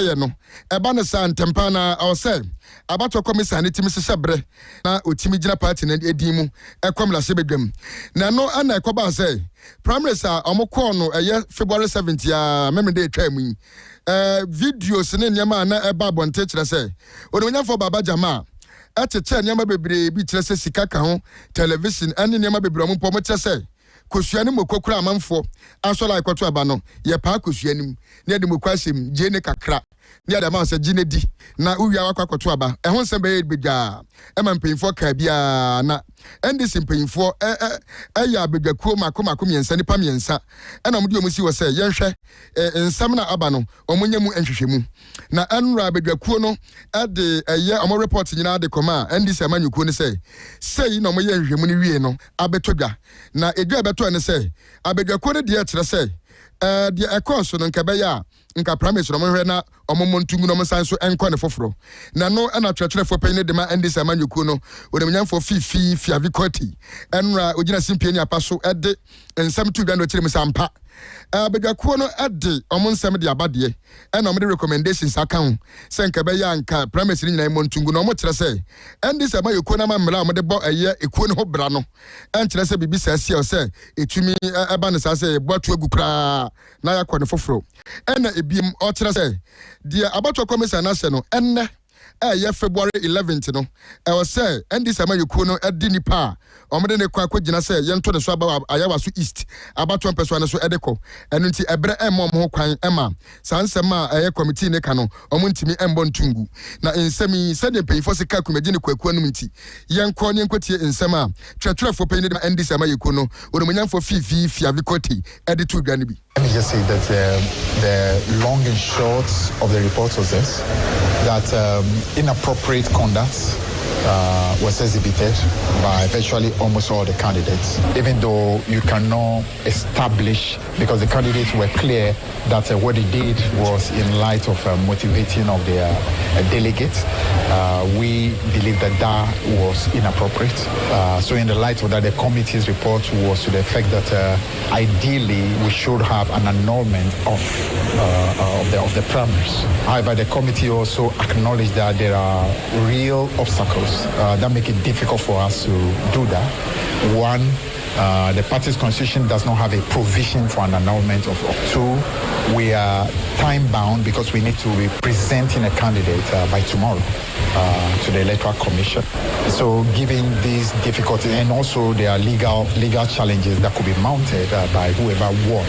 no eba ne sa ntempa na o say abato komisa ne timi sesebre na otimi gina party na edin mu ekom la se bedwam na no ana ekoba say primary sa omokọ no eye February 7th ya memede twa mu videos ne nyama na eba bonte kire say ononyafo baba jama acheche nyama bebre bi kire say sika ka ho television ane nyama bebre ompo mo kire say kosuani mokokura amanfo asola ikoto aba no ye pa kosuanim ne de mokwasem jene kakra ne de ma se jine di na uwia wakwakoto aba ehon nsem be bedwa e mpanyimfo ka bia na ndc mpanyimfo ya bedwakuo makomako miensa nipa miensa na omudi omusi wo se yenhwe nsam na aba no omunyemu nhwehwemu na anura bedwakuo no de eye omo report nyina de koma ndc amanyukuo ne se sei na omo ye nhwehwemu ne wie no abetodwa na edwa beto ne se abedwakuo ne de kire se de ekoso no nka be ya nka promise no mohwe na omomontungu no monsanso enko ne foforo na no ana twetwerefo pɛn de ma ndc amanyukuo no odemnyamfo fifi avikoti enra ogina simpie ni apaso de nsam tu dwa no kire msampa abedwakuo no de omonsam de abade na omde recommendations account se nka be ya nka promise ni nyina montungu no mo kire se ndc amanyukuo na mamra omde bo eye ekuo ne ho bra no enkire se bibi sasia o se etumi eba ne sa se boatu agukra na yakɔ ne foforo ena ebiem o kire se dia abato komisa na se no enne February 11th no was say ndc amanyukuo no edi nipa omde ne kwa kwagina say yento ne so aba ayawa so east abato mpeso ne so edeko enu nti ebre emmo ho kwan ema sansem a committee ne ka no omuntimi embo ntungu na ensemi se de payifo sika kumedi ne kwakuo num nti yenko ne nkwatie ensem a twetwerefo pay ne de ndc amanyukuo no onomanyamfo fifi avikoti editu dwane bi. Let me just say that the long and short of the report was this, that inappropriate conduct was exhibited by virtually almost all the candidates, even though you cannot establish, because the candidates were clear that what they did was in light of motivating of their delegates. We believe that that was inappropriate. So in the light of that, the committee's report was to the effect that ideally we should have an annulment of the primaries. However, the committee also acknowledged that there are real obstacles that make it difficult for us to do that. One, the party's constitution does not have a provision for an annulment of 2. We are time bound because we need to be presenting a candidate by tomorrow to the Electoral Commission. So given these difficulties, and also there are legal challenges that could be mounted by whoever won,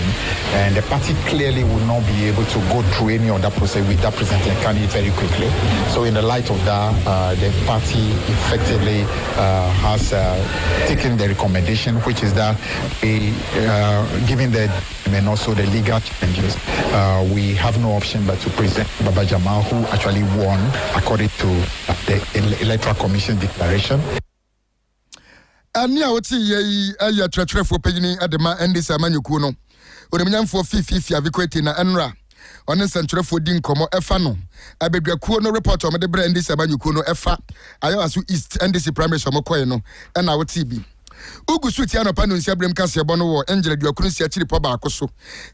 and the party clearly will not be able to go through any of that process without presenting a candidate very quickly. So in the light of that, the party effectively has taken the recommendation, which is that given the and also the legal challenges, we have no option but to present Baba Jamal, who actually won according to the Electoral Commission declaration. And now what's a treacherous for paying at the man and this amanyukuo no. Odemnyamfo fifi avikweti na enra. One central for din komo efano. Abedwakuo no report on the brand this amanyukuo no efa. Ayawasu East and this primary somokoe no. And now what's be. Ugu suti ano panu nsiabrem kasebo no wo Angela Duakunu sia chiri po ba akoso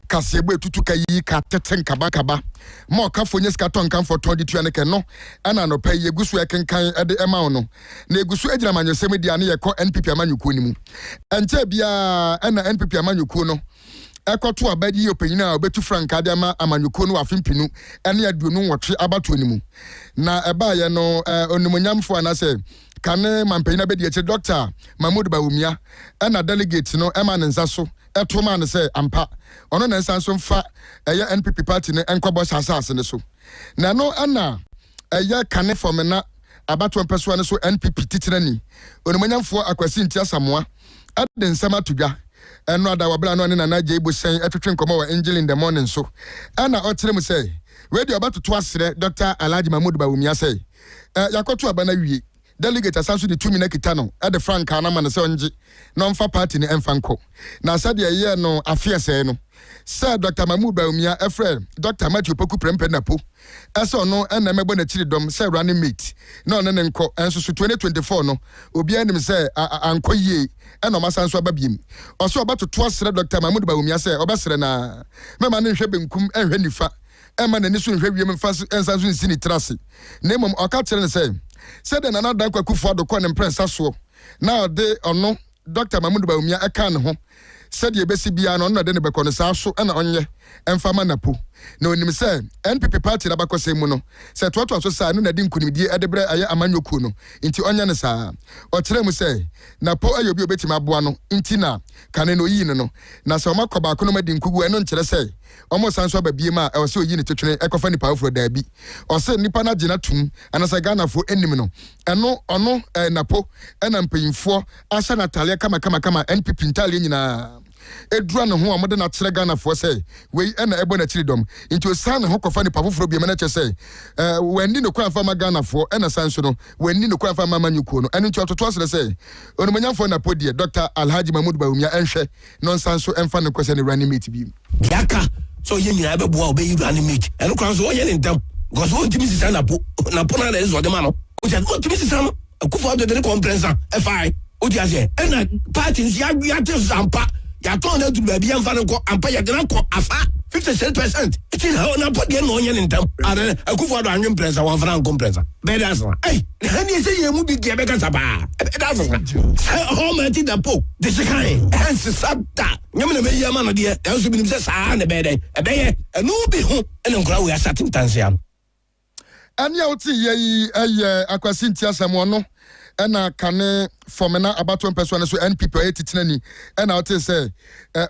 kasebo etutu kayi ka teten kaba mo ka fonye ska ton kan for 22 aneke no ana no pay egusu ekenkan ede ema no na egusu ejira manyosem dia ne yekọ NPP amanyukuo ni mu ente bia na NPP amanyukuo no ekoto abadi opanyina obetu franka de ama amanyukuo no afimpinu ene aduonu nwotwe abato ni mu na eba ye no onimonyamfo anase kane mampanyina be de Dr. Mahmoud Bawumia na delegate no ema nensa so etoma ne se ampa ono nensa so mfa eye NPP party ne enkwabo sasase ne so na no ana eye kane from na abato mpeso ne so NPP titirani onimonyamfo akwasi ntia samoa ade nsama tudwa eno ada wabla no ne Kwame Adjei Bohyen etwetwe nkomo wa Angel in the morning so ana okyere mu say radio abatoto asere Dr. Alhaji Mahmoud Bawumia say yakoto abana wie delegate asanso de 2 minute kitano at the frank anama na se onje no mfa party ne emfanko na sade ye no afia se no sir Dr. Mahmoud Bawumia efre Dr. Matthew Poku Prempenapo eso no na mebo na chiri dom say running mate no ne nko enso 2024 no obi anim say anko yie eno masanso ababiem oso obatoto asere Dr. Mahmoud Bawumia say obesere na mema ne hwe benkum enhwe nifa Emma and Nisu Heavy Fast and Sansu Sini Trassi. Name of Ocatcher and say, said another Kufa the Quan and Prince Sasso. Now they or no, Dr. Mahmoud Baumia, a can home. Said ye besi biano na de ne beko ne saso na onye emfama na po na onim se NPP party na bakose mu no se toto so sa no na di nkunimdie edebre aye amanyoku no nti onye ne sa o kire mu se na po ayo bi obetima aboa no nti na kane no yi no na se o makoba ko no madi nkugu eno nkire se omo sanso babie ma e o se oyi ne twetwene ekofa nipa afro da bi o se nipa na gina tum anasa Ghana fo enim no eno ono na po ena mpanyimfo ahya Natalia kama NPP ntale nyina edura no ho amode na kire Ghana fo say we na ebo na chiridom into osan ho kofa ni pafoforo bi na say wani no kwa fa ma Ghana fo na sanso no wani no kwa fa ma manyuko no eno nti ototo asere say onumanyamfo na podie Dr. Alhaji Mahmoud Baumia enhwe non sanso emfa ne kwese ne running mate bi diaka so ye nyina be boa obe yi running mate eno kwa so ye ne ndam because won timi sisa na po na ezo de ma no o je won timi sisa no akufo de conference FI o di ase na party ya te zampa ya ton na du baby am fa nko ampa ya gran ko afa 57%. It is how na put the no yen in them. Are akufo do anwem presa wan fra nko presa. Be that's one. Hey, hani say ye mu bi ge be ka saba. That's one. How much the po? This kind. Hence sabta. Nyam na me yama no de. E so bi nim say sa na be dey. E be ye. Enu bi ho. Ene nkura we asatim tansiam. Anya oti ye akwasinti asamo no. Ena kane fomena abato person so NPP etitinani ena ote say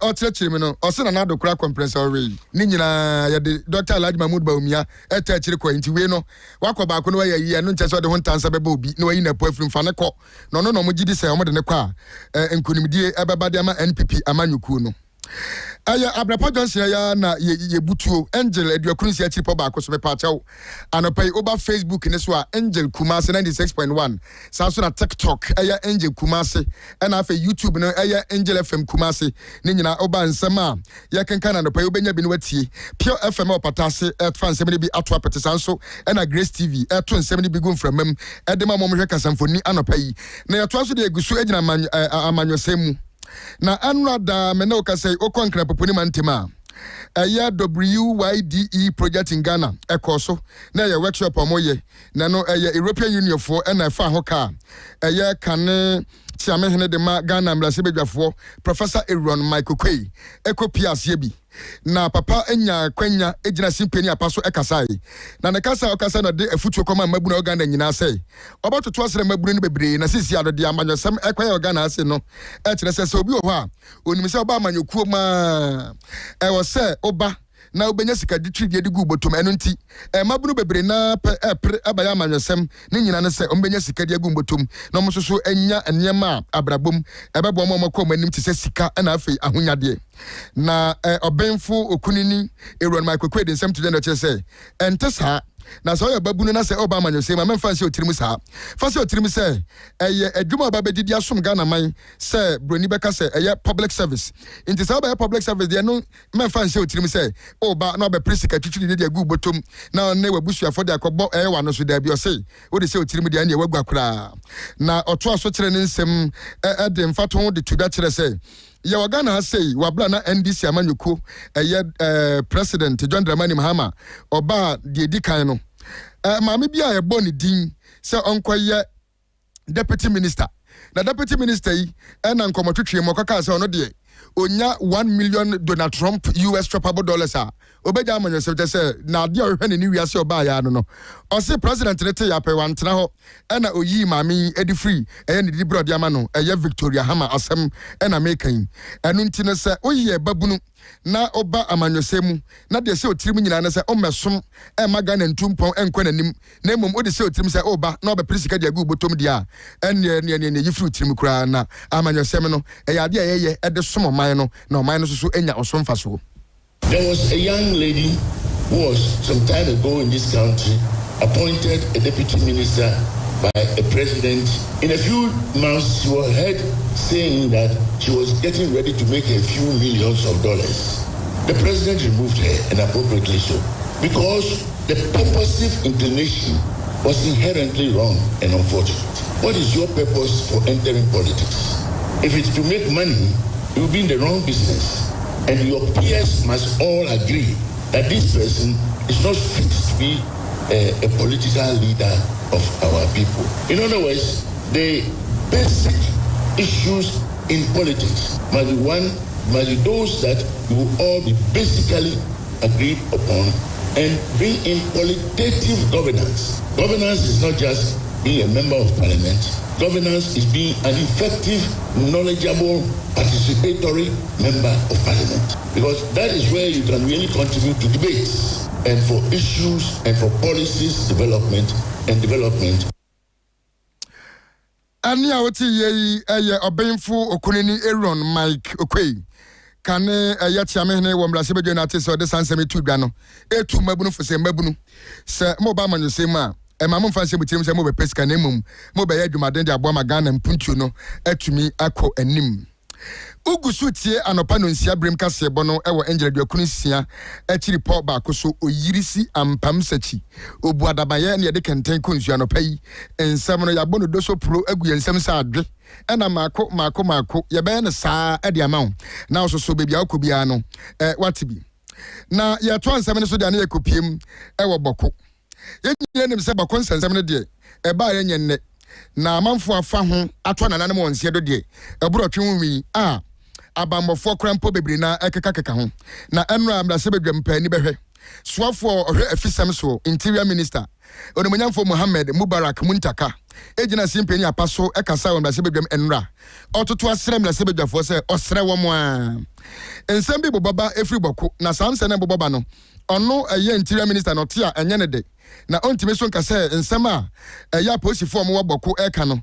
otirechiri me no ose na do kura compressor we ni nyina ya de Dr. Alhaji Mahmoud Baumia etachiri kwa nti we no wakoba ko no ya yi no nche so de ho ntansa beba obi no yi na po afrim fa ne ko no mo gidi say omo de ne kwa nkunimdie ebeba de ama NPP amanyuku no aya Abrapa Johnson ya na ye butuo Angel Eduakunsi achiri po ba ko so be pa chawo anopai over Facebook ne so a Angel Kumase 96.1 saso na TikTok aya Angel Kumase na afa YouTube no aya Angel FM Kumase ne nyina oba nsema ya kenkan anopai obenya bi no watie Pure FM opatase fan nsema bi ato apete sanso na Grace TV eto nsema bi gu mframam edema momhwe kasamfoni anopai na yato aso de egusu agina amanyosemu na anrada me no ka say okonkra poponi mantema aya WYDE project in Ghana ekoso na ya workshop omoye na no aya European Union for na fa ho ka aya kane chiamehene de ma Ghana mlase bedwafo Professor Aaron Michael Kwei ekopiase bi na papa enya kwanya ejina simpeni apaso ekasai na ne kasa okasa na de afutuo koma mabu na Uganda nyina sei obatoto asere mabu no bebre na sisi adode amanyosem ekwaya Uganda ase no e kire se obi wo ha onimi se oba amanyokuo ma e wo se oba na obenya sika ditri de gu botom eno nti mabu no bebre na pre abaya amanyosem ne nyina ne se ombenya sika de gu botom na omososo enya enema abrabom ebebo mo makọ manim ti se sika na afei ahonyade na obenfu okunini Aaron Michael Kwei de nsem to de no che se entesa na so yababu no na se oba amanyose ma memfa nse otirimu sa fa se otirimu se adwuma ba bedidi asom Ghana man se broni beka se public service inti sa ba public service de no memfa nse otirimu se oba na oba prisika twitwi de agu botom na ne wabusu afode akọbọ wa no so da bi o se wo de se otirimu de na wagu akura na oto aso kire ne nsem de mfato de tuda kire se ya wagana say wabla na NDC amanyuko president John Dramani Mahama oba de edikan no maame bia ye boni din se onkoye deputy minister na deputy minister yi na nkomotwetwe mokaka se ono de onya 1 million Donald Trump US troppable dollars obeja amanyose se na de ohwe ne wiase oba ya no o se president rete ya pe wantena ho na oyi maame edi free ne di brod ama no Victoria Hama asem na mekan enu ntine se oyi babunu na oba amanyose mu na de se otirim nyina na se omesom maga na ntumpon enkwa nanim na mom odi se otirim se oba na oba prisika de agu botom dia ne yi free otirim kura na amanyose me no ade ayeye ede som man no na man no so enya osomfa so. There was a young lady who was some time ago in this country appointed a deputy minister by a president. In a few months, she was heard saying that she was getting ready to make a few millions of dollars. The president removed her, and appropriately so, because the purposive inclination was inherently wrong and unfortunate. What is your purpose for entering politics? If it's to make money, you'll be in the wrong business. And your peers must all agree that this person is not fit to be a political leader of our people. In other words, the basic issues in politics must be those that we will all be basically agreed upon and bring in qualitative governance. Governance is not just being a member of parliament. Governance is being an effective, knowledgeable, participatory member of parliament. Because that is where you can really contribute to debates and for issues and for policies development. Ani awoti ye obenfu okunini Aaron Mike Okwei kane ya chiamehne wo mrase bejo na tese ode sansemi tu dwa no etu mabunu fose mabunu se mo ba manyo sema ema mo mfa butim se mo be pesika na emum mo be ya dwumaden de abo magana mpuntu no atumi akọ anim Ugusu tie anopa no nsia brem kase bo no ewo Angela Duakunu sia akiri po ba koso oyirisi ampam sachi obu adabaye na de kenten konsu anopa yi ensam no yabo no doso pro agu yensam sa adwe ena mako ye be ne saa ade amawo na ososo bebia akobia no watibi na ye to ansam ne so de na yakopiem ewo boko ye nyine nim se boko nsensam ne de ba ye nyenne na amanfo afa ho ato nanane mo nsie do de eburo twenwi abamofo krampo bebre na ekeka ho na enra amrase bedwam pani behwe soafo ohwe afisam so interior minister onomanyamfo Mohammed Mubarak Muntaka ejina simpeni apaso ekasa amrase bedwam enra ototo asere amrase bedwafo se osere wo mo a ensem bi bobaba efri boko na samse na bobaba no ono eye interior minister no tia enye ne de na ontime so nka se nsema ya posifo mo waboko eka no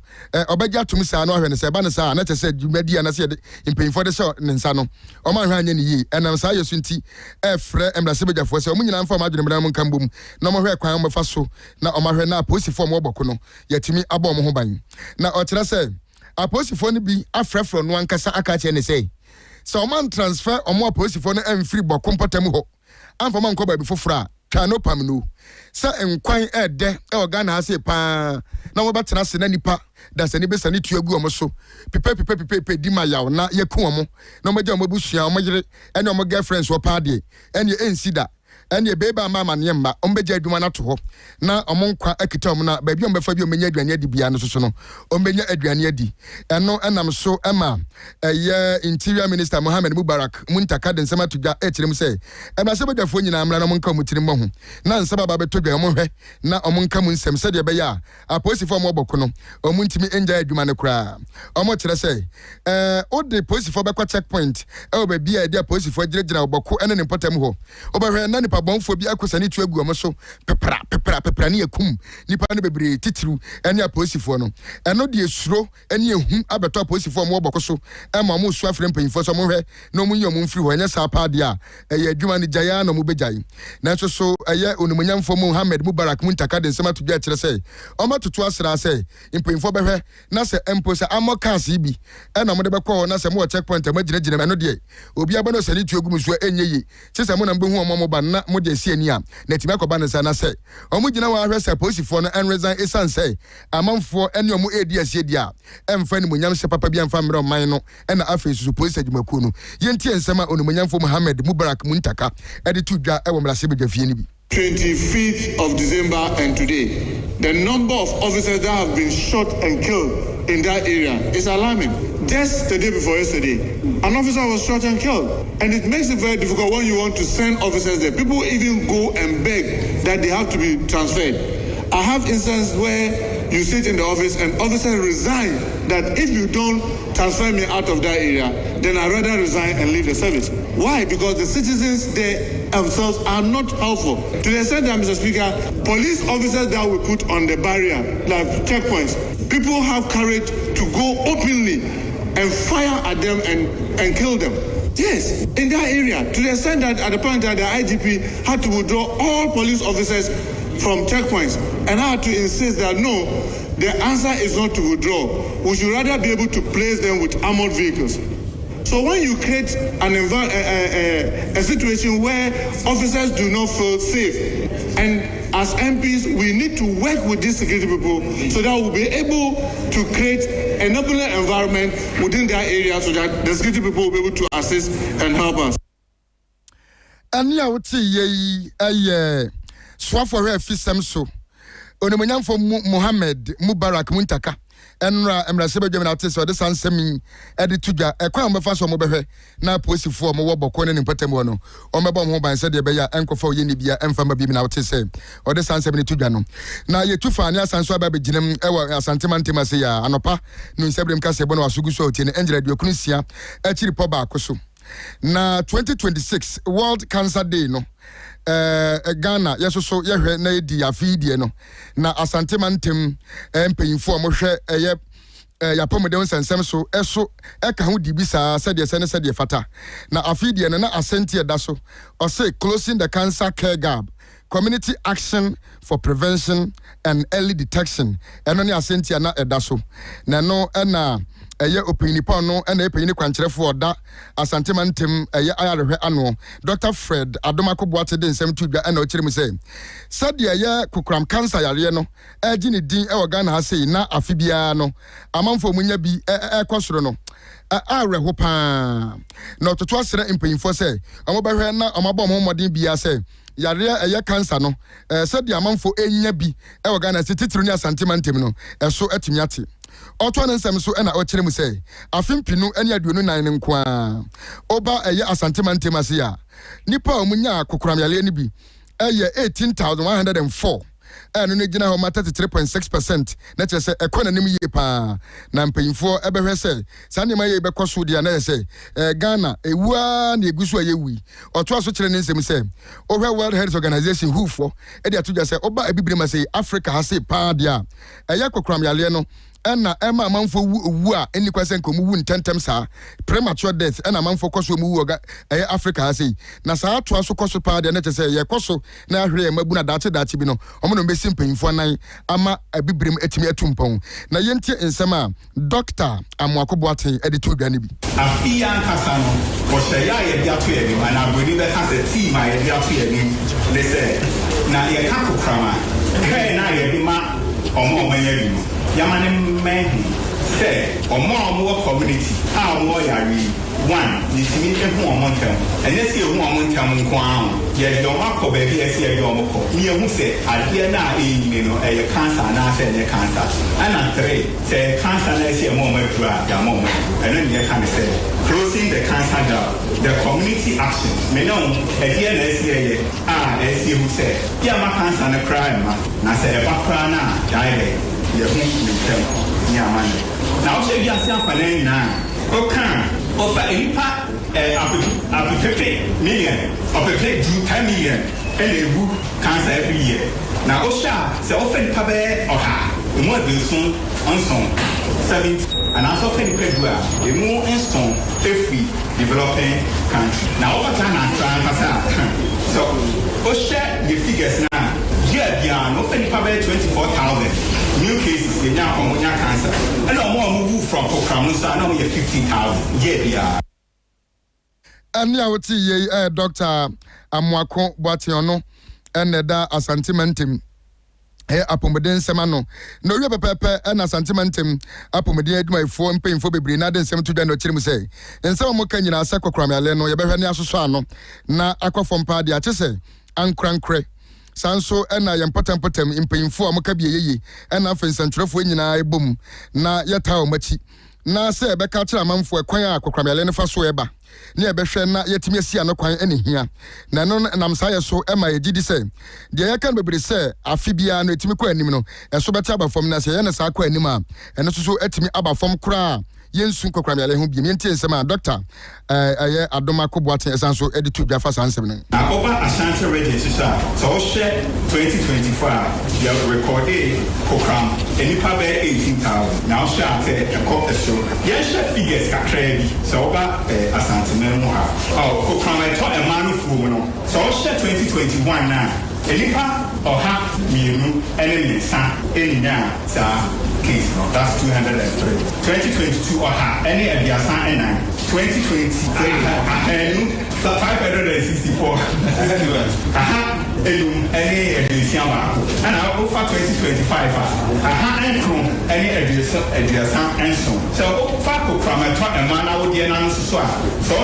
obegya tum sa no ahwe ne se ba ne sa na tese dwumadi ana se impemfo de so ne nsa no o ma hwe anya ne yi enam sa yesu nti efre emrase begyafo se o munyina mfa ma dwene mo nkambom na mo hwe kwan mo fa so na o ma hwe na posifo mo waboko no yatimi abo mo ho ban na o kire se aposifo no bi afrefro no ankasa aka che ne se o man transfer o mo aposifo no emfiri boko mpatam ho amfa man ko ba bi fofora kano pamnu sa enkwan ede e Ghana ase pa na wo betena se na nipa da se ni besa ni tuagu omo so pepe di ma yaw na yeku omo na mo gya omo busua omo yire ene omo girlfriends wo pa de ene ensida ene beba mama ne mma ombegya adwuma na to ho na omo nkwa akita omo na ba bi ombefa bi omenya aduane adi bia no so no ombenya aduane adi eno enam so ema eye interior minister Mohammed Mubarak Muntaka den sama tudwa ekirem se ema se bedafo nyina amra no monka mutirim mo ho na nsaba ba betodwa omo hwe na omo nka mu nsem se de be ya aposifo omo boko no omo ntimi enja adwuma ne kura omo kire se o de posifo be kwa checkpoint e oba bia e de posifo giregyina oboko ene ne potam ho obahwe na nipa bonfo bi akosani tuagu omo so pepra ne yakum nipa ne bebre titiru ene aposifo no eno de esuro ene ehu abeto aposifo omo boko so ema mo so afre mpanyifo so mo hwe na omo nyom mfiri ho enya sa pa de a eye adwuma ne jaya na mo begyayi na so eye onumonyamfo Mohammed Mubarak Muntaka den sema tudwa kire se omo tutu asra se mpanyifo behwe na se empo se amokas bi ena mo de bekọ na se mo checkpoint ma ginagina eno de obi abano sani tuagu mu so enye yi se mo na mbehu omo mo ba na mo de si ani a na timi akoba ne sa na se omo gina wa hwe se posifo no en resign esan se amanfo ene omo edi asie di a emfa ni monyam se papa bi emfa mre oman no ena afi susu police adwumaku no yenti ensema onumonyamfo Mohammed Mubarak Muntaka edi tudwa e wo mrase bedwafie ni bi 25th of December and today, the number of officers that have been shot and killed in that area is alarming. Just the day before yesterday, an officer was shot and killed. And it makes it very difficult when you want to send officers there. People even go and beg that they have to be transferred. I have instances where you sit in the office and officers resign that if you don't transfer me out of that area, then I'd rather resign and leave the service. Why? Because the citizens there themselves are not helpful. To the extent that, Mr. Speaker, police officers that we put on the barrier, like checkpoints, people have courage to go openly and fire at them and kill them. Yes, in that area, to the extent that at the point that the IGP had to withdraw all police officers from checkpoints, and I had to insist that no, the answer is not to withdraw. We should rather be able to place them with armored vehicles. So when you create a situation where officers do not feel safe, and as MPs, we need to work with these security people so that we'll be able to create an open environment within that area so that the security people will be able to assist and help us. Ani a wote ye swafo hwe afisem so onemanyamfo Mohammed Mubarak Muntaka enra emrase bedwem na tese ode sansemi ede tudwa ekwan mbefa so mo behwe na posifo mo wo boko ne mpatam wo no o meba mo ban se de be ya enkofa oye ni bia emfa ma bi na tese ode sansemi ne tudwa no na ye tufa ne asanso aba beginem ewo asantemantem ase ya anopa no nsebrem ka se bo no asugu so otie ne enjira de okunusia achiri po ba akoso na 2026 World Cancer Day no Ghana yeso yehwe na edi afidie no na asantemantem empanyinfo mo hwe yapomode nsensem so eso eka ho dibisa sede fata na afidie no na asenti eda so o say closing the cancer care gap, community action for prevention and early detection eno ne asenti na eda so na no na eye opini pon no na epini kwankyerefo oda asantemantem eye ayarehwe ano Dr. Fred Adomako Boate de nsem tudwa na okirem say sade eye kokram cancer yare no agi ne din e Ghana ha sei na afibia no amanfo munya bi ekosoro no areho pa na ototo asere empanyinfo say omobehwe na omabom homodin bia say yare eye cancer no sade amanfo enya bi e Ghana se titiri ni asantemantem no eso atumi ate Oto nsem so na okire mu say afimpinu ene aduonu nan nkwa oba eye asantemantem ase ya nipa omunya kokoram yale ni bi eye 18,104 eno ne gina ho 33.6% na che say ekona nim yie pa na mpanyinfo ebehwe say sanema ye bekoso dia na say Ghana ewua na egusu ayewi oto aso kire ne nsem say ohwe World Health Organization who for e dia to just say oba abibirema say Africa ha say pa dia eye kokoram yale no ena ema amanfo wu a eni kwase nkomu wu ntentem saa premature death ena amanfo koso mu wu Africa ha sei na saa to aso koso pa de na tese ye koso na ahwe mabu na dache bi no omo no besi mpanyinfo nan ama abibirem etimi atumpon na yentie nsema Dr. Amuako Boate editor gani bi afia nkasa no ko hyeya ye bia to ye bi na aboni be ka se team a ye bia to ye bi le se na ye ka kokrama kai na ye bi ma omo manya bi no yamane mehu say omo community omo yari one nitimi ehu omo ntam enesi ehu omo ntam nko ahụ ye do makọ baby esi ye do omo ko ni ehu say ade na enyime no eye cancer na say ne cancer ana 3 say cancer na esi omo madura ya omo eno ni ye kan say closing the cancer gap, the community action me no ade na esi ye esi ehu say ya ma cancer na crime na say e ba kra na die ye hu ni tem ni amane na o se bi ase afane na o kan o fa ipa apepe million o pepe du 10 million elebu cancer every year na o sha se o fa ipa be oha mo de sun onson 70 and also fa ipa du a emu onson every developing country na o ta na try so o share the figures na yeah bia no fa ipa be 24,000 new cases in Yakomonia cancer. And no more move from Pokramusa, now we have 15,000. Yeah. And now it's Dr. Amuako Boate and da asantemantem. Apomeden semano no we pepe na asantemantem apomeden aduma ifo mpemfo bebre na den sem to da no chirim say ensem mo kan nyina asa kokram yale no ye behwe ne asoso ano na akofo mpa de ache say ankrankre sanso ena yempatem impanyinfo amaka bie yeye ena afensantrefo nyina ebom na yeta o machi na se ebeka kira manfo ekwan akokramele ne fa so eba ne ebehwe na yetimi asia no kwan ene hia na no nam saye so ema yegidi se de yekan bebere se afibia no etimi kwa anim no eso beta abafom na se ye ne sa kwa anim a ene so etimi abafom kura yensu kokramele ho bi mentie nsema doctor Adomako Boate esanso editu biafa sansem no na oba Ashanti radio so share 2025 you recorded kokram enipa be 18,000 now share a cop show yes share figures kakra bi so oba Ashanti memo ha kokram e to e manu fu no so share 2021 na enipa oha mienu enemy sa eninya sa case no that's 203 2022 oha any abiasa and 2020 564 any edition and I offer 2025 any edition and so offer from a man out there so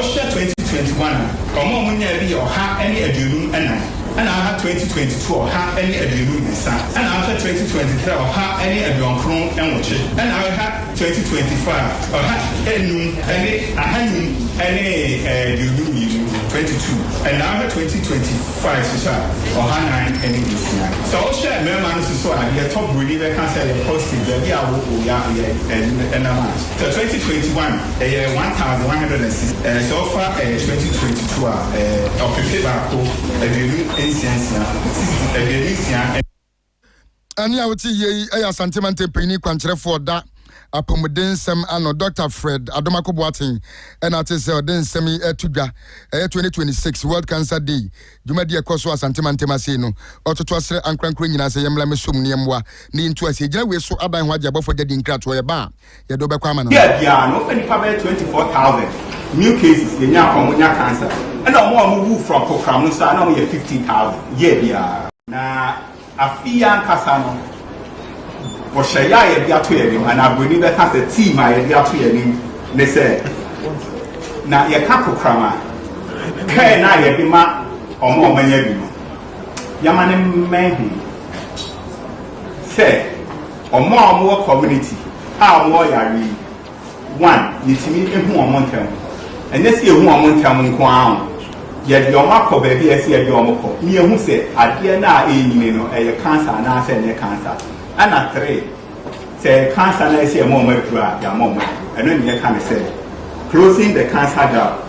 share 2022 2021 ọmọ munya bi ọha ẹni aduonu ẹnan ẹna aha 2022 ọha ẹni aduonu nsa ẹna aha 2023 ọha ẹni aduonkron ẹnwọkye ẹna aha 2025 ọha enum ẹni ahanum ẹni aduonu mmienu 22 ẹna aha 2025 sisa ọha nan ẹni nsia so ọ hyẹ mmarima no soso a yẹ top really bẹ kan sẹ yẹ positive bẹẹbi a wọ ya yẹ ẹnam a so 2021 ẹyẹ 1106 so far 2022 a ọpẹpẹ baako aduonu ani a wote ye eya santimante peni kwankyerefo da apomuden sem ano Dr. Fred Adomako Boatin and ate se odin semi etudwa 2026 World Cancer Day dwumadi ekoso asantimante mase no ototo asre ankrankro nyina se yemla mesom ne yemwa ne ntu ase gina we so adan ho agya bofo dedi nkrato ye ba ye do bekwa ma no yeah bia no fani pa 24,000 new cases ye nya komonya cancer and omo move from program no so na mo ye 15,000 yeah bia na afia nkasa no Oshaya ye bia to ye and aboni be ka se team a ye bia to ye ni ne se na ye ka kokram a kai na ye bi ma omo manya bi no yama ne mehu se omo community a omo yari one yitimi ehu omo ntam enesi ehu omo ntam nko a ye di omo akọ ba bi ese ye di omo kọ mi ehu se ade na enyine no eye cancer na se ne cancer ana 3 say cancer na say more mature ya more and when you can say closing the cancer gap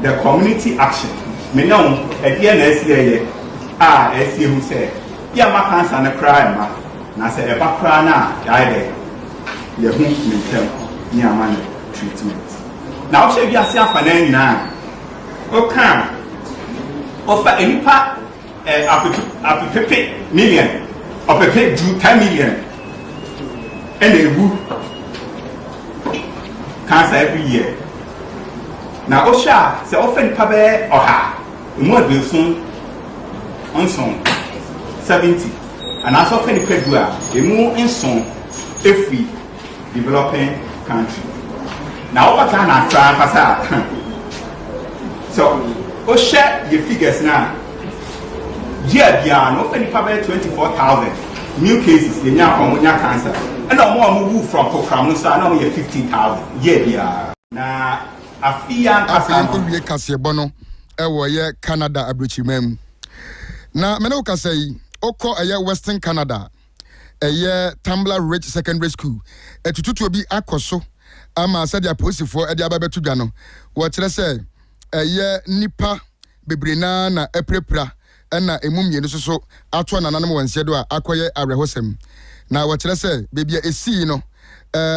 the community action me know e dia na say say who say ya ma cancer na cry ma na say e ba cry na die there ye hu me tell ni amana treatment now she bi ase afa na nyina o kan offer enipa apepepe million opepe do 10 million and a woo cancer every year. Now, Osha, say often Pabe or ha, more will soon on song 70, and as often Pedua, a more in song every developing country. Now, what can I try? So, Osha, the figures now. Yeah, beyond often Pabe 24,000 new cases in Yakomonia cancer. And no more move from program, so I know you 15,000. Yeah. Na Afia we Casebono, Ewa Canada Abrichimem. Na Menoka say, Oko a Western Canada, a year Tambler Ridge Secondary School, a tutu be Akoso, Ama said ya pussy for Edia Babetugano. What I say, a year Nipa, Bibrina, na Eprepra, and na emum ye so atwa nananam wansedo a akoye abrehosem na wo kire se bebia esi no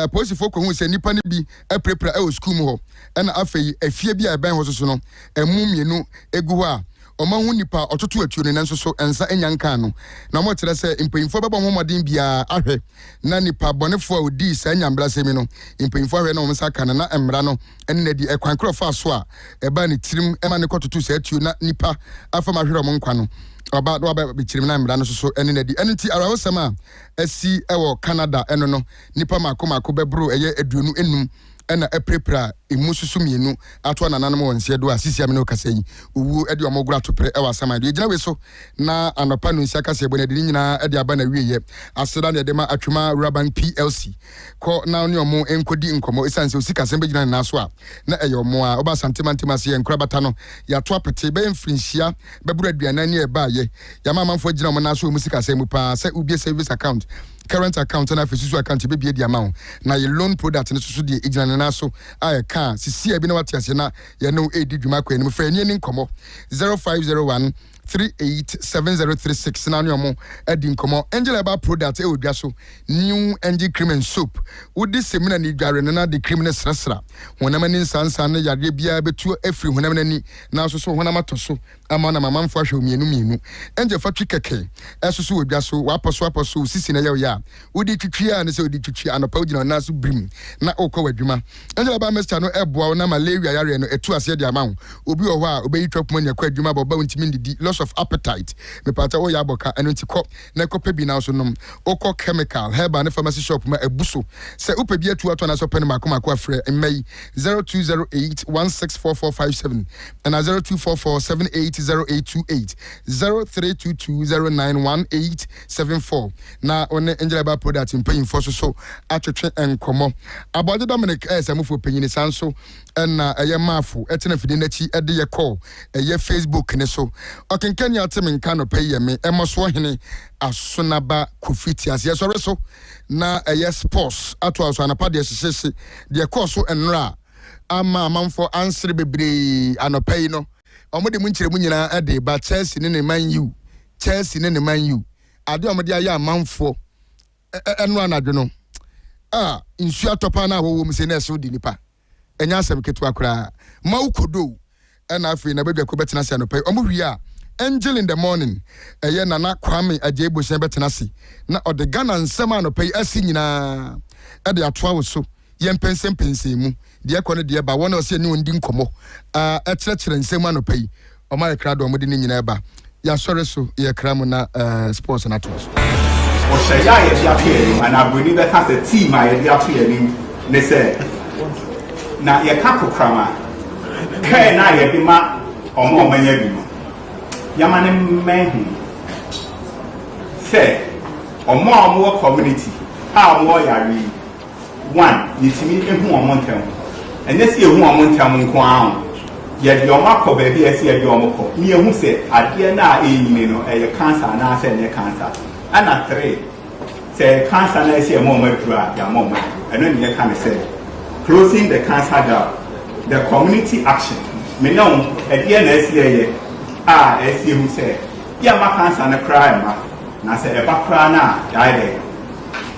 posifo ko hu se nipa ne bi aprepra e school mu ho na afei afie bi a ben ho so no emum ye no egu ho a oma hu nipa ototo atuo ne nanso so ensa enyanka no na mo kire se impanyimfo bebo ho modin bia ahwe na nipa bonefo a odi sa nyambra semi no impanyimfo ahwe na wo msa kana na emra no enne di ekwan krofa so a eba ne tirim ema ne kototo sa atuo na nipa afama hwere mo nkwa no oba do aba bichirim na emra no so enne ne di enti arawosema asi ewo Canada eno no nipa mako bebro eye aduonu enum ena eprepra emususu mienu atwa nananam wonse do asisi amene okasayi owu ede omogura topre ewa sama de gina we so na anopa no nsia kase ebo ne de nyina ede aba na wieye aseda ne de ma atwuma Raban PLC ko na oni omo enkodi nkomo esanse osika sembe gina na so a na eye omo a oba santimantima se enkura bata no ya to apete be mfrinhia bebura aduana ne eba ye ya mamamfo gina omo na so musika semu pa se ubie service account current account na fesusu account be the amount na your loan product ne susu de ejina na so a ka sisi abi na wate ase na ye no edi dwuma kwa ni mfa ni nkomo 0501 387036 na nyomo edi nkomo angel aba product e odwa so new angel cream and soap udi semina ni dware na de cream ne srasra honam ni nsansa na yade bia betu afri honam ni na so honam atoso ama na mamamfo ahwe mienu angel fatwi keke esoso odwa so waposo sisi na ye ya udi twitwia ne se udi twitwia anopa ugina na so brim na okọ wadwuma angel aba mester no eboa na malaria yare no etu ase de amawo obi wo ho a obeyi twapuma ne kwa adwuma baba ntimi ndidi because of appetite me pata o ya boka eno nti kɔ na kɔ pɛ bi na so nom okɔ chemical herbal ne pharmacy shop ma ebuso sɛ upɛ bi atu ato na so pɛ ne makoma afrɛ mmai 0208164457 and 0244780828 0322091874 na one Angela product mpanyimfo so atwetwe enkomo abode Dominic samufo panyini sanso na eye mafo etena fidi nachi ede ye call eye Facebook ne so okenkan ya temi nka no pay me emoso hene asonaba kofiti as yesore so na eye sports ato aso anapa de sesese de call so enra ama manfo ansere bebre anopai no omode mu nkyere mu nyina ede ba Chelsea ne Man U ade omode aya manfo enu anadwo no insu atopa na wo mu se na eso di nipa enya asem ketu akura ma ukodo na afi na bedwa ko betena se anopai omo wi a angel in the morning eye nana Kwame Adjei Bohyen betena se na ode Ghana nsem anopai asi nyina ede atoa wo so yempensem mu de ekɔ no de ba wona ose ni ondi nkomo ekyerɛkyerɛ nsem anopai ɔma yɛkra do ɔmode ni nyina ba ya sɔre so yɛkra mu na sports na to so Oshaya ye dia pie and abuni be ka se team a ye dia pie ni ne se na ye ka kokrama kai na ye bi ma omo manya bi no yama ne mehu se omo community a omo yari one yitimi ehu omo ntem enye se ehu omo ntem nko an ye di omo akọ ba bi ese ye di omo kọ ni ehu se ade na enyine no eye cancer na se ne cancer ana 3 say cancer na say more madura ya more and then you can say closing the cancer gap the community action me know e dia na say who say ya ma cancer na cry ma na say e ba cry na die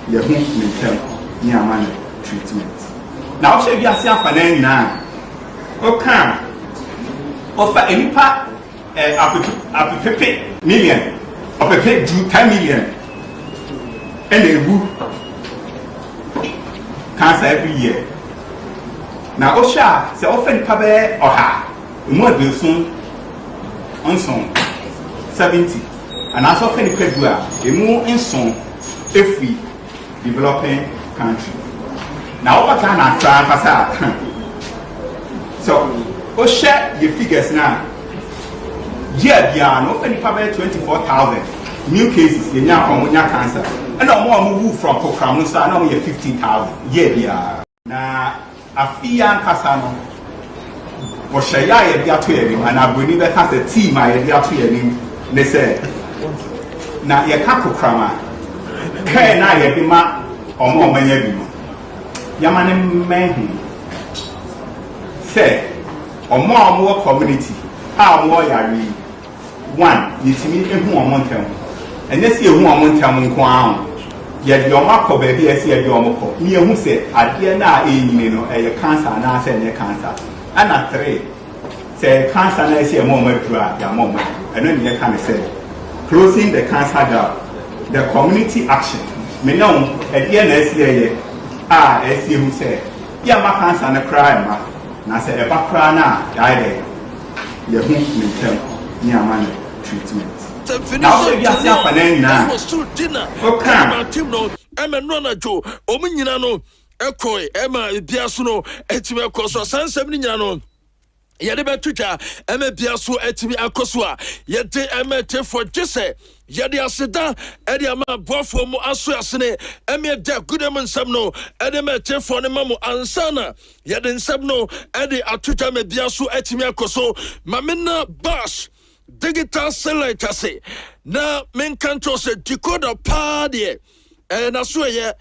ye hu me tem ni ama treatment na o she bi ase afa na nyina o kan o fa enipa apepepe million apepepe do 10 million and they will cancer every year. Now, Osha, say often Pabe or her, more than soon on some 70, and as often the Pedua, a more in some every developing country. Now, what can I try? So, Osha, your figures now. Yeah, yeah, often Pabe 24,000 new cases in Yakomunya cancer. And no more move from program, so now we have 15,000. Yeah. Now, a Fian Casano or Shaya, they are to him, and I believe that has a team. I are to him. They say, now, Yakako Krama, can I have him or more many Yamanem Mahu say, or more community, how more yari one, you see me in one mountain. And this year, one mountain crown. Yet your mark baby, I see a yomoko. Near who said, I dear na in a cancer, and I said, cancer. And at 3 say, cancer, and I see a moment dry, your moment. And then you can say, closing the cancer gap, the community action. Me know, at the end, I see who said, yeah, my cancer and a crime. And I said, a back cry now, die. Your home may tell near money treatment. Now, you are now. Dinner. Okay. My team no. I'm a nonna Joe. Ominano. Echo. Emma. Biasuno. Etime Koso. San 7 yano. Yadeba Twitter. Emma Biasu. Etime Akosua. Yete Emma Te for Jesse. Yadi Aseda. Edi Ama Buffo Mo Asu Asene. Emma De Goodman Samno. Edema Te for the Mamu Ansana. Yadin Sabno. Edi Atuta Me Biasu. Etime Akoso. Mamina Bash. Digital satellite say na men kanto se decoder party na so ye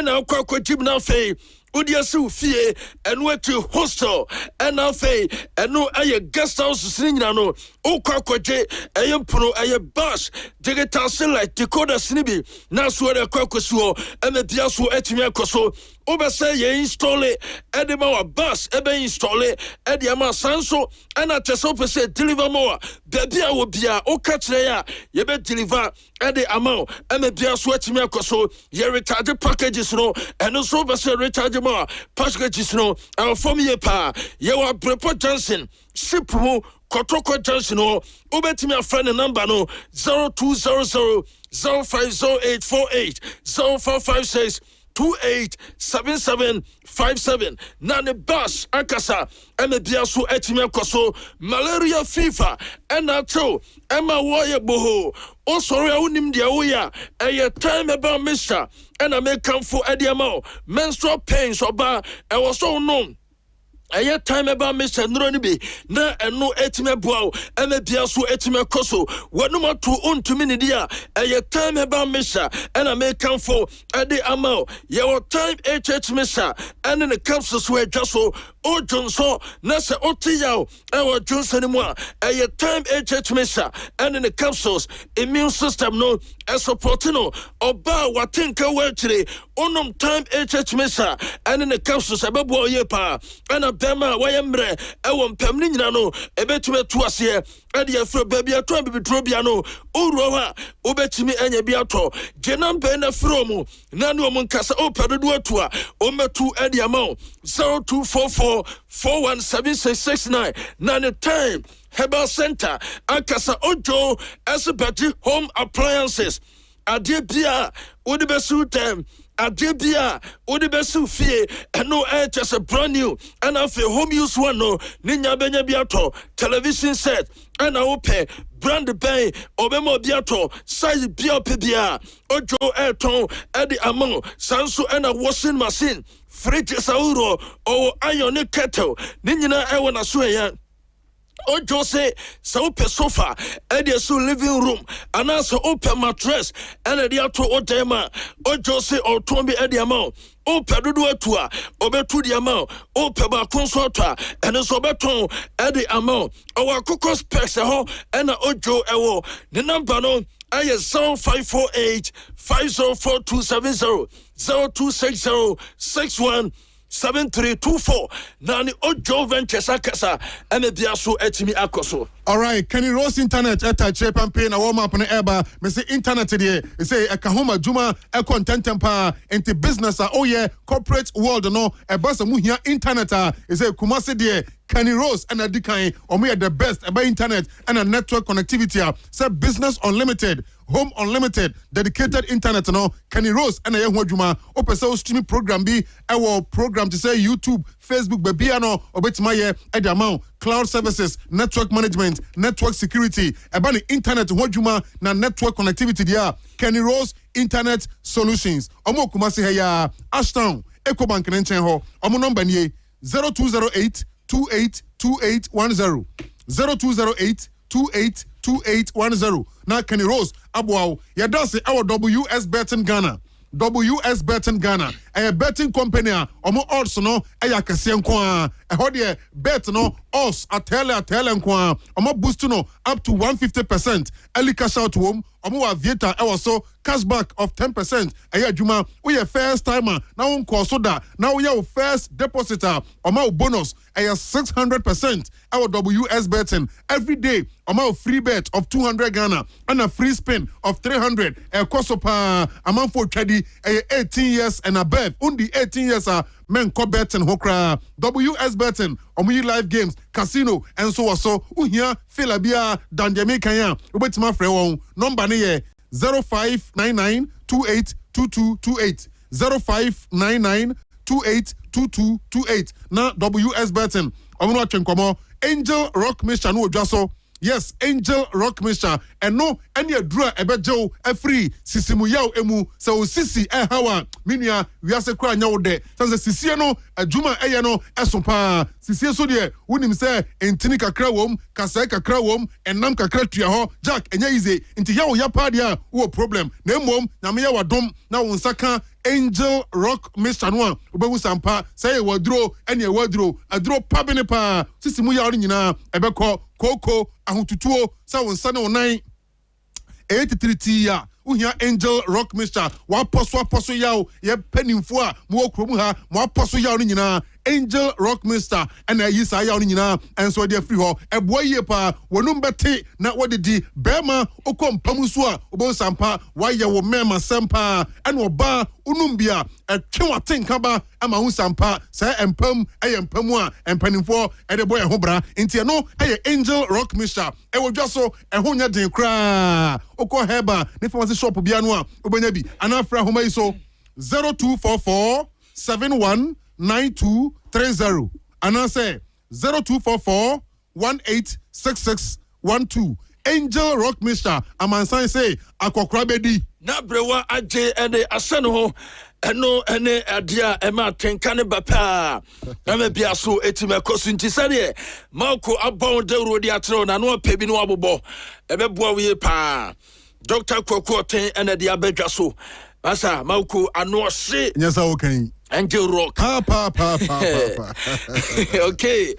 na kwakwa jim na fei odi ase fie eno atu hostel na fei eno aye guest house sinyina no ukwakwaje aye mpuno aye bus digital satellite decoder sinibi na so de kwakwaso na bia so atimi akoso obese ye install it edema wa bus ebe install it edema sanso na teso pese deliver more baby a wo bia o ka kire ya ye be deliver ede amount na bia so atimi akoso ye recharge packages no eno so bese recharge more packages no and from ye pa ye wa Brepo Johnson ship mu Kotoko Junction or Ubetimi a friend and number no 0200 050848 0456 287757 Nane Bash Akasa Eme Biasu Etime Koso Malaria Fever Enacho Emma Waya Boho O sorry unim dia uya Eye time about Misha and I may come for Ediamo menstrual pains oba I was so known Aya time about Mr. Nronibi, na no etime bow, and a biasu etime koso, what no more to own to minidia, aya time about Misha, and I may come for Adi Amo, your time HH Misha, and in the capsules where just so, O Johnson, Nasa Otiyao, our Johnson moi, aya time HH Misha, and in the capsules, immune system no, as supportino, or bow what think away today, onum time HH Misha, and in the capsules, a babo yepa, and a Bema, Wayambre, Ewon Pemlinano, Ebetume Tuasia, Edia Fro Baby, a Trabi Trobiano, Uroa, Ubetimi Enya Biato, Jenam Bena Fromo, Nano Moncasa, O Paduatua, Ometu Ediamo, 0244 417669, Nane Time, Herbal Center, Akasa Ojo, Asabati Home Appliances, Adibia, Udibesu Tem. Adebia, Udibesu fee, and no air just a brand new, and I feel home use one no, Ninya Benya Biato, television set, and I will pay brand bay, Obemo Biato, size Biopibia, Ojo Airton, Eddie Amon, Sansu and a washing machine, fridge Sauro, or iron kettle, Nina Ewana Suya. Ojo say open sofa, and so living room, and also open mattress, and a dia to Otema. Ojo say or Tombi Ediamo, open Dudu Tua, Obetu the amount, open Consorta, and a sobeton, Eddie Amount, our Cocos Pexaho, and a Ojo Ewo, the number no. I is 0548 504270 0260 61 7324 Nani Ojo Ventures Akasa and a Biaso Etimi Akoso. All right, Kenny Rose Internet at a chip and pay a warm up on the eba. Me say internet today. Say a Kahoma Juma a content temper into business. Oh yeah, corporate world no a bus of muhia internet. Is a Kumasi de Kenny Rose and a Dikai or me at the best about internet and a network connectivity. Say business unlimited. Home unlimited, dedicated internet, no. Kenny Rose and a young Juma, open so streaming program be our program to say YouTube, Facebook, Babiano, or bet my at the amount, cloud services, network management, network security, about the internet, Juma, na network connectivity, there. Kenny Rose Internet Solutions. Omo Kumasi Heya, Ashtown, EcoBank Nenchenho, Omo number 0208 282810 0208 282810. Now Kenny Rose Abuao, ya dance our WS Betting Ghana. WS Betting Ghana. A betting company omo odds no eya kese nko a hodie bet no odds atele nko omo boost no up to 150%. Early cash out home omo wa vieta e so cashback of 10%. Eya adwuma we your first timer now unko so da now we your first depositor omo bonus eya 600%. Our WS Betting every day omo free bet of 200 Ghana and a free spin of 300 e koso pa amount for trade 18 years and above. Only 18 years men co betting hokra WS Betting omu live games casino and so uhia filabia danjemi kanya obetima frɛ wɔn number ne yɛ 0599282228 0599282228 na WS Betting omu no atwenkomo Angel Rock Mixture no odwaso. Yes, Angel Rock Mixture. And no, any adra ebejo a free sisimu yaw emu so sisi hawa minia wiase kra nyawo de. Sanse sisi no adwuma eye no esompa. Sisi so de wonim se entini kakra wom, kasa kakra wom, enam kakra tua ho. Jack enye ize nti yawo ya pa dia wo problem. Na emom nyame ya wadom na wo nsaka Angel Rock Mixture no obewu sampa say wadro ene wadro adro pabene pa sisimu yaw ni nyina ebekọ Koko ahututuo sa wonsa ne onan 83 ya uhia Angel Rock Mixture wa poso yaw ye panimfo a mo okromu ha mo aposo yaw ni nyina Angel Rockminster and Yisa Yaunina and so dear free ho a boy yepa wonumbete na wadidi Bema Okom Pamusua Obo Sampa waya wo mema sempa and oba unumbia a kiwa tinkaba ama sampa say empam ayempamua empanimfo e de boy hobra ntia no Angel Rockminster e wo dwaso e honya den kra okọ heba ne pharmacy shop bia no a obenya bi anafra homa iso 0244 719230 and I say 0244 186612 Angel Rockminster amansan say akokra bedi na brewa agye ene asane ho eno ene adia ema tenka ne bapa ema bia so etime kosu nti sade malko abon de rodi atro na no pebi no abobo ebeboa we pa Dr. Kokoten ene dia bedwa so asa malko ano se nyasa okan Angel Rock. Pa. Okay.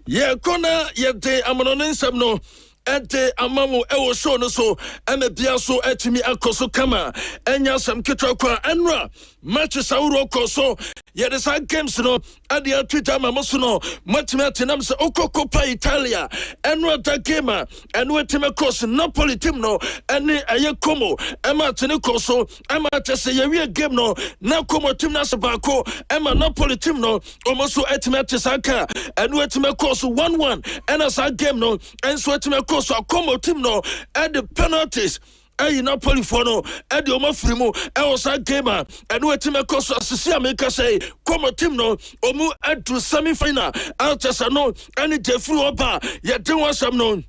Yeah, kona yete amononsam no. Ente amamu ewo show no so eme bia so etimi akoso kama enya sam kitwa kwa enra match sauro koso ye de san games no ade atwita mamoso no matimi atenam se okokopa Italia enra ta game enu etime koso Napoli team no ene aye komo ema tene koso ema tese ye wie game no na komo team na se bako ema Napoli team no omoso etime atesaka enu etime koso 1-1 ena sa game no enso etime so Como team no at the penalties Napoli for no at the Omafrimo was a gamer and what team cost as America say Como team no omu at to semi-final out as I know and it flew up yet there was some known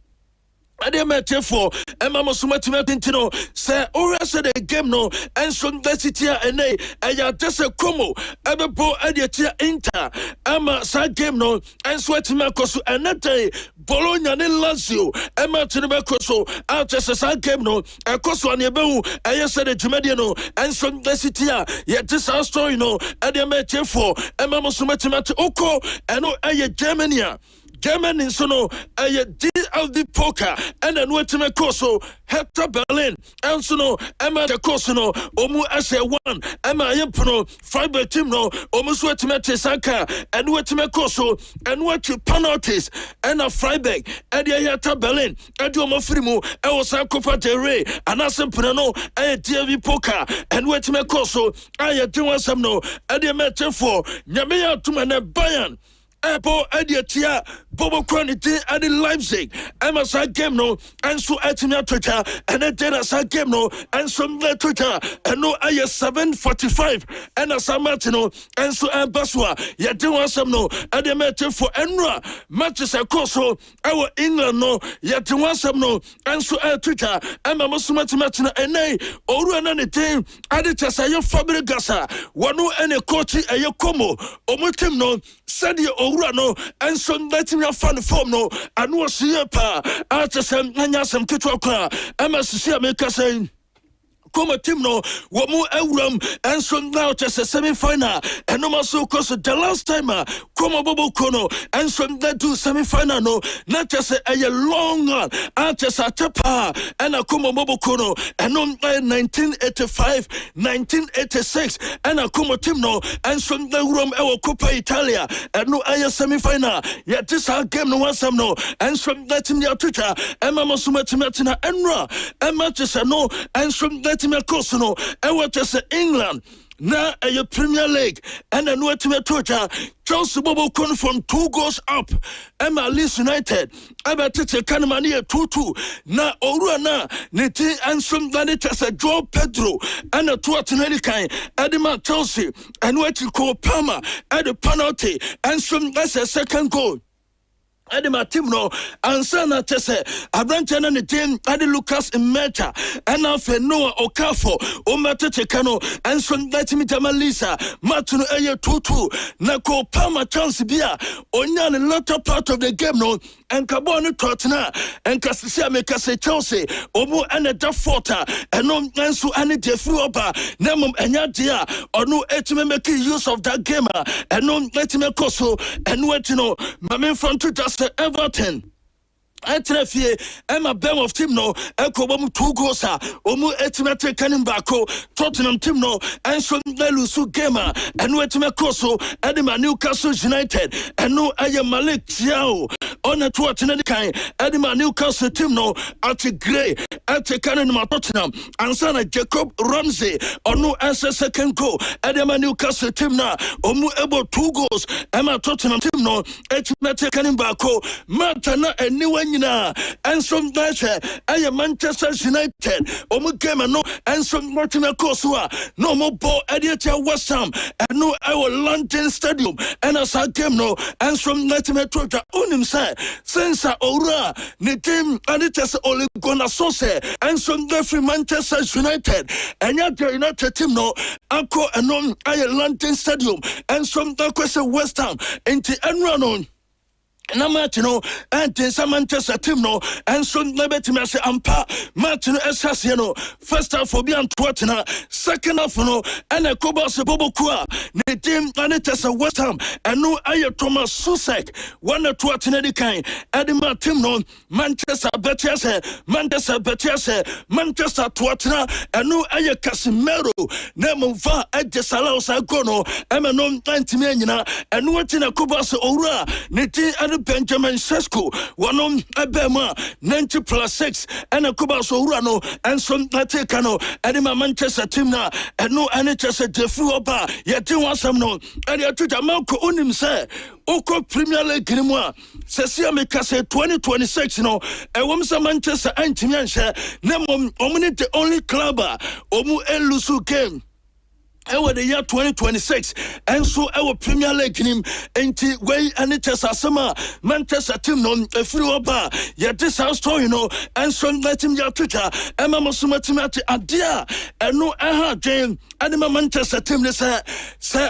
I met for Emma Mosumatino say or said the game no and some Vesitia and I just a como ever bo Adiatia Inter Emma side game no and Sweatimacosu and that day Bologna and Lazio Emma Tinabacoso out as a side game no a coso on your bow I said the Jumediano and some Vesitia yet this our story no I met for Emma Mosumatimati Oko and no German in sono a deal of the poker and then what to make coso Hector Berlin and sono Emma de Cosono Omu Asa 1 Emma Yempono fiber team no almost what to make Saka and what to make coso and what to penalties and a Freiburg and the Hector Berlin and Yomo Frimo and was a Copa del Rey and as a Prano a DV poker and what to make coso I do some no and the matter for Yamea to man Bayern Apple Adiatia, Bobo Quantity, and in Leipzig. I'm a side game no, and so at me Twitter, and a dead as a game no, and some Twitter, and no I 745, and a San Martino, and so and Baswa, yet do want some no, and the matter for Enra, matches a coso, our England no, yet do want some no, and so at Twitter, and my Muslimatina, and nay, or run anything, and it is a Fabric Gassa, one no any coach a Yokomo, or Mutim no, said you. No, and some letting your fun form no, and was here pa after some Nanyasam Kitwaka, MSC America saying. Como team no, what more Euram and some now just a semi-final and no more so cause the last time Como Bobo Kono and some that do semi-final no, not just a long one, just a tapa and a Como Bobo Kono and no 1985, 1986 and a Como team no and some the room our Coppa Italia and no aya semi-final yet this our game no one some no and some that in your Twitter and Mama Sumatina Enra and matches no and some that me kosono e what is England na a Premier League and then what me tocha Chelsea Bobo Con from 2 goals up Emma Leeds United aba tete kanamania 2-2 na orua na neti ansom vanita sa Joe Pedro and a tuatineli kind Edema Chelsea and what you call Palmer at the penalty and some that's a second goal Adi Matimno, Ansana Tese, Abrantan and the team, Adi Lucas in Meta, and Alfe Noah Okafo, Omata Tekano, and Son Latimita Malisa, Matun Aya 2-2, Nako Palma Chance Bia, Onyan a latter part of the game, no, and Cabona Totna, and Cassia Mekase Chelsea, Omo and a Dafota, and no Nansu and a Defuopa, Namum and Yadia, or no Etime making use of that gamer, and no Letime Koso, and what you know, Mamma from Twitter. Everton Etrefie Emma Bem of Tim no Ekobam 2 goals Omu Etimate Canin Bako Tottenham Tim no and so Nelusu Gamer and Wetime Koso Edema Newcastle United and no Aya Malik Tiao on a Tottenham kind Edema Newcastle Tim no at a grey at a Canin Tottenham and Sana Jacob Ramsey or no answer second goal Edema Newcastle Tim na Omu Ebo 2 goals Emma Tottenham Tim no Etimate Canin Bako Matana and New and some Dasha, I am Manchester United, Omu Game no, and some Martina Kosua, no more ball Editor West Ham, and no our London Stadium, and as I came no, and some Latin Troja on him say, Sensa Ora, Nitim, and it is only gonna sauce, and some Jeffrey Manchester United, and yet the United team no, Uncle and non London Stadium, and some Dakwese West Ham, into Enranon. Na matino and some Manchester team no and so nebeti me say ampa matino esase no first half for be antwatina second half no and a Kobas Bobokua ne team and it is a West Ham and no aye Thomas Susek one atwatina di kan Edema team no Manchester Betiase Manchester atwatina and no aye Casemiro ne mova ejesala osagono ema no 90 nyina and no tina Kobas Owura ne team Benjamin Sesko, one on Abema, 90+6, and a Kubas Urano, and some Natekano, and my Manchester team now, and no NHS at the Fuoba, yet you want some no, and you took a Malco on him, say, Oko Premier League Grimoire, Cecilia Mekase 2026, no, and once a Manchester Antimiansha, Nemom, Omni the only clubber, Omu Elusu game. Over the year 2026, and so our Premier League him into way and it is a summer Manchester team non a free bar. Yet this house story, you know, and so let him your Twitter, and Mamma Sumatimati Adia, and no Jane, and my Manchester team they say,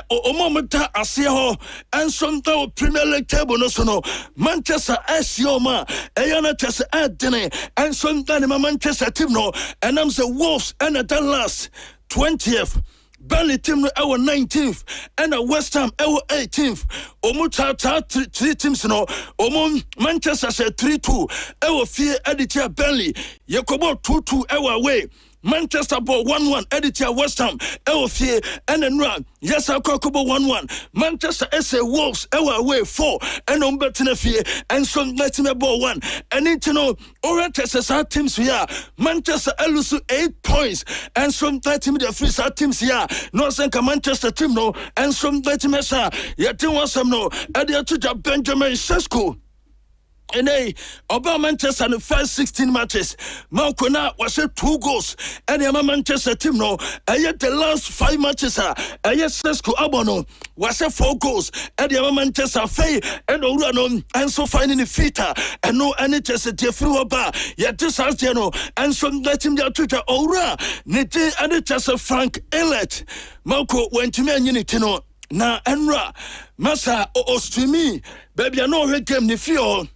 o momenta Asio, and some Premier League table no so Manchester Asioma, Ayana Tessa Adene, and some my Manchester team no, and I'm the Wolves and at the last 20th. Burnley team our 19th and a West Ham our 18th. Omu three teams no. Omu Manchester 3-2. Our fear editor Burnley. Yakobo 2-2 our away. Manchester ball 1-1 editor West Ham fear and then run yes I Kokobo 1-1 Manchester SA Wolves away 4 and on betting fear and some letting ball 1 and need to know Orientals our teams here Manchester Elusu 8 points and some letting the free our teams here no senka Manchester team no and some letting me say yet was some no editor Benjamin Sesko. And about Manchester in the first 16 matches, Malcona was 2 goals. And the Manchester team no, and yet the last 5 matches I yet Sesko Abono was 4 goals. And the Manchester Fay and Urano and so finding the feater and no NHS Jeffrey Bar. Yet this has no and some let him their Twitter Ora Nite NHS Frank Ellet. Malco went to me and unity no na Enra Massa or streamy baby I know her game the fear.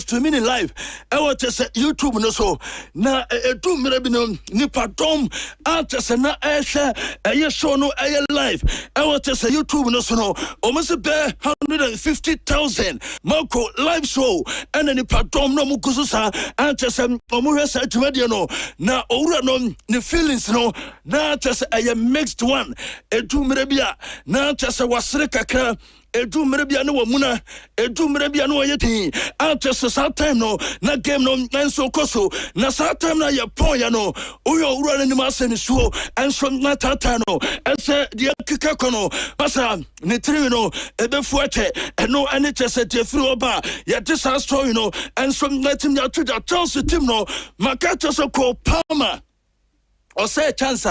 Streaming live. I want to say YouTube no so. Na do mirabino nipa dom. I just na share. I show no live. I want to say YouTube no so no. Almost bear 150,000. Marco live show. And nipa dom no mukususa. I just omuhesa jumedia no. Na ora no ni feelings no. Na just a mixed one. Do mirabia. Na just wasre kakra. Edu mrebia no wamuna edu mrebia no yeti after sa time no na game no enso koso na sa time na ye pon ya no oyo ura ni ma se ni suo enso na tata no ense de kika kono pasa ni tri no ebefu ache eno ene chese de free oba ye this story no enso let him ya to the Chelsea team no makata so ko Palmer or say chance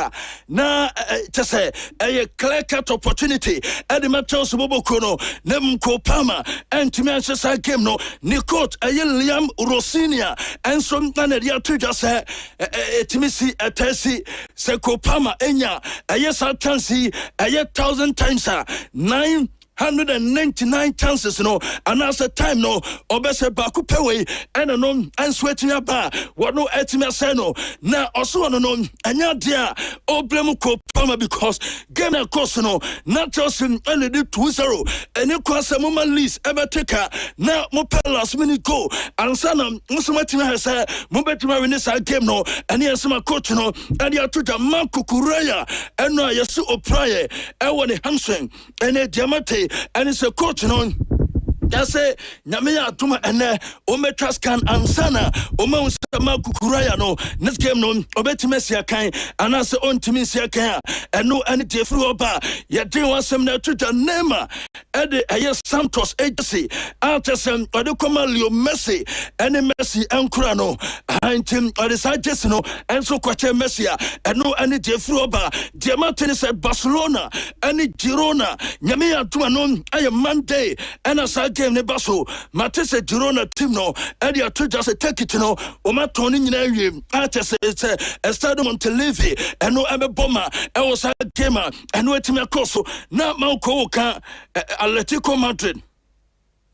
na just say a clear cut opportunity at the matches Bobokono, Nemko Palmer, and to Manchester game no Nicot a Liam Rossinia and some Tanadia to just say Timisi a Tessie Seko Palmer Enya a yes I can see a 1,000 times 9 199 chances no anasa time no obese baako pewe ene no anso etinya ba wono etimia say no na oso no anya dia oblem ko pama because game na course no na Chelsea ene di 2-0 ene kwasa mo list ebeteka na mo last minute goal ansa na mo etimia say mo betima win this game no ene yesema coach no ade atoja Makukuraya eno yesu opraye ewo ne hamstring ene diamate and it's a coach no that's it nyame atuma ene o metwa scan ansana o ma usama kukuraya no next game no obetime sia kan anase ontimi sia kan eno ene defri oba ye din wasem na tuta nema ede eye Santos agency atesem ode koma Leo Messi ene Messi enkura no antim ode suggest no enso kwache Messi eno ene defri oba diamante se Barcelona ene Girona nyame atuma no aye Monday ena sa game ne baso matese Girona team no ade atoja se take it no o ma toni nyina wie atese Estado Montelevi eno ebe boma e wo sa game eno etime akoso na manko ka Atletico Madrid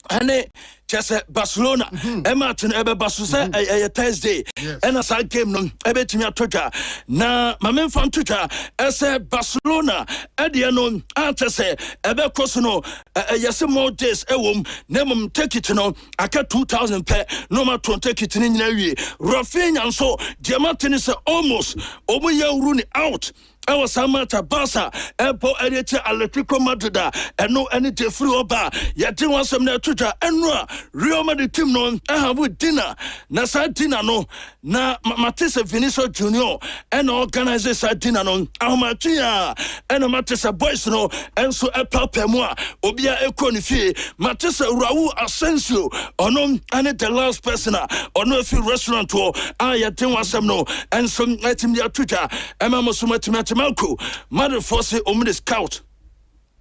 ane chese Barcelona Martin ebe basu se Thursday and as I game no ebe timi atoja na mamen fan toja ese Barcelona ade no atese ebe koso no yese more days ewom na mum take it no aka 2000 per no ma ton take it ni nyina wie Rafinha so Diamante se almost omo ya runi out Ewa Samata Barca Epo Edite Atletico Madrid eno ene defri oba yati wansem na tuja enra Real Madrid team no have dinner na sa dinner no na Matisse Vinicius Junior eno organize sa dinner no ahmatia eno Matisse boys no enso epapemwa obia ekoni fie Matisse Raul Asensio ono ane the last person ono fi restaurant wo yati wansem no enso etim dia tuja emamosumati Malco, mother force omni scout.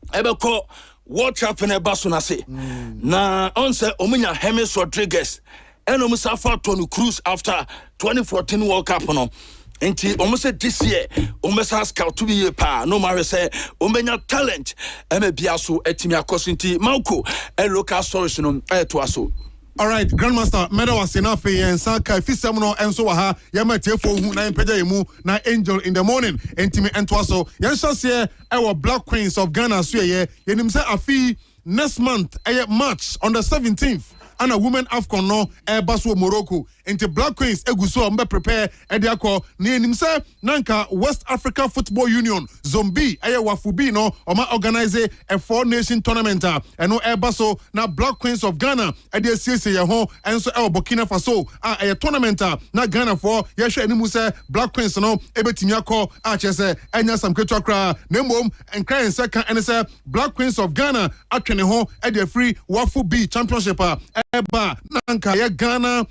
Ebeko watch up in a basuna say. Na onse omunya James Rodriguez. Eno musafa Tony Cruz after 2014 World Cup no. Enti almost this year, almost scout to be a pa. No matter say, omenya talent. Eme biaso etimi akosinti Malco. Local stories no to aso. All right, Grandmaster, Meda was enough and Saka, Fisamuno, and so ha, Yamatifo, who nine Pedemu, na Angel in the morning, Intimi and Twaso, Yanshas here, our Black Queens of Ghana, Suye, Yenimsa Afi, next month, March on the 17th. And a woman Afcon no Basu Morocco into Black Queens Eguso mbe prepare ediako ni nimse nanka West Africa Football Union Zombie wafubi no oma organize a 4-nation tournament and no Baso na Black Queens of Ghana edia siesie ye ho enso Burkina Faso a tournament na Ghana for yehwe animu se Black Queens no ebetimi akọ chese enya sam ketwakra na mom enkran seka ene se Black Queens of Ghana atwene ho edia free wafubi championship Eba nanka ya Ghana,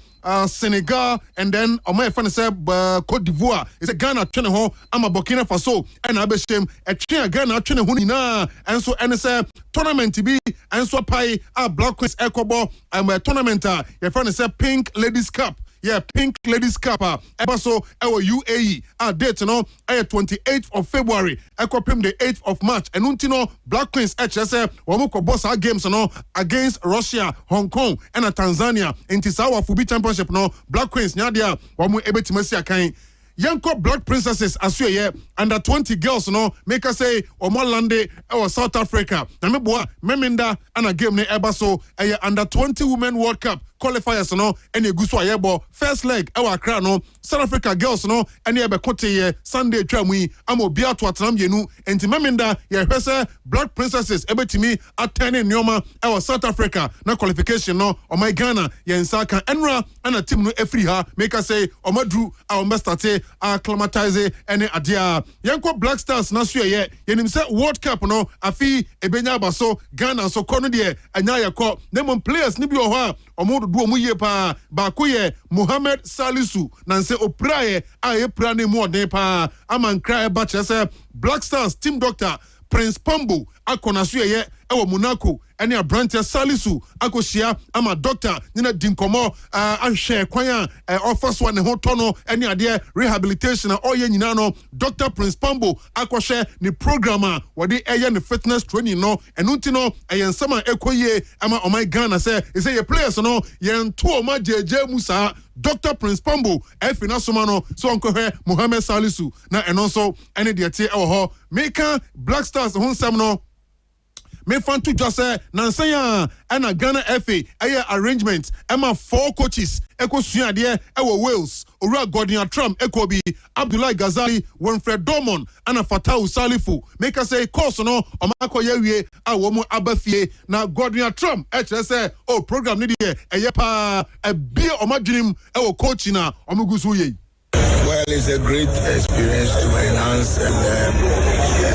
Senegal, and then Omay fan say Cote d'Ivoire. It's a Ghana twene ho ama Burkina Faso and abeshem a twene Ghana twene ho nyina and so and say tournament bi and so pai Black Queens Ekobo and tournament your friend say Pink Ladies Cup. Yeah, Pink Ladies Cup. Ebaso our UAE. Date no 28th of February. Ekopim the 8th of March. And untino Black Queens HSF wamoko boss our games no against Russia, Hong Kong, and Tanzania. Intisawa Fubi Championship no Black Queens nyadia wamu ebetimesi akain. Yanko Black Princesses asuye under 20 girls no make us say Omolande or South Africa. Na meboa memenda ana game ne ebaso under 20 Women World Cup qualifiers no ene guso ayebo first leg our Accra no South Africa girls no ene ebe kote Sunday twamui amo bia to atanam yenu enti memenda ye hwese Black Princesses ebetimi attending nyoma our South Africa na qualification no o my Ghana ye nsaka enra ana team no efri ha make us say omadru our start acclimatize ene adia yanko Black Stars na so ye yenim se World Cup no afi ebenya baso Ghana so kono de anya yakọ nemon players ni bi o ho omodo do mu ye pa ba ko ye Mohamed Salisu nanse opraye aye pra ne mu odin pa amankra e ba chese Black Stars team doctor Prince Pombo akona so ye ewo Monaco ene Abrantia Salisu akoshia ama doctor nyina dinkomo ahwe kwan offers one ho tono ene ade rehabilitation oye nyina no Dr. Prince Pambo akohwe ni programmer wode eye ne fitness training no eno nti no eyensama ekoye ama my Ghana say ye players no yen to o ma jeje musa Dr. Prince Pambo efina soma no so onkohwe Mohamed Salisu na eno so ene de tie ewo ho meka Black Stars ho nsem no me fan to just say Nansaya and a Ghana FA arrangement Emma 4 coaches Eko Suade Ewo Wales Ora Gordon Trump Ekobi Abdullah Ghazali Winfred Dormon and a Fatau Salifu make us say course no Omako Yewie Awomo Abafie na Gordon Trump say oh program ni die eyepa a beer omadrim ewo coach na omugusu ye. Well, it's a great experience to enhance and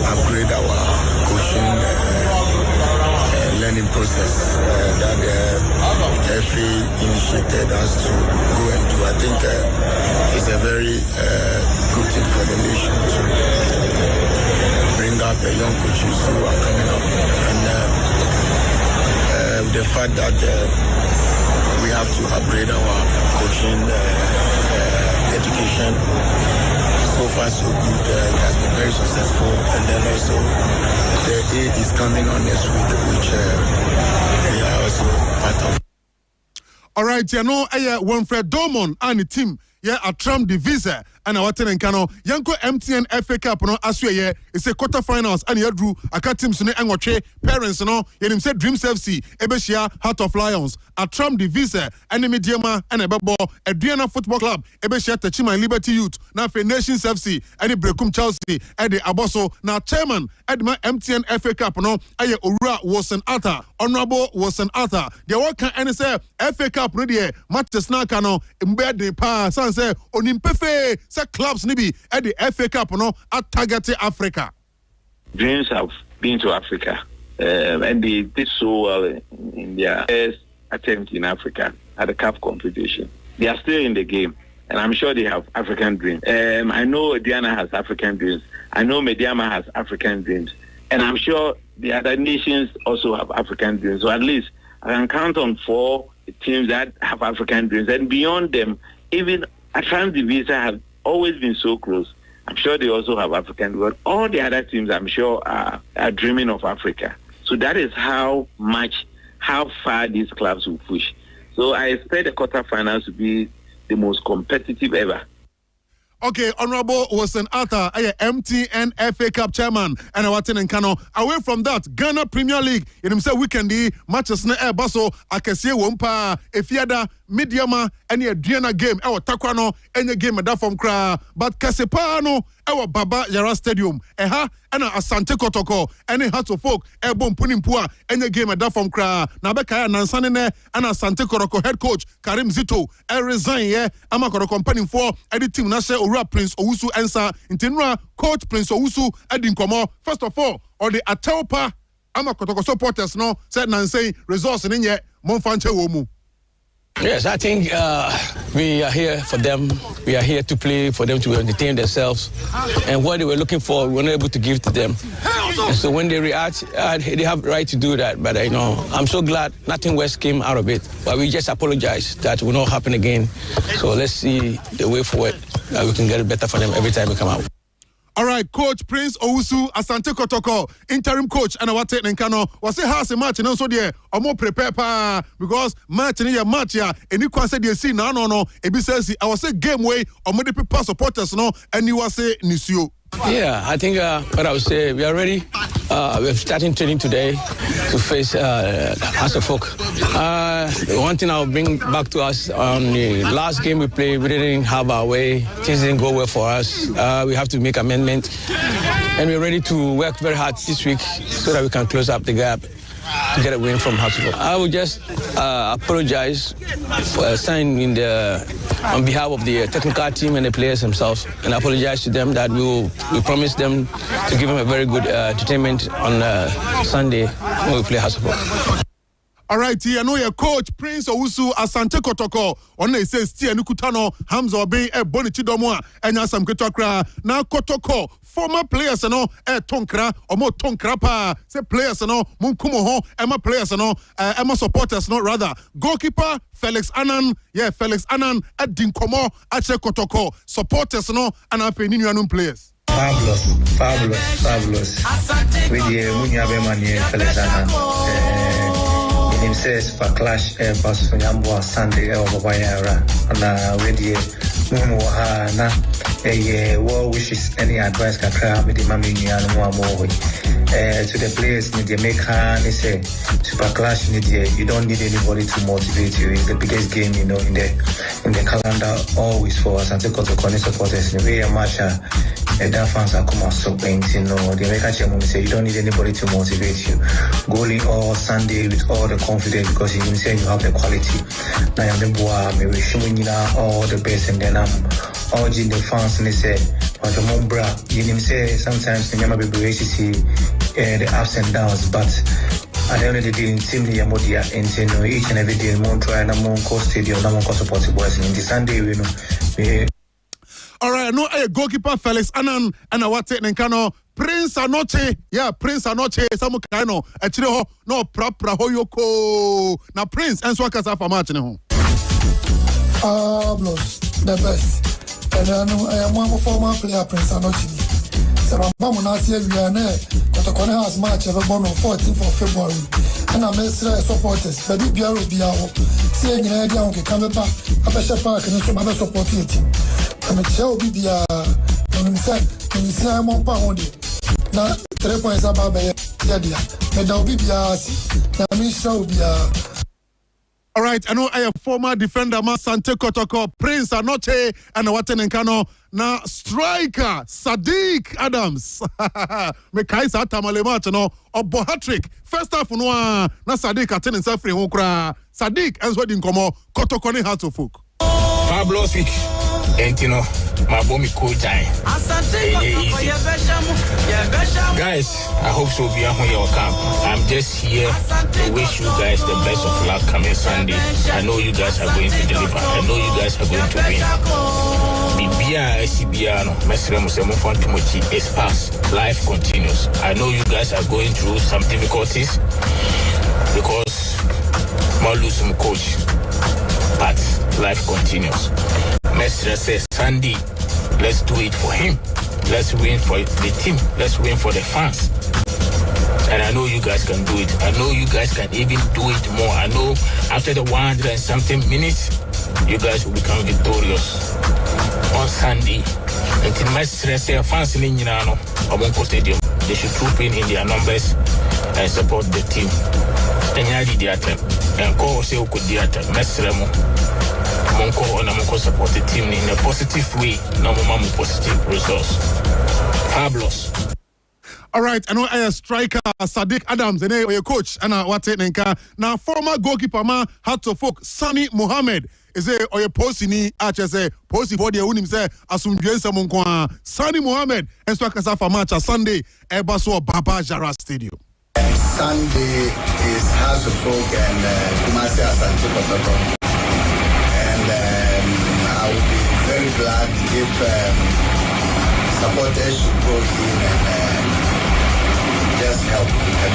upgrade our coaching learning process that the FA initiated us to go into. I think it's a very good thing for the nation to bring up the young coaches who are coming up, and the fact that we have to upgrade our coaching education. So far so good, it has been very successful, and then also the aid is coming on next week, which we are also part of. All right, you know, Winfred Dormon and the team, a Trump divisa and our tenant cano, Yanko MTN FA Cup no aswe it's a quarterfinals and you drew a cat team sune and watch parents no yenim said Dreams FC Ebeshia Heart of Lions a Trump divisa and the mediama and a babo Adriana Football Club Ebeshia Techima Liberty Youth na fe Nations FC and the Brekum Chelsea and the Aboso na chairman at my MTN FA Cup no aye Ora Wilson Arthur Honorable Wilson Arthur the work can say FA Cup no de matches na kano mbed de pa san say onimpefe clubs nibi at the FA Cup no at target Africa. Dreams have been to Africa and they did so well in their first attempt in Africa at the cup competition. They are still in the game and I'm sure they have African dreams. I know Diana has African dreams. I know Mediama has African dreams. And I'm sure the other nations also have African dreams. So at least I can count on 4 teams that have African dreams. And beyond them, even Atlantic Divisa have always been so close. I'm sure they also have African, but all the other teams, I'm sure, are dreaming of Africa. So that is how far these clubs will push. So I expect the quarterfinals to be the most competitive ever. Okay, Honorable Wilson Arthur, MTN FA Cup chairman, and Awaten and Kano. Away from that, Ghana Premier League, in himself weekendi matches na baso akesie wompa efiada mediama any Adriana game our takwano any game that from kra but kasepano our Baba Yara Stadium and Asante Kotoko any Hearts of Folk bom punimpua any game that from kra na beka nansanene and Asante Kotoko head coach Karim Zito resign ama Kotoko company for any team na say Ora Prince Owusu ensa intinra coach Prince Owusu edinkomo first of all or the Atelpa ama Kotoko supporters no said nansay resource in ye monfanche womu. Yes, I think we are here for them. We are here to play for them to entertain themselves. And what they were looking for, we were not able to give to them. And so when they react, they have the right to do that. But I'm so glad nothing worse came out of it. But we just apologize that will not happen again. So let's see the way forward that we can get it better for them every time we come out. All right, Coach Prince Owusu, Asante Kotoko, interim coach, and our Nkano was a house match and also there, or more prepare because match in your match here, and you can say they see no, it says I was a game way or more people supporters no, and you was say Nisio. Yeah, I think what I would say, we are ready. We're starting training today to face House of Folk. One thing I'll bring back to us on the last game we played, we didn't have our way. Things didn't go well for us. We have to make amendments. And we're ready to work very hard this week so that we can close up the gap to get a win from House of Folk. I would just apologize for signing on behalf of the technical team and the players themselves, and apologize to them that we promise them to give them a very good entertainment on Sunday when we play House of Folk. All right, here know your coach Prince Owusu Asante Kotoko. On they say Stia Nukutano Hamza Obey Boni Chidomwa and Yasam Ketokra. Now Kotoko former players tonkra or more tonkra pa say players munkumo ho Emma players Emma supporters rather goalkeeper Felix Annan Felix Annan at Dinkomo Ache Kotoko supporters and Afeninu players. Fabulous. With the Munyabemani Felix Annan. Him says for clash bus for Yambo Sunday over by era and with the Mumu na well wishes any advice can cry with the mammy and more to the players need the make they say super clash you don't need anybody to motivate you. It's the biggest game in the calendar always for us and take out the corner supporters in the way a match that fans are come out so painting the American chairman say you don't need anybody to motivate you. Goalie all Sunday with all the confidence because he himself you have the quality. Now I'm the boy maybe showing you all the best and then I'm urging the fans and they say but the Mombra you him say sometimes the never be see the ups and downs but at the end of the day, team Modia and each and every day Montreal and Monco Stadium and Monco supporting boys in the Sunday we all right, no goalkeeper Felix Annan and I want Nkano Prince Anoche, Prince Anoche, Samu Kano, Achiro, no Prapra Hoyoko. Now Prince and Swakasa for match home. Fabulous, the best. And I am one former player, Prince Anoche. Sarabamunasia Vianney, Kotokone has match ever born on 14th of February. And I'm a supporters, but if you are seeing an idea on the camera, a special park and some other supporting it. I'm a child be the when we say I'm on pound. Now, 3 points about Yadia. And I'll be the Namisha will be all right, I know I am former defender Sante Kotoko, Prince Anoche, and Watenenkano. Now, striker Sadiq Adams. Mekaisa Tamalema, no, or Bohatrick. First half, no, na Sadiq attending Safri Hokra. Sadiq, as well in Komo, Kotokone Heart of Folk. Fabulous week. And you know, my bommy coach guys, I hope so be on your camp. I'm just here to wish you guys the best of luck coming Sunday. I know you guys are going to deliver. I know you guys are going to win. It's past. Life continues. I know you guys are going through some difficulties because might lose some coach, but life continues. Mestre says, Sunday, let's do it for him. Let's win for the team. Let's win for the fans. And I know you guys can do it. I know you guys can even do it more. I know after the 100 and something minutes, you guys will become victorious on Sunday. Until Mestre says, fans in Yinano, Obonko Stadium, they should troop in their numbers and support the team. And I did the attempt. And call say who could the attempt. Mestre Monko and Monko support the team in a positive way. No more positive results. Fabulous. All right, I know a striker Sadiq Adams and your coach and what now former goalkeeper had to folk Sani Mohammed is a or a posini say posi for the unim say asumduen samonkwa Sani Mohammed and Swakasa for match Sunday Ebaso Baba Jara Stadium. Sunday is House of Folk and Kumasi Asante Kotoko. And I would be very glad if supporters should go in and just help. The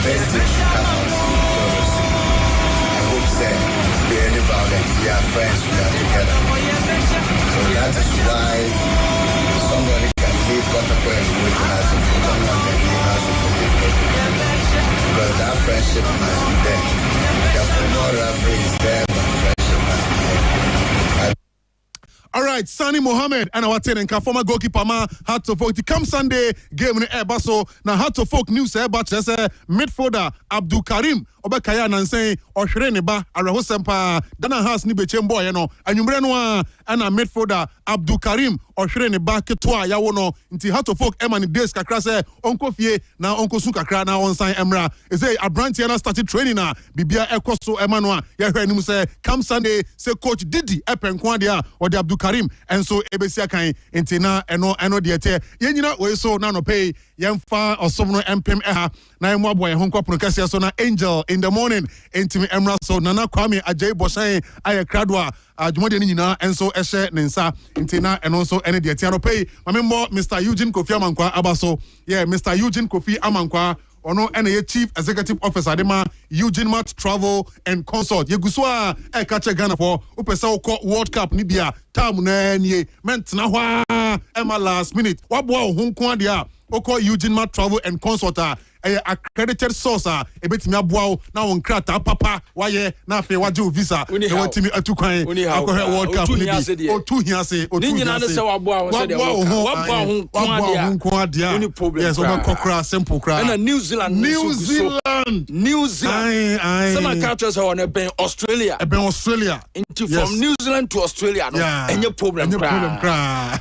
best thing should come out because I hope that we are violent. We are friends. We are together. So that is why somebody can leave Kotoko and go to House of Folk. Someone can leave House of Folk because that friendship must be there. The football referee is there, but friendship must be there. All right, Sani Mohammed and our tenant former goalkeeper had to vote. Come Sunday game in Airbaso. Now had to folk news about midfielder Abdul Karim Obekaya and saying Oshreniba Arahosempa Dana has Nibe Chemboy and Yumrenwa and a midfielder Abdul Karim ɔhwere ne ba ketewa yawo no nti Heart of Folk Emma ne days kakra sɛ onko fie na onko su kakra na onsan emra ɛsɛ abrantie na started training na bibia ɛkɔ so Emma no a yɛhwɛ anim sɛ come Sunday sɛ coach Didi ɛpɛnko ade a ɔde Abdul Karim ɛnso ɛbɛsi akan nti na ɛno deɛ tɛ yɛnyina wei so na no pay yɛmfa ɔsom no empem ɛha na yɛmo aboa yɛn ho nkɔpono kɛseɛ so na Angel in the morning ntimi emra so Nana Kwame Adjei Bohyen ayɛ krado a adwumade no nyinaa ɛnso ɛhyɛ ne nsa nti na ɛno nso ɛne deɛ tia no pay mamemmɔ Mr. Eugene Kofi Amankwa aba so Mr. Eugene Kofi Amankwa ono ene ye chief executive officer de ma Eugene Mart Travel and Consult yeguso a catch Ghana for upesa ukọ World Cup ni bia tam na nie mentena hwa ema last minute wabo ho nko ade a ukọ Eugene Mart Travel and Consult a accredited source a ebetimi aboa na won krata papa waye na afi waje visa na watimi atukwan akọhwe World Cup ni bi otu hiase ni nyina ne se waboa won se de waboa ho nko ade a yes o makokra simple cry na New Zealand some countries are on Australia into from New Zealand to Australia no enye problem cry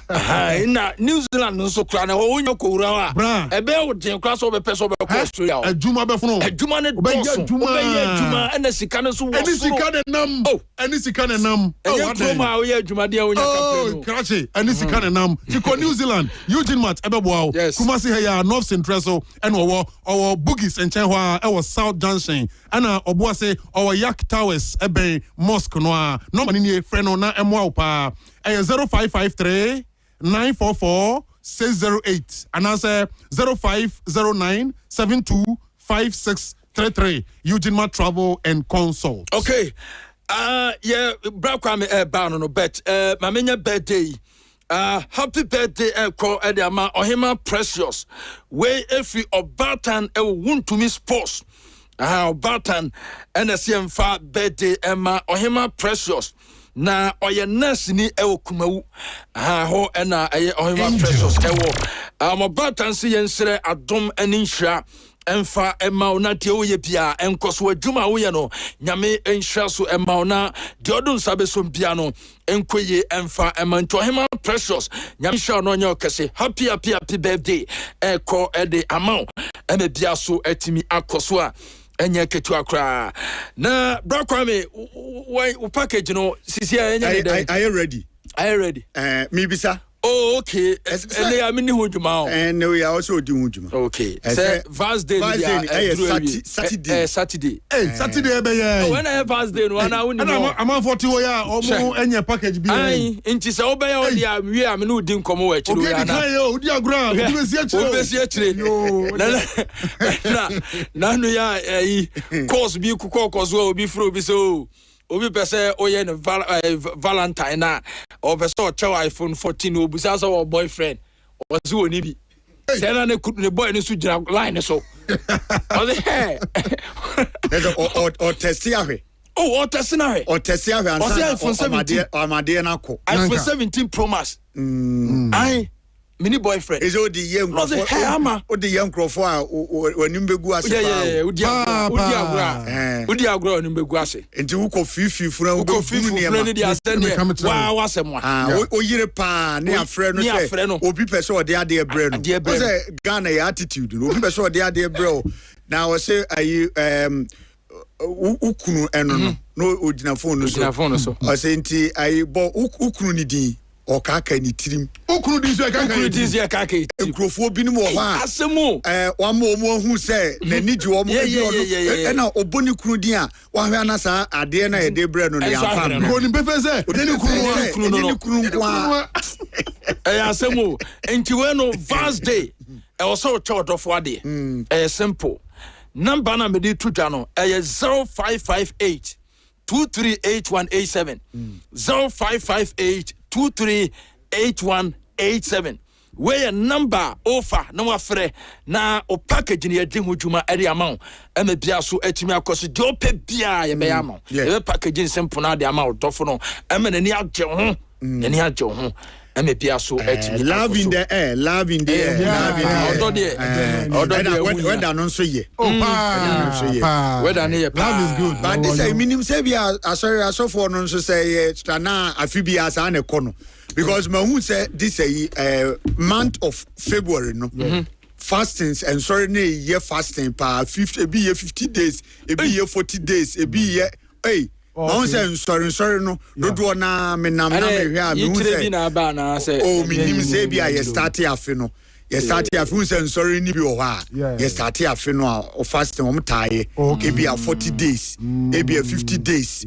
na New Zealand no so cry na wo nyo ko wura a ebe wo den cry so be person be Australia adwuma be funu adwuma ne doso adwuma ena sika ne so wo eni sika ne nam eni sika ne nam o adwuma wo ye adwuma de wo nya kapre no krache eni sika ne nam tiko New Zealand Eugene Mart ebe boa Kumasi here North Central so ena owo Boogies enchen hwa e was South Junction ana oboa se owo Yak Towers ebe mosque no a no mani ne frɛ no na emwa pa 0553 944 608 and answer 0509 725633 Eugene Mart Travel and Consult. Okay. Yeah, Kwame ba no bet my menya birthday. Happy birthday call Ediama Ohima Precious. We every Obatan won to me sports. Obatan NSM fa birthday Emma Ohima Precious. Na oye nurse ni ewo kumawu ho na eye Ohima Precious ewo Obatan si yensere adom ani nhira emfa ema ona tie wo ye bia enkoso adwuma wo ye no nyame enhira so ema ona de odun sabe so bia no enkoye emfa ema nto Ohima Precious nyame hira no nya okese happy birthday eko ede amount eme bia so atimi akoso a enye ketu akra na bra Kwame we package no sisi enye are you ready me bisa. Oh, okay. And they are mini hujuma. And we are also doing hujuma. Okay. Say Thursday. Saturday. Hey, Saturday be ya. When I have Thursday, one I win. I'm 40 ya. Omo enye package bi. Ai, inti se obe ya odi a we am no din komo we chiro ya na. Okay, yo, odi agra. Odi be si achire. Na no ya course bi kuko kozo obi fro obi so. Obi pese oye ne Valentine na o pese o chew iPhone 14 obusa so o boyfriend o zi oni bi say na ne boy ne su gira line so o the hair o test ahwe o test na ahwe o test ahwe ansa iPhone 17 amade na ko iPhone 17 Pro Max ai mini boyfriend is odi ye nkrofo odi ye nkrofo a wani mbegu ase odi agro wani mbegu ase enti wuko fifi funa wuko fifi funa ni dia send wa wasemwa o yire pa ne afre no se obi pese odi ade ebre no o se Ghana ya attitude no obi pese odi ade ebre o na o se ayi ukunu eno no ojina phone so o se enti ayi bo ukunu ni din o kaka ni tirim ukunu di so kaka enkrofo bi ni mo ha asemu wa mo hu se na ni ji wo mo e na oboni kunu din a wa hwe anasa ade na ye de bre no ya fa ko ni pefe se ni kunu kwa asemu enti we no Thursday e wo so chodofo ade simple number na me di tudwa no 0558 238187 0558 238187 where number offer no afre na o package ni edi hujuma edi amount e me bia so atimi akoso de o pe bia ye be amount e package simple na de amount dofo no e me na ni agye ho ni agye ho e me bia so atimi love in the air odo de whether no so ye whether na ye love is good but this I minim say bia asori asofo no so say strana afibia sa na ekono because who said this a month of February no. Fastings and sorry year fasting pa 50 days, a be year 40 days, a be year hey. Nonsense, sorry, no. Do na me na say. Oh, me him say be I start here fino. You start here fino sorry ni bi o ha. You start here fino o fasting o mtaye. E be 40 days, e be 50 days.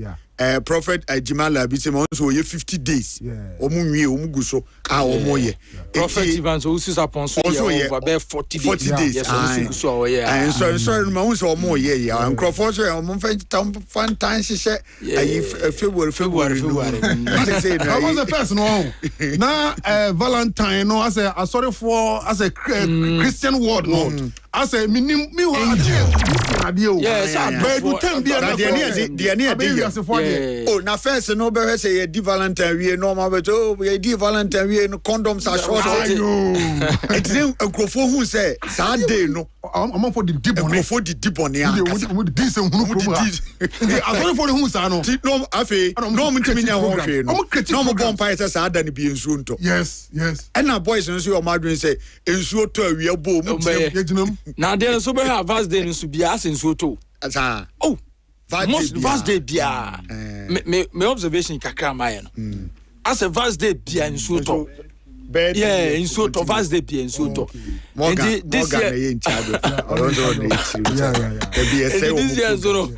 Prophet Ajimala bi say mo so ye 50 days. O mu nwie o mu gu so a o mo ye. Prophet Evans o sis upon so ye over be 40 days. Yes, so ye. And sorry mo so mo ye ya. Nkrofo so o mo fan time hye February. I was the first no. Na Valentine no as a sorry for as a Christian word no. As a me wa yes, but you can be oh, na first no be say ye di Valentine we normal but oh ye di Valentine we no condoms are short. It then Nkrofo who say that day no I'm for the deep one. Nkrofo di deep one ya. With this and who I sorry for the who say no. No afi no mutimi nya ho hwe no. No mo bomb fight say ada ne bi ensuo nto. Yes. And na boys no so o madwen say ensuo to awie bo mu tinam. Na dey so be have vast day so bia asensuo to. Asa. Oh. Most vast day bia. Me observation kakra ma no. As a vast day bia ensuo to. Yeah, ensuo to vast day bia ensuo to. This year this year so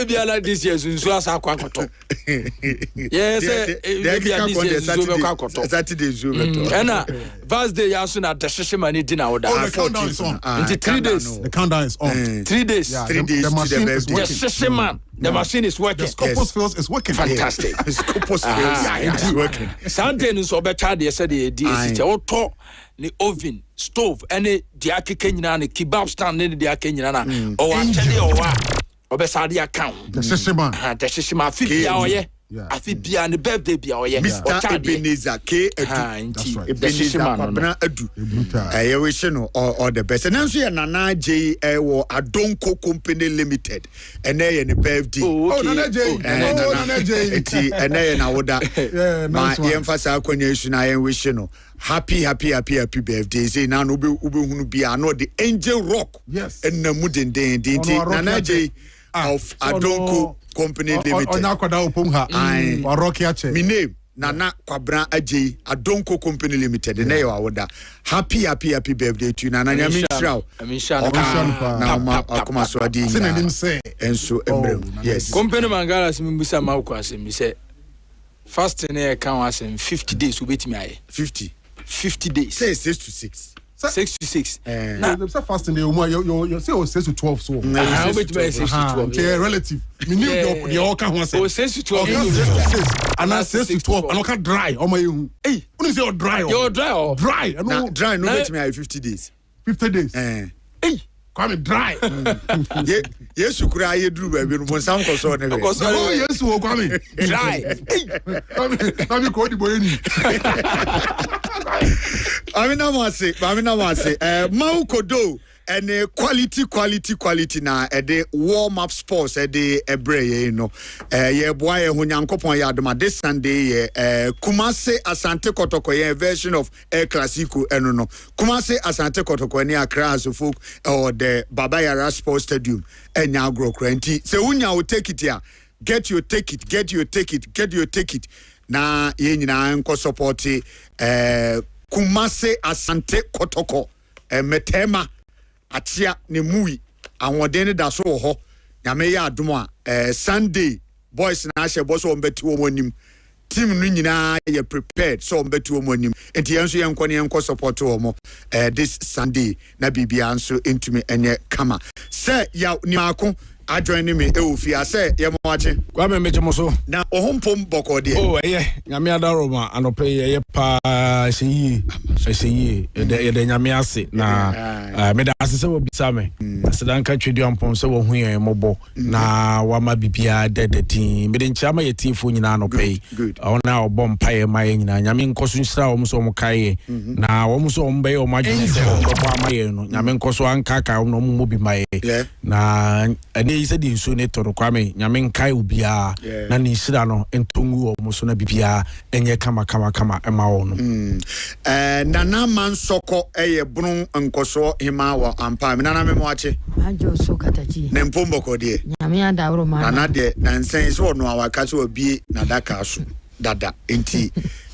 bia like this year ensuo asa kwa koto. Yes, bia this year ensuo be kwa koto. Saturday ensuo beto. And vast day ya so na dehye mani di na oda. The countdown is on. Into 3 days. The countdown is on. 3 days. 3 days. The machine is working. Man. The machine is working. The Scopus Fields is working. Fantastic. The Scopus Fields is working. Sunday no so better they said the auto the oven stove any the akeke nyina na kebab stand any the akeke nyina na o wa chele o wa obesade account. The shishima. The shishima fit bia oye. Afi bia ne birthday bia oye. Mr. Ebenezer K. That's right. Ebenezer Kwabena Adu. You wish no all the best. And also Nana J. wo Adonko Company Limited. And they the birthday. Oh, Nana J. Nana J. And they na woda. Ma emphasize konyesu I wish no. Happy birthday. Say na no be hunu bia no the Angel Rock. Yes. And na mudende Nana J. Of Adonko Company Limited. Onya kwada opomha. Wa Rocky ache. My name Nana Kwame Adjei Adonko Company Limited. Na yo awoda. Happy birthday to you. Nana nyame nshraw. Na ma akoma so adi. Sinanim say. Enso embrem. Yes. Company mangala simbusa mawko asem say fasting e kan asem 50 days ubetimi aye. 50 days. Say 6 to 6. 6 to 6. Now, the fasting you say 6 to 12 so. How much by 6 to 12? Okay, relative. Minimum the all can say. 6 to 12. And 6 to 12. And I can dry. Oh my you. Hey, when you say dry. You're dry. Dry. No dry no bet me 50 days. 50 days. Hey. Kwame dry. Yes, you cry you do baby no sam ko so na. Oh yes wo Kwame. Dry. Kwame ko di boyeni. I mean, Maukodo and quality na the warm up sports the ebre no boy hunyankopon yadoma this Sunday Kumase Asante Kotoko version of El Clasico no Kumase Asante Kotoko ni Accra so folk or the Baba Yara Sports Stadium enya agro krenti se unya will take it here get your take it na ye nyina nko support Kumase Asante Kotoko metema atia ne mui awode ne da so ho nyame ya adomo Sunday boys na ahye boss o mbeti wo monim team no nyina ye prepared so mbeti wo monim enti yenso yenko ne yenko support wo mo this Sunday na bibia anso entumi enye kama se ya ni mako ajoin me ofia se ye mo ache Kwame mejemoso na ohompom boko de nyame adaroma anope ye pa seyi de nyame ase na me da ase se wo bisa me asedanka twedi ampon se wo hu ye mobo na wa ma bibia dedetin me de nchama ye tifo nyina anope ona obom paye maye nyina nyame nkoso nsira wo so mo kaye na wo so mo be o madwene se wo bo amaye no nyame nkoso ankaka no mo bi maye na yi said in so neto Kwame nyame nkai ubia na ni sira no entongu o muso na bibia enye kama ema wo no nana man soko eye brun nkoso hima wa ampa me nana me mo ache ajo so kataji ne mpombo ko de nyame adawro ma nana de na nsen so no awaka so obie na daka so dada enti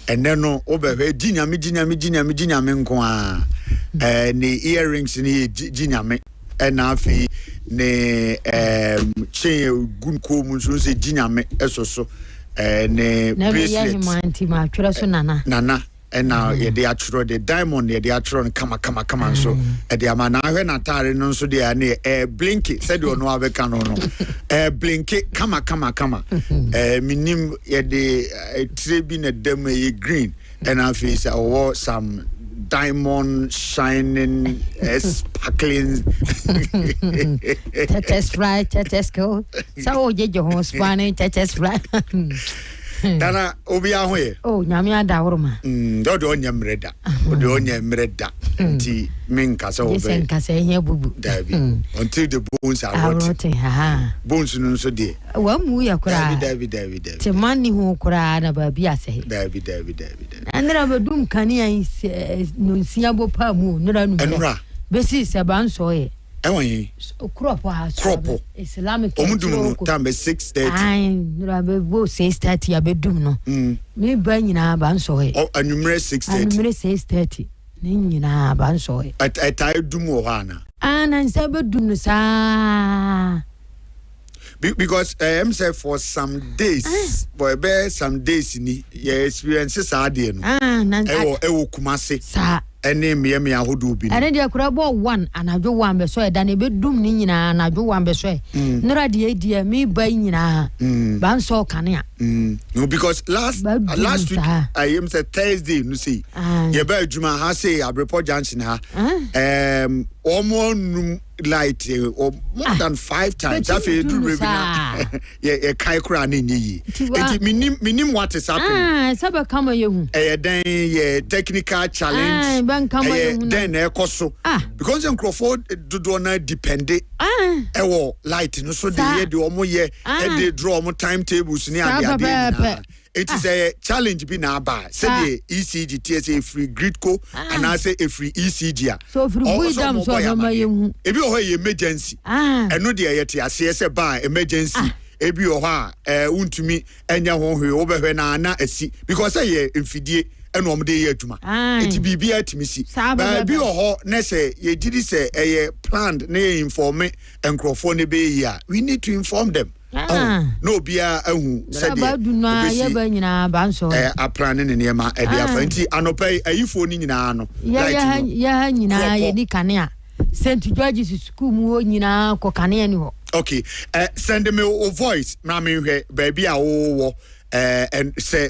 ene no obehwe ginyame nko a ne earrings ni ginyame na afi ne chain gunko mu so se ginyame esoso ne bracelet na anti ma twere so nana na ye de atro de diamond ye de atro kama so e de ama na ahwe na tare no so de na blinky said you know abeka no blinky kama minim ye de trebi na dem ye green and I face or some diamond shining sparkling test fry test go so je jo spane test fry Dana obi ahoye oh nyame adawro ma do onya mreda nti menka se obe senka se hia bubu dabi until the bones are rotting bones no so de wa mu ya kura dabi te mani hu kura na ba bia se dabi andra bedum kania no nsia bo pa mu nra nu besi se ban so ye ewanyi crop Islamic omudum time 6:30 ai nra be bo 6:30 ya bedum no me ba nyina ba nso he anumere 6:30 ne nyina ba nso he atai dum wo hana ana nsa bedum no sa because I'm say for some days some days ni your experiences are there no ewo kumase sa ene me ahodo bi ene de akura bo 1 anajo 1 be so e da na be dum ni nyina anajo 1 be so e nra de me ba nyina ba nso kanea no because last week I am say Thursday no see ye ba adwuma ha say Abrepo Junction ha almost light or more than 5 times afi do we na ye kai kura na nyi enti minim what is happening saba kama yehu den ye technical challenge ban kama yehu den ekoso because Crawford do na depend ewo light no so dey de omo ye dey draw omo timetables ni ade it is a challenge bi na ba say the ECG TSA free gridco and I say a free ECG so free buidam so na mayehu ebi o ho emergency eno de yete ase se ba emergency ebi o ha untumi enya ho hwe wo behwe na asi because say mfidie eno omde ye adwuma eti bibia atimisi ba bi o ho na say ye gidi say planned na inform enkrofo ne be yi we need to inform them no bia ahu said ya ba nyina ba nso a plan ne niema e dia fa nti anopai ayifo ni nyina no ya nyina ye ni kanea St George's school mu nyina ko kanea ni ho okay send me a voice na me hwe ba bia wo and say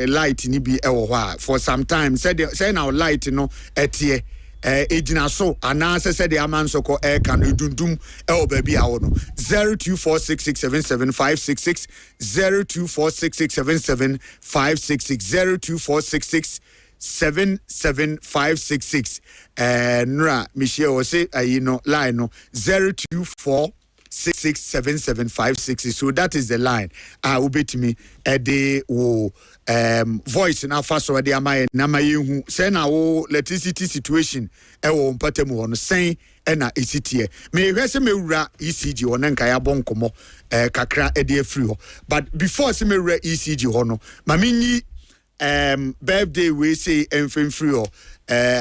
light ni bi e wo ho for some time say now light no etie ejina so anase said the amanso ko kan edundum baby awo no 0246677566 0246677566 0246677566 nra michelle o say line no 0246677566 so that is the line ubet me de wo voice na faso de amaye na mayehu say na wo electricity situation wo mpatemu ho no sen na esitie me hwese mewura ECG ho na nka ya bonkomo kakra de afri ho but before se mewura ECG ho no ma menyi birthday we say enfremfri ho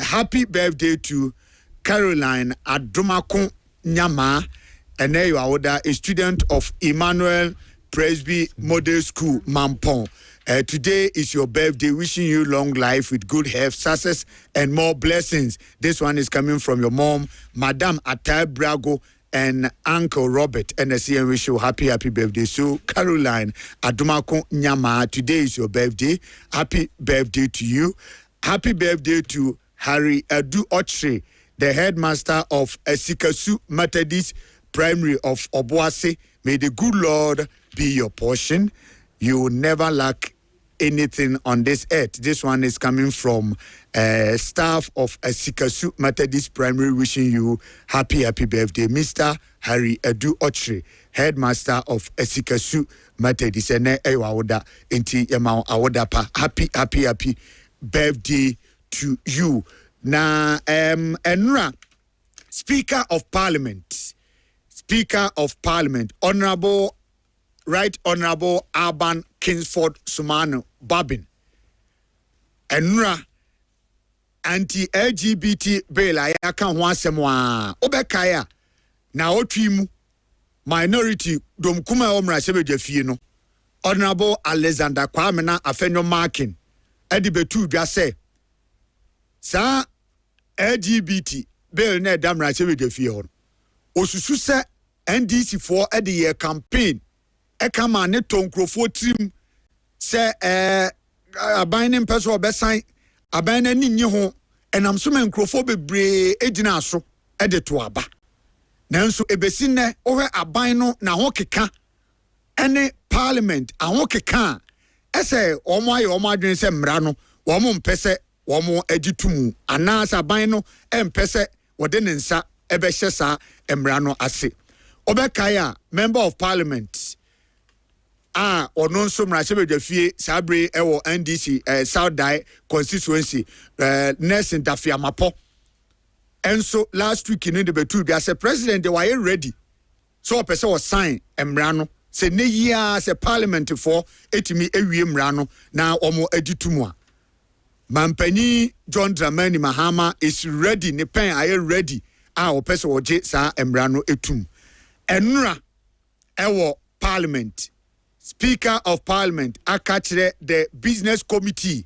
happy birthday to Caroline Adomako Nyama and you are a student of Emmanuel Presby Model School Mampong. Today is your birthday. Wishing you long life with good health, success, and more blessings. This one is coming from your mom, Madame Atai Brago, and Uncle Robert. And I see and wish you happy birthday. So, Caroline Adomako Nyama, today is your birthday. Happy birthday to you. Happy birthday to Harry Adu Ochre, the headmaster of Esikasu Methodist Primary of Obuasi. May the good Lord be your portion. You will never lack anything on this earth. This one is coming from staff of Asikasu Methodist Primary, wishing you happy birthday, Mr. Harry Edu Ochre, headmaster of Asikasu Methodist. And awoda inti yama awoda pa. Happy birthday to you. Na Enra, Speaker of Parliament, Right Honorable Alban Kingsford Sumano Babin. Enra anti-LGBT bill ayaka ho asemwa obekaya na otwimu minority domkuma omra sebedefie no Honorable Alexander Kwame na afenyo marking edibetu dwa se sa LGBT bill na damra sebedefie ho osusu se NDC for edi year campaign ekama ne tonkrofo trim se aban ne mpeso obesan aban na ninyi ho enam so menkrofo bebre ejina aso edeto aba nanso ebesi ne ohwe aban no na ho keka ene parliament ahho keka ese omo aye omo adwen se mra no omo mpese omo agitumu anasa aban no empese wode ne nsa ebehye sa emra no ase obekaya member of parliament ono nso mrachebedafie sabre ewo NDC South Dai constituency Nelson Dafiamapo enso last week in the betu they say president they were ready so person was sign emra no say ne yia say parliament for etimi ewie mra no na omo aditumu a Mampani John Dramani Mahama is ready ne pen aye ready person oje sa emra no etum enra ewo parliament Speaker of Parliament akachire the business committee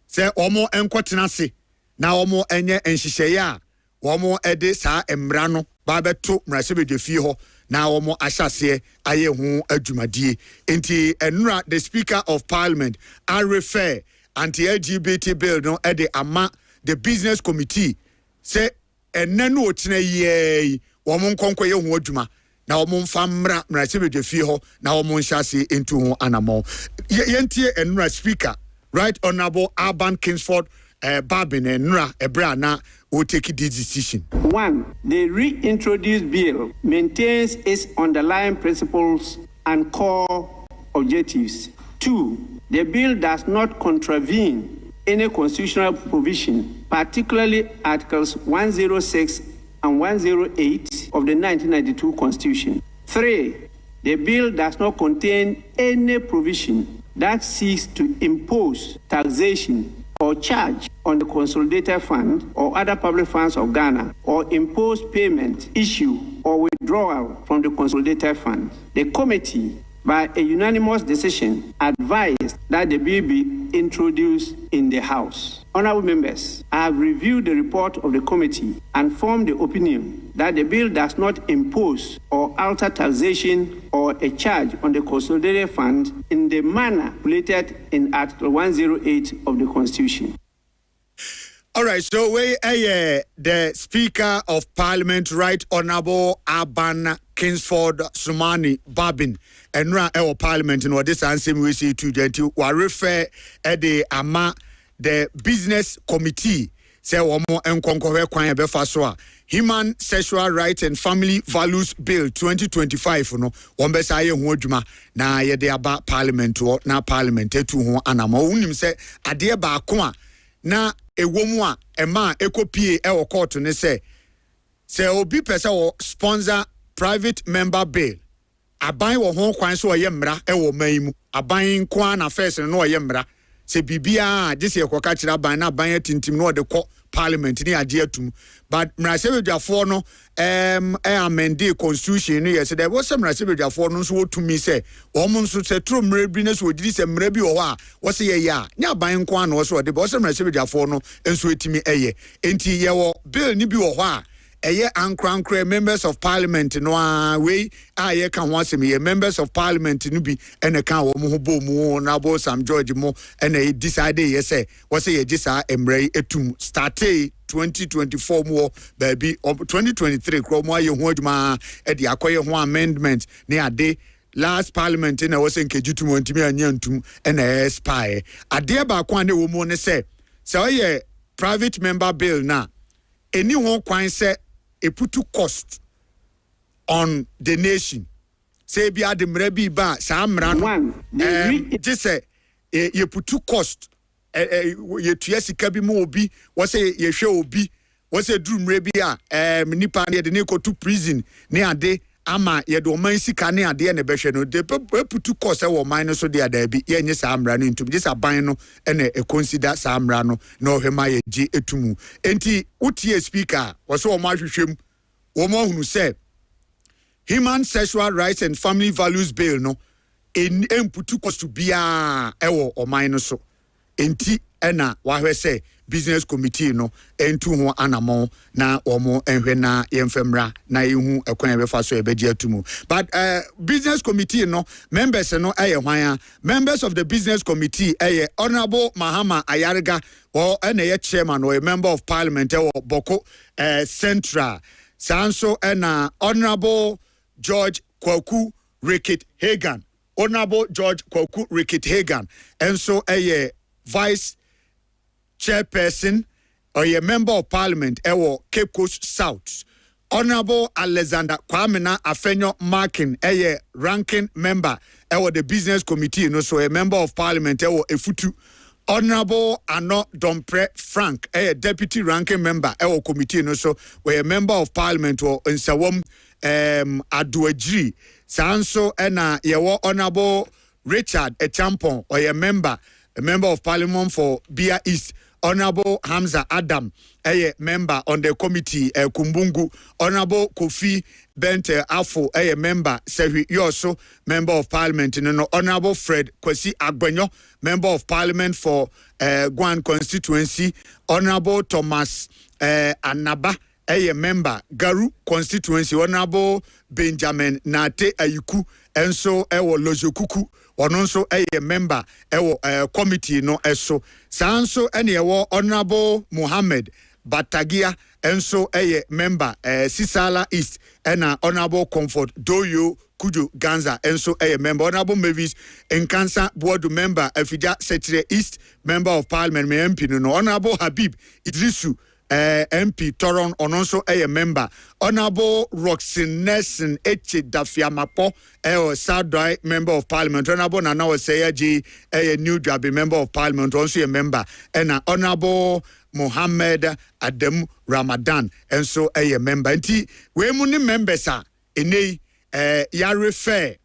say omo enkotenase na omo enye enhihyeya omo ede sa emra no ba beto mrasebedefie ho na omo ahyase aye hu adwumadie enti enura the Speaker of Parliament I refer anti-LGBT bill no ede ama the business committee say enenu otena ye omo nkonkoye hu adwuma na omo mfamra mrachebedefie ho na omo nhyase into ho anamo yentie enura Speaker Right Honorable Alban Kingsford Babin enura ebra na will take this decision. 1. The reintroduced bill maintains its underlying principles and core objectives. 2. The bill does not contravene any constitutional provision, particularly Articles 106 and 108 of the 1992 Constitution. 3. The bill does not contain any provision that seeks to impose taxation or charge on the Consolidated Fund or other public funds of Ghana, or impose payment, issue, or withdrawal from the Consolidated Fund. The committee, by a unanimous decision, advised that the bill be introduced in the House. Honorable members, I have reviewed the report of the committee and formed the opinion that the bill does not impose or alter taxation or a charge on the Consolidated Fund in the manner related in Article 108 of the Constitution. All right, so we the Speaker of Parliament, Right Honorable Alban Kingsford Sumani Babin, and our Parliament in what this answer we see to gentle or refer the ama the business committee say omo enkonkore kwan befa so a Human Sexual Rights and Family Values Bill 2025 no won be say ho adwuma na ye de aba parliament o na parliament etu ho anama unim say ade ba ko a na ewomu a ema ekopie e wo court ne say obi pese wo sponsor private member bill aban wo ho kwan so ye mmra e wo man mu aban ko na first no ye mmra se bibia jese ekoka kira ban na ban atintim no de ko parliament ni ade atum but mrasebedwafo no amend constitution no yes there was mrasebedwafo no so wotumi se omo nso se tro mra bi na so odiri se mra bi wo a wo se ye ya nya ban ko ana wo so de bo se mrasebedwafo no enso etimi eye enti ye wo bill ni bi wo ho a ankra members of parliament no we ye kan ho asem ye members of parliament no bi ene kan wo mo ho bo mu na bo Sam George mo ene decide ye say wo say ye gisa emre etum start 2024 mo baby 2023 kro mo ye ho adwuma e de akoye ho amendment ne ade last parliament na was enkejutum ontimi anyantum na expire ade ba kwa ne wo mu ne say oye private member bill na any one kwan say e put cost on the nation say bi ademra bi ba sa amra no just say you put cost you tua sika bi mo obi was say ye hwe obi was say drum re bi a nipa ne de ne ko to prison ne ade ama ye do man sika ne ade ne behwe no de put cost e wo man no so de ada bi ye nye sa amra no ntum just aban no e consider sa amra no na ohwema ye gi etumu enti utie speaker was so ma hwehwem wo mo hunu say Human Sexual Rights and Family Values Bill no in emputu cost to bia ewo oman no so enti ena wahwe say business committee no entu ho anamo na omo enhwe na yemfemra na yehu ekwan befa so ebedi atumu but business committee no members no hwan members of the business committee Honorable Mahama Ayarga or ena chairman or a member of parliament or Boko Central Sanso ena Honorable George Kwaku Rickett Hagan. Honorable George Kwaku Rickett Hagan. And so a vice chairperson or a member of parliament or Cape Coast South. Honorable Alexander Kwame Adjei Bohyen a ranking member or the business committee, no so a member of parliament or a futu. Honorable Ano Dompre Frank, a deputy ranking member, our committee, no so a member of parliament or in Sawom Aduajri. Sanso ena yewo Honorable Richard Echampon or a member of parliament for Bia East. Honorable Hamza Adam, a member on the committee, Kumbungu. Honorable Kofi Bente Afo, a member, Sehi Yoso, member of parliament. Honorable Fred Kwesi Agbenyo, member of parliament for Guan constituency. Honorable Thomas Anaba, a member, Garu constituency. Honorable Benjamin Nate Ayuku, and so ewo Lojokuku. Ononso a member ewo committee no eso sanso ene ewo Honorable Muhammad Batagia enso a member Sisala East ena Honorable Comfort Doyo Kujo Ganza enso a member Honorable Mavis Nkansa board member Afija Setire East member of parliament me MP no Honorable Habib Idrisu MP Toron ononso a member Honorable Roxin Nelson Eche Dafiamapo Sadoi member of parliament Honorable Nana Oseyaji a new job member of parliament also a member and Honorable Mohammed Adem Ramadan and so a member nti we muni members are ene ya refer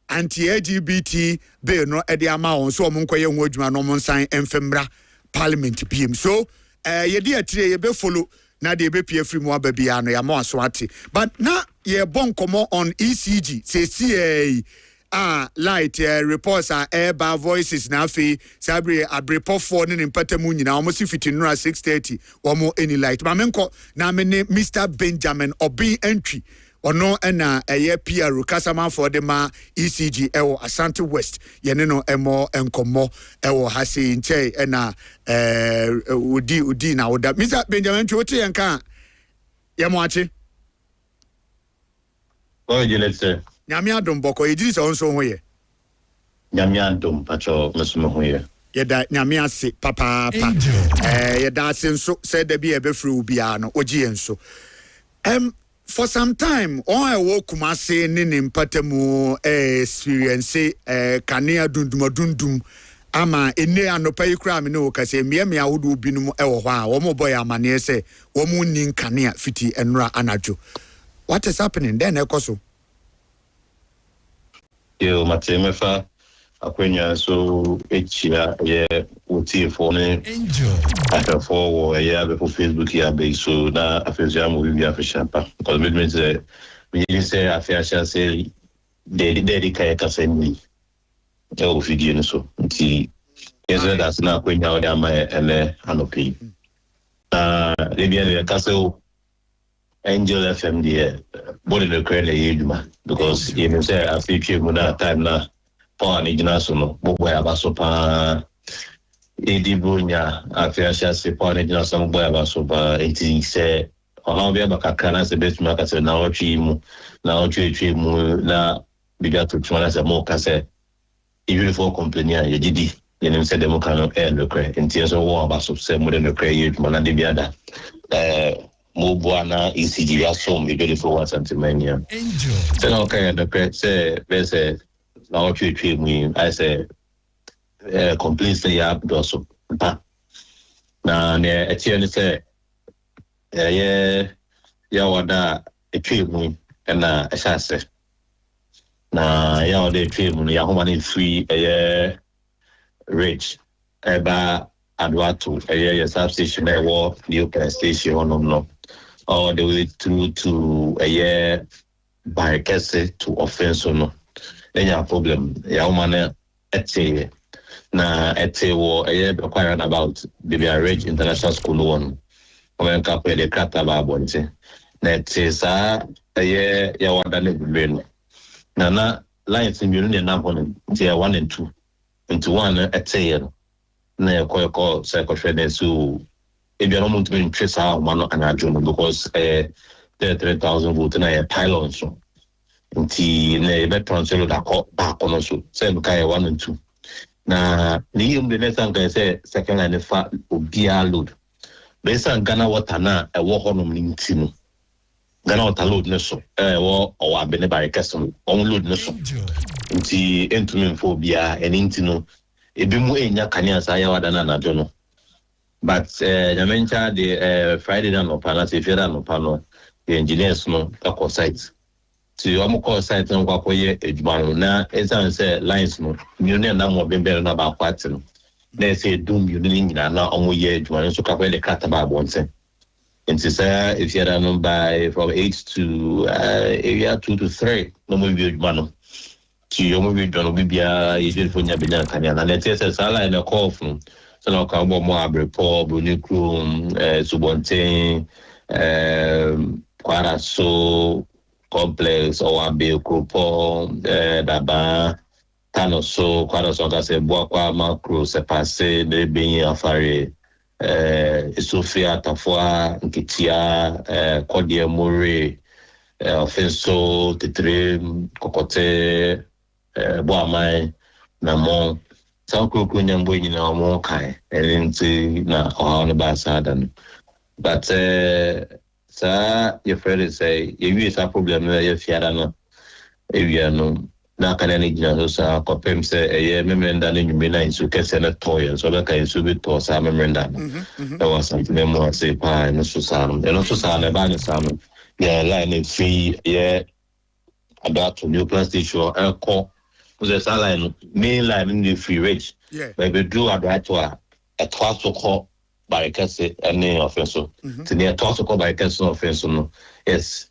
anti-LGBT bill no edi ama on so omunkoye ho adwuma no monsan emfemra parliament PM so yedi atire ye be follow na de be pie free mu ababia no ya mo aso ate but na ye bon komo on ECG say CA light reports are airbar voices na afi sabre abrepofo ne mpatamu nyina almost 6:30 omo any light ma menko na me Mr Benjamin Obi entry ono ena eye PR kasama for the ma ECG ewo Asante West yene no emo enkomo ewo hase nche ena udi na oda Mr Benjamin Choti yanka yamwachi o jeletse nyame adom boko yidiri so nso ho ye nyame adom pacho mesumo ho ye yeda nyame ase papa yeda ase nso se da bi ebefru ubia no ogie nso for some time on a walk Kumasi ni mpatamu experience kanea dundum ama ene anopa yikra me no kase miame awodo binum ewo hɔ a wo mo boy amane se wo mu nin kanea fiti enra anajo. What is happening then ekoso? Yo matemefa akwenya so echia ye uti for ne ata for wo ya be for Facebook ya be so na afesia mo bi afesia pa because me say me say afesia say de kai ka say ni e o video no so nti yeso that's na akwenya o da ma ele anopi de bien de ka so Angel FM there body the credit yeduma because you say afesia mo na time na on international boy abasopa edibunya afiasha se pon international boy abasopa eti se o ha bia bakakana se betuma ka se na otwi mu na bigger to try as a more case beautiful company ya gidi yenim se demo kan no kre nti so wo aba so se mo de no kre ye mana de biada mo buana ECG ya so me beautiful one santimania so no kan the kre se be se na o twi mu I say complaints say ya do so pa na ne etie ne se ya wada etwi mu na ehase na ya wada etwi mu ya homa ne free rich eba adwato a substation war new station no all the way through to by kese to offense no any problem ya woman ete na ete wo require about the rich international school one when ka pe de krata ba bonte na ete sa ya wada ne bibeno na lines in you na hono tier 1 and 2 into one at na call secretary so if you don't want to interest our man and adjourn because 3,000 votes na a pylon so nti na be transfer that call back on so say kai 1 and 2 na ni the next time can say second line fa obia load based on Ghana water na e wo honom ni ntino Ghana water load na so wo o abene ba request on load na so nti entumi mfo bia eni ntino ebi mu enya kania sa ya wada na najo no but nyamencha the Friday na no pana se fiera no pano the engineers no akọ site ti o mo call site no kwakọ ye edwuma na esan say lines no miune na mo bembe na ba kwate no na say dum miune nyina na omo ye edwuma so kwakọ le kata ba bonse nti say if you are by from 8 to area 2 to 3 no mo bi edwuma no ti yomo bi dono bibia yedel fonya benya kanya na letese sala na call from so na ka mo abrepo bunikru subonten kwara so complex o abe kropo daba tano so kwara so ka se bo kwa macro se passer de benyi afare Sofia tafwa nkitia kodie more offenso tetre kokote boamai na mo sanko nyambo nyina mo kai enti na on ba sadan but sa your friend say you use a problem na your fiara no ewia no na kana ni gina so kopem say memenda na nyume na nsu kese na toy so be kai so be to sa memenda na was something more say pa no so sa no so sa na ba ni sa no yeah line free about to new plastation call was a line main line in the free rate but we do about to a twice to call by kese any offense to near twice to call by kese offense no yes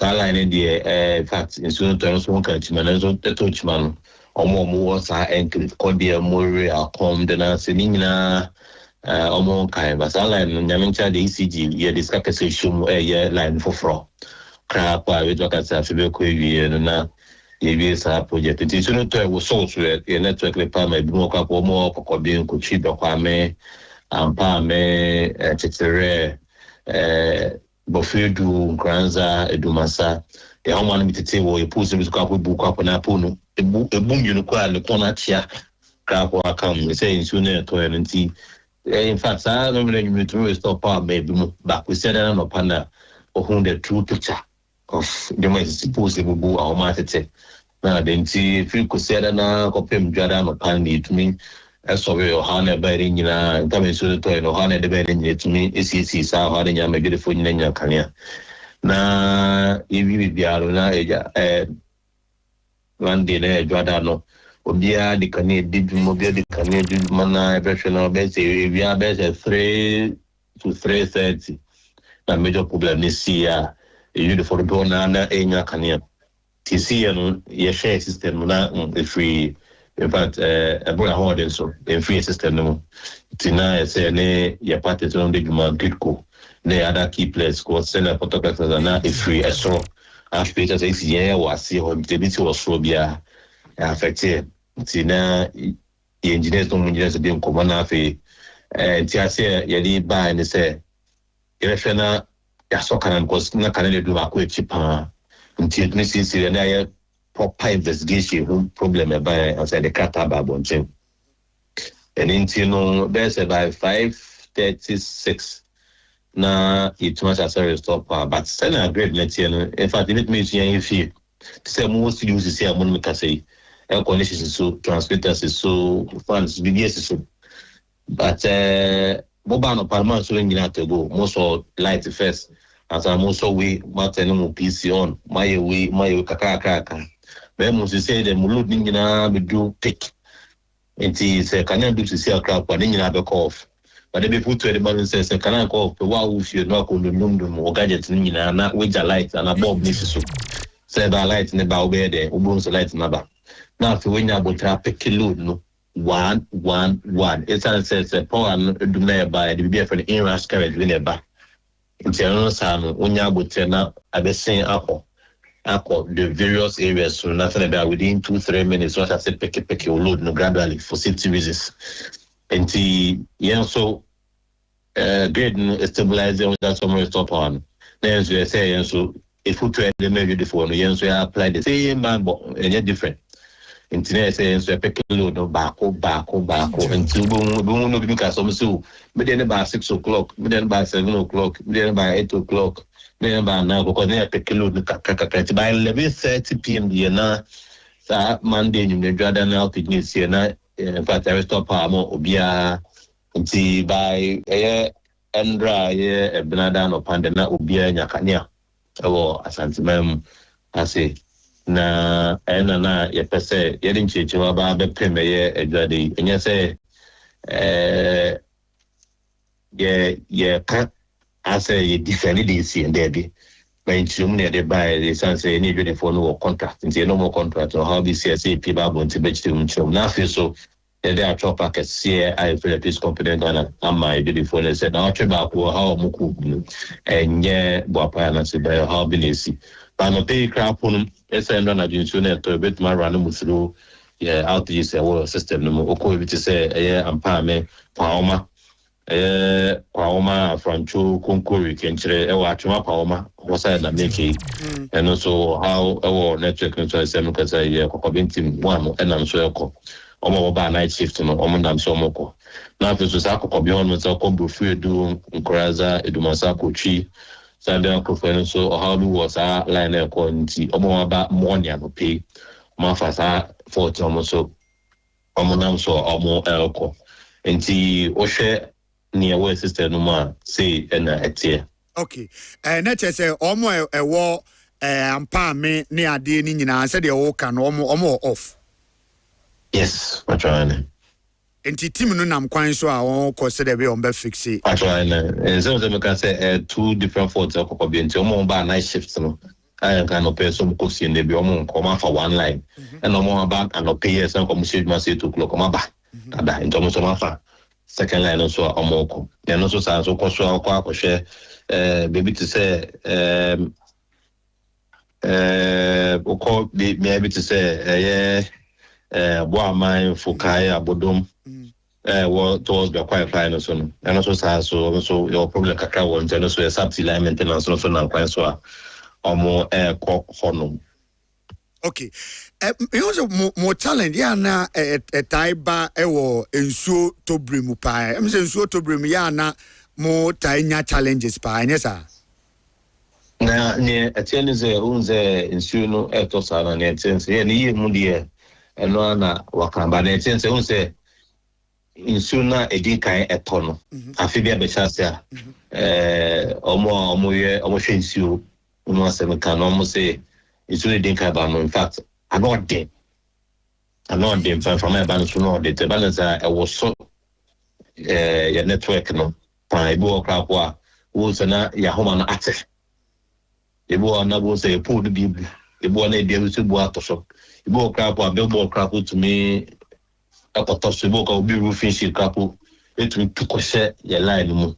line in the in fact in soon terms one country man so the touch man omo was ankle kodie more acom the na senina omo kai but line nyamincha the ECG ye discuss show line for fraud crap we talk as if we ko wi na ye sa project it so no to we so e network le pa ma bi mo kwa ko mo ko bi ko chi be kwa me ampa me tetere bofedu kranza edumasa e ho man mitete wo e pose bi kwa bu kwa na po no ebu yunu kwa le kona tia crap wa kam say in sooner to nti in fact I no me nyumi to stop pa me bi mo ba ko se na no pa na ohun the true picture of the way it's supposed to be our market na den ti fi ko se na ko pem dwada no pan ni tumi so we o hana ba ri nyina nta so to no hana de ba ri nyina tumi esi sa ha de nya me beautiful nyina nya kania na ibi biaro na eja one day na dwada no obia de kania de dwuma obia de kania de dwuma na be hwe na be se we be se 3 to 3:30 na major problem ni sia you for the na enya kania tisia no ye share system na free in fact abura hoden so free system no tina say ne ye party to the human critical ne other key players ko send photographers na free so after that is ye was see how the bit was so bia affected tina engineers no engineers dem ko na fe tia say ye di buy ne say ye fe na ya so kana because na kana le do ba ko chipa nti me sisi na ya proper investigation problem about outside the Qatar Babonche. And into there's about 5:36 now it must as a restore power, but still a great net. In fact, it means you feel say most use say among me say air conditions is so transmitters is so fans BBS is so but mobile no parliament so ngina to go most of light first as I'm also we matter no PC on my way kaka but most say them load ngina be do pick nti say can do to see a crowd but ngina be off but they be put to the balance say can I call wow if you no ko ndum o gadget ngina na we light and a bulb this so say ba light ne ba obey there ubun so light na ba now if when you about to pick load no 111 it's says power do na ba the be for the inrush current we never in general san when you about to na abesen akọ the various areas so nothing about within 2-3 minutes what I say pick your load no gradually for safety reasons and the so grade stabilizing that somewhere stop on then you say so if you try the maybe the phone you so apply the same man but and different internet says so pick load no back until boom no because some so but then about 6 o'clock but then by 7 o'clock but then by 8 o'clock then by now because they pick load by 11:30 p.m. the na sa Monday you the rather now fitness here na in fact I stop more obia until by Andra Benada no pandana obia nyakania asantimam ase na na ye pese ye din chichiwa ba be peme ye adwade enya se ye ka ase ye defend this and there be when chum ne de buy the sense any dwade for no contract nti no more contract or how be CSA people want to be chum na fe so they are chop packet see I feel peace confident and my beautiful they said now cheba ko how muku enye boapa na se by how binesi but no pay crap on send on agency net to bit my run through out this system no oko bi say ampa me paoma paoma francho konkori kenchire wa atuma paoma wasa na make and also how our network no say me kasa ye kokobintim one and am so eko omo ba night shift no omo ndam so moko na fe so sa kokobia on so kombo fu edu nkuraza edumasa kochi Sunday akofo so how do was a line e ko nti omo ba morning no pay ma fa sa 40 omo so omo nam so omo elko nti o hwe ne we sister no ma say na etie okay na che omo ewo ampa me ne ade ni nyina se de wo ka no omo off. Yes, I'm trying. And the team no nam kwan so a won consider be on be fix it. I'm trying. And so we can say two different faults of Kokobi. Omo ba night shifts no. I can no pay some cost in the be omo come for one line. And omo ba and no pay some come shift ma say 2 o'clock omo ba. Ada into omo so ma fa. Second line so omo ko. Then also say so ko so ko share baby to say oko be maybe to say boa man fukai abodom what towards the quiet fine so no and also your problem kakra won and also subsidy line maintenance so na kwan so omo ko hono okay you also more challenge ya na taiba ewo ensuo tobremu pa em se ensuo tobremu ya na mo tainya challenges pa nyesa na ne atienize unze ensuo no etosa na ne atiense ye ni mu de eno na wakamba na etiense unse insuna edikan etono afibia be chase omo hwensuo uno asem kan omo say insuna edikan ba no in fact I'm not dead from my balance no the balance I was so your network no pa ibo okra kwa wo sana ya homa na ate ibo na bo say pull the bible ibo na dey so bo atoso ibo okra kwa be bo okra to me akotoso ibo ka obi roofing sheet kapo etumi tukose ya line mu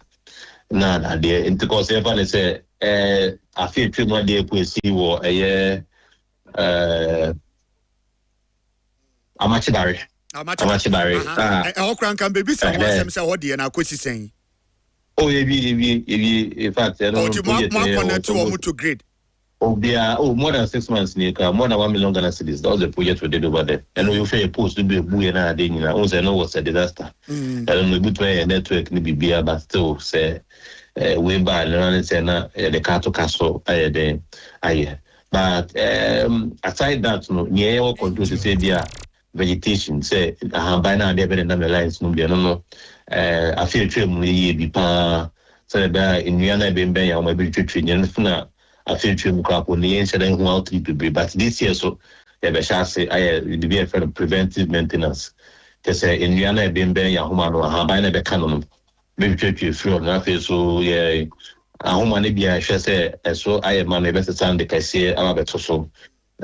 na dey because even say I feel too much dey po si wo Amachibari. Okran can be busy one say what dey na kwesi sen. Oh, in fact, I don't know. To grade. more than 6 months, more than 1 million Ghana cedis. That was the project we did over there. And we share a post to be a buoy and a day. I know was a disaster. I don't know good way a network ni be but still say we buy and say na the Kato Castle but aside that, no, near all control to say their vegetation, say by now they're better than the lines, no. I feel trim be pa say that in Yana Bembe or maybe tree and I feel trim crap on the inside and out to be. But this year, so I say I be a friend of preventive maintenance. They say in Yana Bembe, Yahumano, Habana Becanon, maybe tree through nothing. So, yeah, a home maybe I shall say, so I am my best time the Cassia, I'm a better so.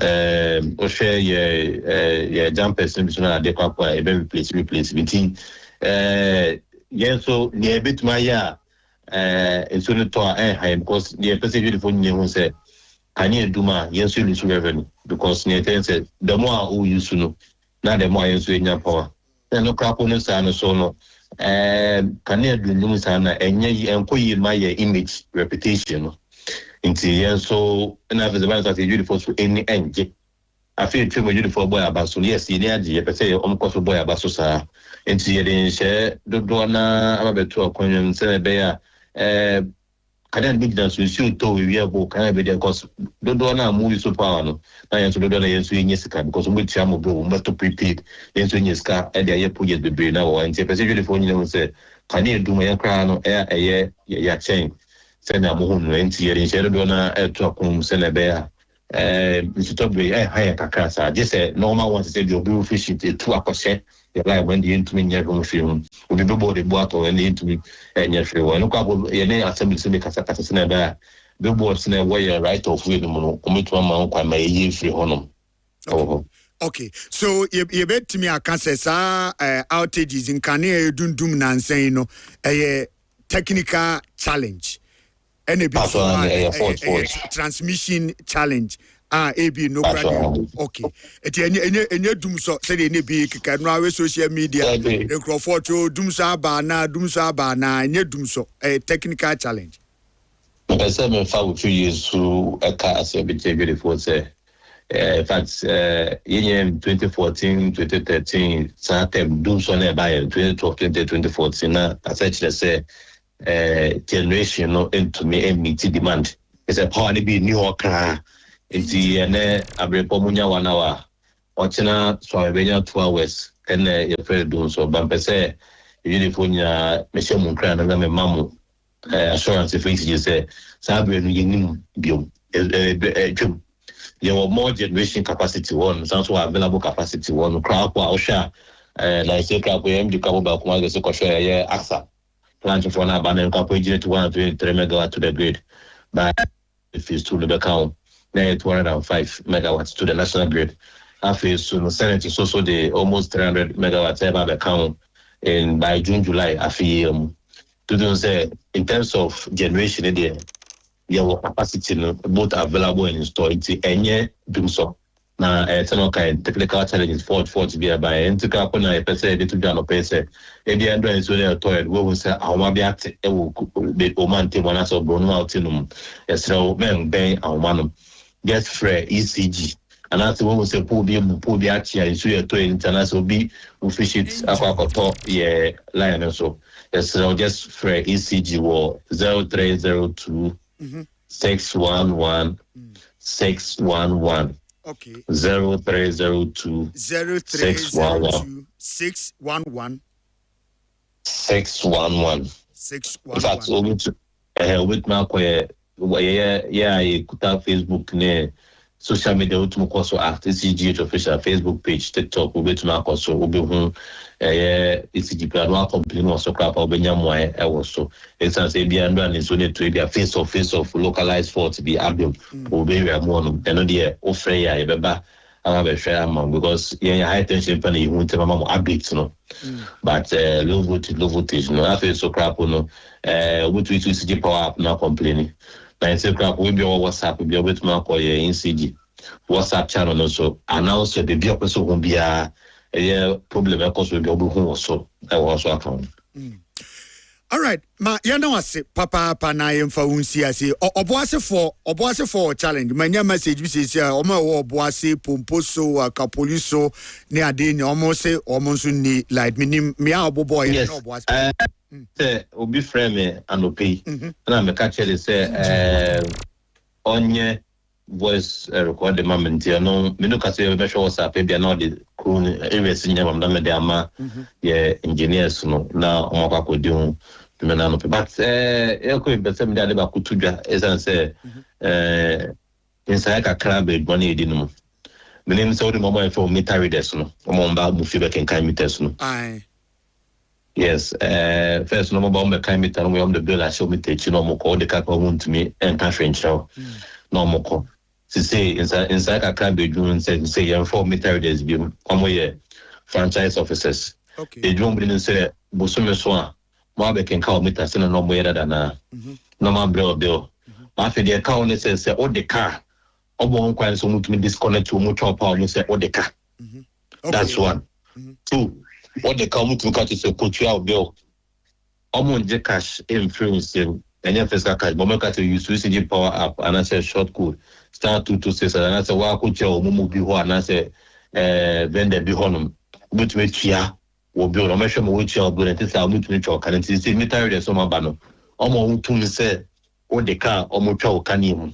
Share your jumpers in the Papa, a very place between. Yes, so near bit my ya. And so the tour because the person beautiful who said, I need Duma, yes, you lose revenue because near said, the more who you know, not the more you in your power. Then no crap on the sun so no. Can you do news and employ my image reputation into the so and I've the beautiful to any end. I feel too beautiful boy about so yes, the energy, I say, almost boy about so sir. Into the share, the donor, I'm a bit to a coin, send a bear. Can I be done to shoot to we are book? Can I be there? Because the donor movie so power. I am to the donor in Swedish because which I'm but to prepaid in Swedish car and they put the brain now and say, especially for you say, can you do my crown air a year chain? Send a moon and see in Sierra Donna to a home, send a bear. Mr. Toby, higher Kakasa. Just a normal one to say you'll be fishing to 2%. Like when the intimate never film, will be body bottle and the intimate and your free one. Look up any assembly to make a Casacasina billboards in a way right of freedom, commit one month by my year free honor. Okay, so you bet to me, I can say, outages in Kanye Dundum Nanseno, a technical challenge, and a transmission challenge. AB no brother. Okay. Any doom so said any big can now social media. The Crawford doom saba na any doom so a technical challenge. I said my father 2 years to a car as a bit beautiful say. In fact, in 2014, 2013, Satem doom so nearby 2012, 2014. I said to say generation no into me and meet demand. It's a party be New York. Inti ene abrepo munya 1 hour ochina so abenya 2 hours ene ye fere do so bampese unifonya meshe munkra na me mamu assurance face je say sabe no yenim biom twem ye more generation capacity one so available capacity one crowd kwa osha like say crowd we MD kabo ba kuma se ko share ye asa plant for na ba na kwa engineer to 123 megawatt to the grid but if it's to the account 205 megawatts to the national grid. After so Senate is also the almost 300 megawatts ever account in by June, July. After to say in terms of generation, your capacity both available and installed. Any do so. Now, it's an okay technical challenges for to be by and to cap on a person to be on a person. If the Android is really a toy, we will say, I want to be romantic one as a Bruno Altinum. Yes, so men bang on one. Get free ECG. And that's what we say, pull the Achia, and so you're to international be fish it aquacoto, yeah, lion so. Yes, so just free ECG war 0302 611 611. Okay. 0302 611 611 611. In fact, with my I could have Facebook ne social media ultimo course at ECG official Facebook page, TikTok, we to my course, we be home ECG plan one complain also crap or benyamwa also. It's as a be under and is only to be a face of localized fault to be abdom or be a one and the offer ya beba I have a fair amount because high tension penny you won't have a updates no. But low voltage no I feel so crap no which we ECG power up now complaining. Now say crap we be on WhatsApp we be able to mark or ECG WhatsApp channel also announce the be person won't be a problem because we be able to also I also account. All right, ma yana wase papa na yemfa unsi ase oboase for challenge. Manya message bi say omo oboase pomposo akapoliso ne ade ni omo say omo nso ni like minim me a oboboy no oboase. Say obi frame me anopi. Na me catch you say onye voice record the moment you know me no ka say me show WhatsApp e bia na the crew areas nya mam na me dey ama ye engineers no na omaka ko di ho me na no but e ko be say me dey ba kutudwa esan say inside ka crab e gbon e di no me nim say o the mama for meter readers no omo mba mu fi be kan meters no aye yes first no mba me kan meter no me the bill I show me take no mo ko de ka ko want me en ka french no mo ko to say inside a club bedroom say you 4 meter readers be omo franchise officers okay e drum bring say bosume so a mo be ken ka meter say no mo yeda na no ma bill ma fe dey ka on say o de car obo nkwan so mutumi disconnect to mo chop power say o de car that's one two o de car mutumi ka to say kotua bill omo nje cash influence and your physical cash but make to use UCG power app and I say short code *226 and I say wa ko che o mu bi ho and I say vendor bi honum but me tia wo bi no me hwe mo wo tia o bi na tisa mu tuni cho kan ti say meter reader so ma ba no o mo hu tumi say o de car o mo twa o kan mu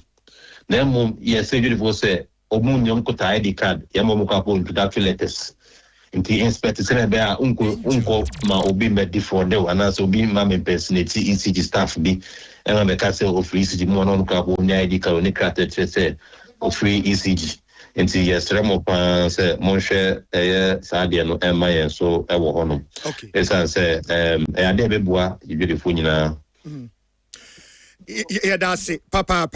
na mo yes say beautiful say o mu nyom ko ta ID card ya mo ko ko introductory letters inti inspect say be a unko ma obi me different dey and so obi ma me personality ECG staff bi and me ka say o free ECG mo no ka bo nya ID card ni card say o free ECG inti yes remo pa say mo hwe sa de no e ma yen so e wo hono okay esa say e ade be bua you beautiful nyina yeah, that's it. Papa,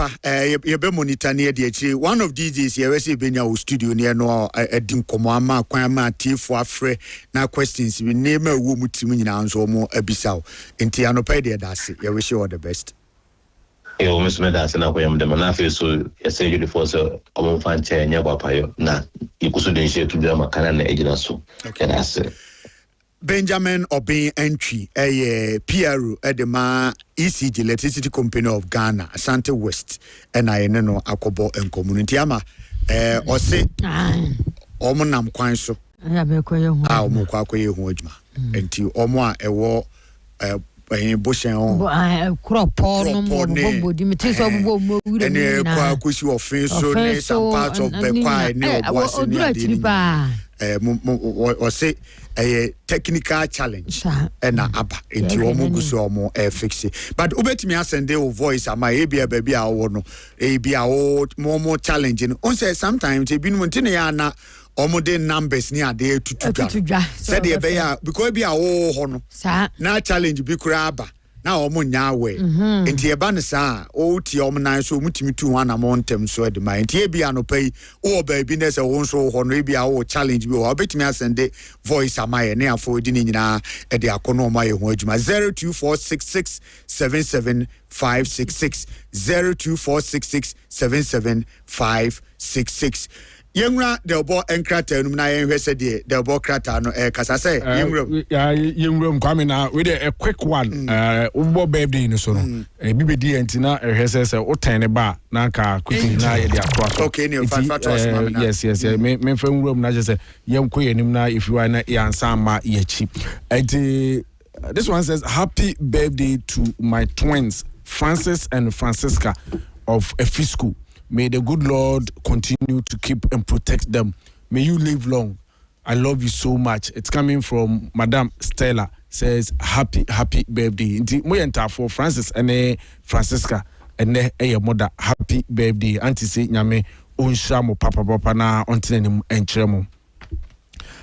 you be monitor near the H. One of these days, you see Benya studio near no a dim comama, Kwame Adjei for Afre. Now questions we name a woman to me now so more a bisau. In Tiano Pedia, that's it. You wish you all the best. You miss me that's enough. I am the Manafi, so I say you the force of fan chair near Bapayo. Nah, you could share to them a canon agent so. Okay, that's it. Benjamin Obin entry PRO edema ECG Electricity Company of Ghana Asante West and I know akobo en community ama o se omo nam kwan so ya be ko ye hu omo kwa ko ye hu adwuma enti omo a ewo Boshen on crop no bombo di meti so bombo wure ni na kwa kusi offenso ne some part of the kwai ne oboase ni ade or say a technical challenge and aba enti omo guso omo fix it but obetimi asende o voice ama ebia baby a wo no ebia o more challenging on say sometimes e binu ntine ya na omo numbers ni ade tutudwa said e be ya because bia wo ho no na challenge bi kura aba na omo nya we enti e ba ne sa o ti omo nan so mutimi tu wana montem so de ma enti e bia no pay o ba bi ne se wo so ho no e bia o challenge bi o betimi asende voice amaye ne afọ di ni nyina e de akono maye ho adwuma 0246677566 0246677566 Yengra Delbo Enkrata Numna Yenhwese de Delbo Krata no kasa say Yengra Kwame na we dey a quick one ubo birthday no so no bibedi entina ehwese say o ten ba na ka quickly na ye dey ato okay ne fa yes me fa nwura mu na je say yenko yenim na if you are na yansa ma ye chi this one says happy birthday to my twins Francis and Francisca of Efisku. May the good Lord continue to keep and protect them. May you live long. I love you so much. It's coming from Madam Stella. Says happy birthday. Inti mo yenta for Francis and Francisca and your mother happy birthday. Auntie say nyame onsha mo papa na ontene enchiremo.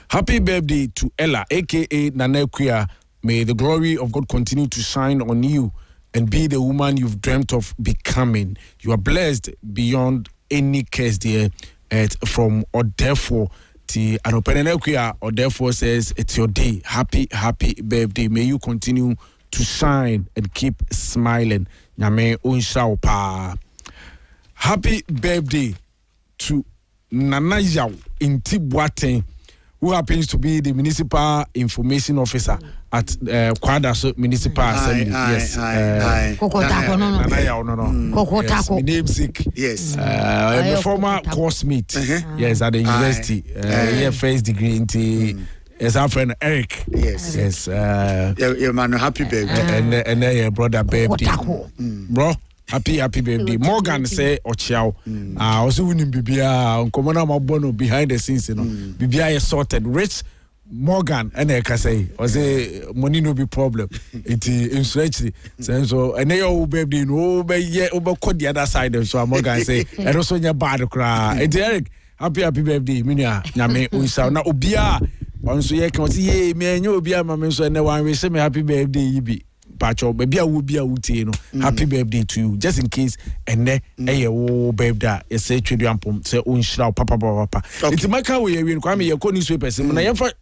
Happy birthday to Ella aka Nana Kuya. May the glory of God continue to shine on you and be the woman you've dreamt of becoming. You are blessed beyond any curse there from or therefore to Anopenenekuya or therefore says it's your day. Happy birthday. May you continue to shine and keep smiling. Nyame unshao pa. Happy birthday to Nana Yao in Tibwate. who happens to be the municipal information officer at Kwadaso Municipal Assembly. Yes. Kokotako. My namesake. Yes. I'm a former coursemate. Yes, at the university. Yeah, first degree into. Yes, our friend Eric. Yes. Your man, happy baby. And your brother baby. Bro. Happy birthday. Morgan say Ochiao. Also winning Bibia Komona Mabono behind the scenes, you know. Bibia is sorted. Rich Morgan and I can say was a money no be problem. It is so and they all baby no be over the other side. So Morgan say and also your bad cry. It's Eric. Happy birthday. Minia Yame Usa na Obia. Once you can see me and you Obia Mamma so and one we say me happy birthday yibi. Pacho baby will be a wuti no happy birthday to you just in case and then birthday you say tribute pom say unshira papa it's maka we Kwame ye ko newspapers na ye for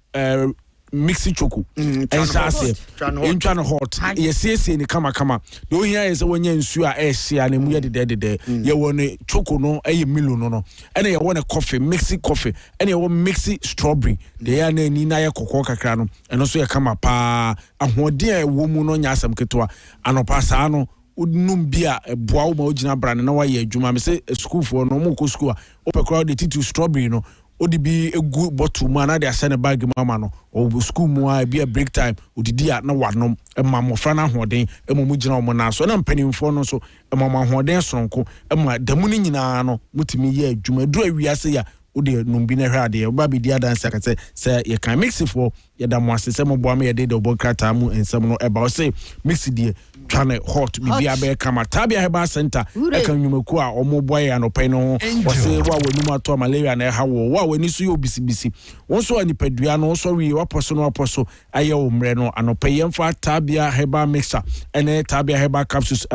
mixi choku and sase in trying hot ye say ni kama do here is wonye nsu a ehia na mu ye de ye won choku no milu no and ye won coffee mixi coffee and ye won mixi strawberry de ya na ni na ye kokko kakra no eno so ye kama pa ahoden a wo mu no nya asam ketwa anopa saa no udnum bia boa wo ma ogina brand na wa ye adwuma me say school for no mo ko school a opekra de titu strawberry no odi bi egu bottle mu na de asene bag mama no o school mu a bi a break time odidi a na wanom mamofra na hoden mu gina mo na so na mpanimfo no so mama hoden sonko damu ni nyina no mutimi ye adwuma du awiase ya odi numbi na hwa de oba bi dia dance akase say ye kan mix for ye da mo asese mo boa me ye de obokrata mu ensem no eba o say mix die twane hot bibia be kama tabia heba center e kan nyumaku a omo boy anopai no o say wa wanum ato malaria na ha wo wani so yo bisibisi won so anipadua no so wi waposo aye o mre no anopai yemfa tabia heba mixer ene tabia heba capsules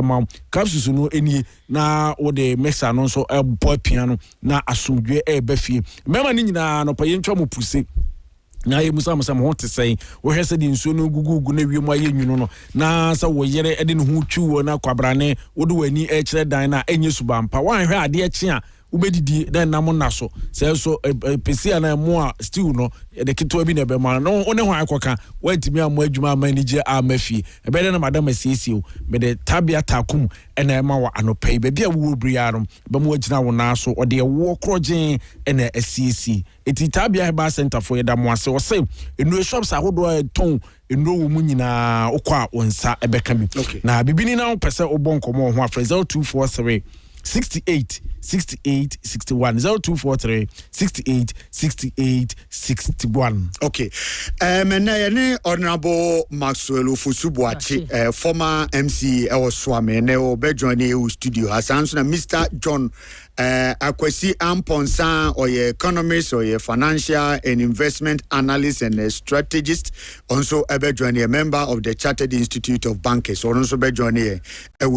capsules no eni na wo de mixer no so e boy piano na asomdwe e ba fie mema ni nyina anopai ntwa mo puse na ye musa mo hote sei wo hese di nsuo no gugugu na wiem aye nwunu no na sa wo yere ede no hu twu na kwabrane wo de wani e kire dan na enye subampa wan hwe ade chi a ubedidi den nam na so say so pesi na mo a stew no de kitwa bi na be ma no one ho akoka wantimi amo adwuma manage amafie e be de na madam asiesi o be de tabia takum ena ema wa anopai be bia wo briarum be mo agina wo na so o de wo krogen ena asiesi eti tabia heba center for yeda mo ase o say enu shops ahodo ton enu wo mu nyina okwa onsa ebeka bi na bibini na wo pese obonkomo ho afre 0243 68 61 0243 68 61. Okay. Mene Honorable Maxwell Ofusubuachi, former MC Swame, ne obejoine studio. Asanso na Mr. John Akwesi Amponsa, or economist, or financial and investment analyst and strategist. Also obejoine, a member of the Chartered Institute of Bankers. Or also obejoine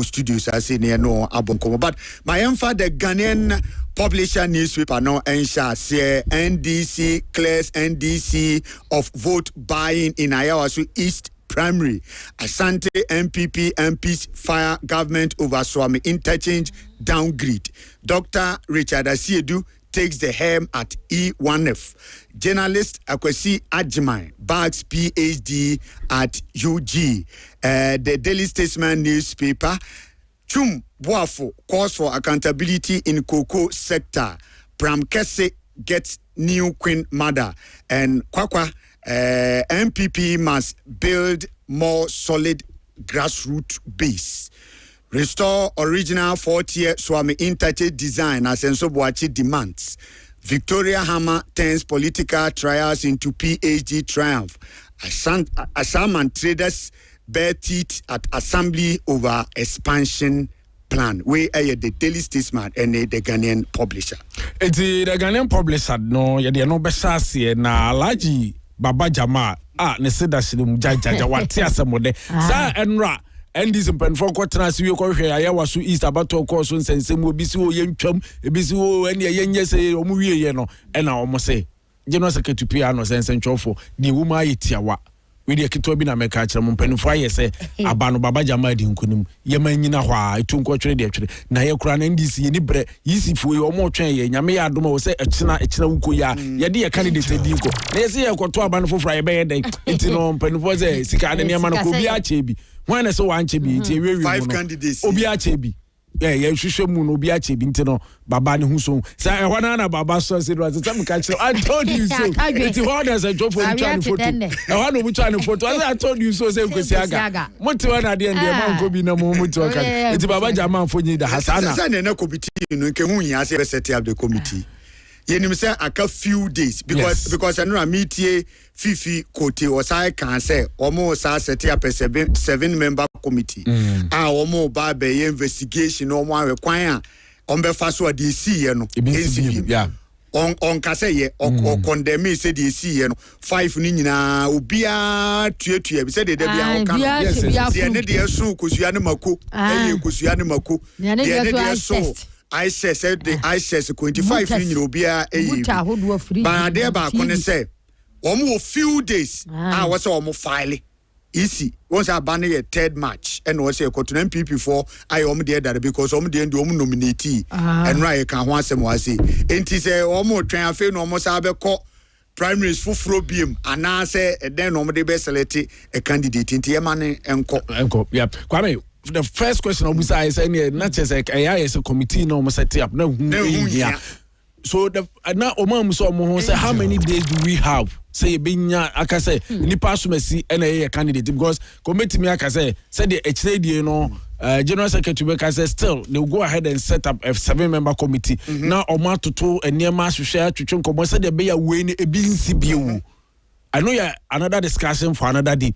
studios as in no abonkomo. But my emphasis the Ghanaian publisher newspaper no ensha say NDC clears NDC of vote buying in Ayawasu East Primary. Asante MPs fire government over Swami interchange downgrade. Dr. Richard Asiedu takes the helm at E1F. Journalist Kwame Adjei bags PhD at UG. The Daily Statesman newspaper Chum Boafo calls for accountability in cocoa sector. Pram Kese gets new queen mother. And Kwakwa, MPP must build more solid grassroots base. Restore original 4-tier Swami interchange design as Enso Boachi demands. Victoria Hammer turns political trials into PhD triumph. Assam and traders bear teeth at assembly over expansion plan. We are the Daily Statesman and the Ghanaian publisher. It's the Ghanaian publisher. No, you no besasi na Alaji Baba Jama. Ne seda silim jaja wati asamode. Sa enra. Endis mpenfo kwatena siwe kwa hwe ayawa so east abato ko so nsensem obisi wo yentwam ebisi wo ene yenye se omuwie ye no ena omo se general secretary piano sensentwofo ni wuma yetiawa we dey keto bi na meka kire mo mpanifo aye se abano baba jama di nkonim ye manyina hɔ a etu nkɔtwere de atwere na ye kura na ndisi ye ni bre yisifo ye omo twɛn ye nyame ya adoma wo se ɛkyina wuko ya ye de ye candidate di nko na ye se ye kɔto abano foforo ye bɛyɛ den enti no mpanifo se sika de ne ma no ko bi akyɛ bi hwan na se wankyɛ bi enti ewie wi no obi akyɛ bi yeah, hwehwɛ mu no obi akyɛ bi nti no baba ne hu so sa ɛhɔ na baba so se do asɛm ka kyerɛ I told you so enti hɔ na sɛ twofo mu twa ne photo ɛhɔ na mu twa ne photo I told you so sɛ nkosi aga mote wa na de ende ma nko bi na mo mu to ka enti baba jama mfo nyi da hasana sɛ ne na committee no nke hu nya sɛ set up the committee yenim say aka few days because anura meetie fifi kote osai kan say omo sa set up a 7-member committee omo ba be investigation omo awe kwan a ombe fa so de see ye no yeah on ka say ye o condemn say de see ye no 5 ni nyina obia tuatua bi say de bia o kan ye ne de so kosua ne mako kosua ne mako ye ne de so I said the I says 25 in Robia but there ba kone say almost few days I was almost file easy once I ban a third match and was a cotton MPP for I there that because the nominate and right can once and was it ain't say almost try and fail almost have a call primaries for Frobium and I say then the best select a candidate into Yamane and yeah Kwame. The first question obusa is any not just like a committee no set up no here. So the na omam so mo say how many days do we have say binya aka say nipa sumasi na a candidate because committee me aka say the HDA no general secretary aka say still they will go ahead and set up a 7-member committee now oma toto eniema hwehwe atwetwe nkomo say the be ya we ni ebi nsi biu. I know ya another discussion for another day.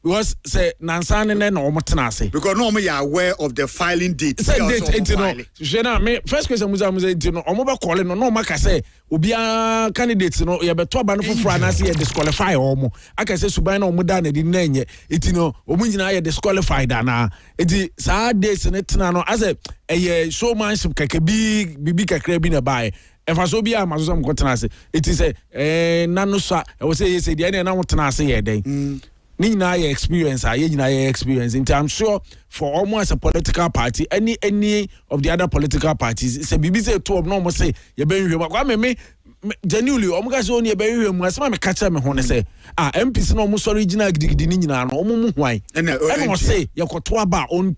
Because say Nansane na omotenase because no me are aware of the filing date. Say date no. Me first question muza no omo be call no maka say obia candidate no ye beto aba no foforo na say ye disqualify omo. Aka say suban na omo da na di na enye. Enti no omo nyina ye disqualified ana. Enti saa dates ne tena no as a showmanship keke bibi kakra bi na bae. Efa so bia amazo am kotenase. Enti say nanu so e wo say yes dey na wotenase ye den. Nina experience, experience. And I'm sure for almost a political party, any of the other political parties, it's a BBC two of normal say you been here. But me genuinely, almost only a very much. My catcher me honest say, MPs no almost original nina no omumu why. And I say you got two aba on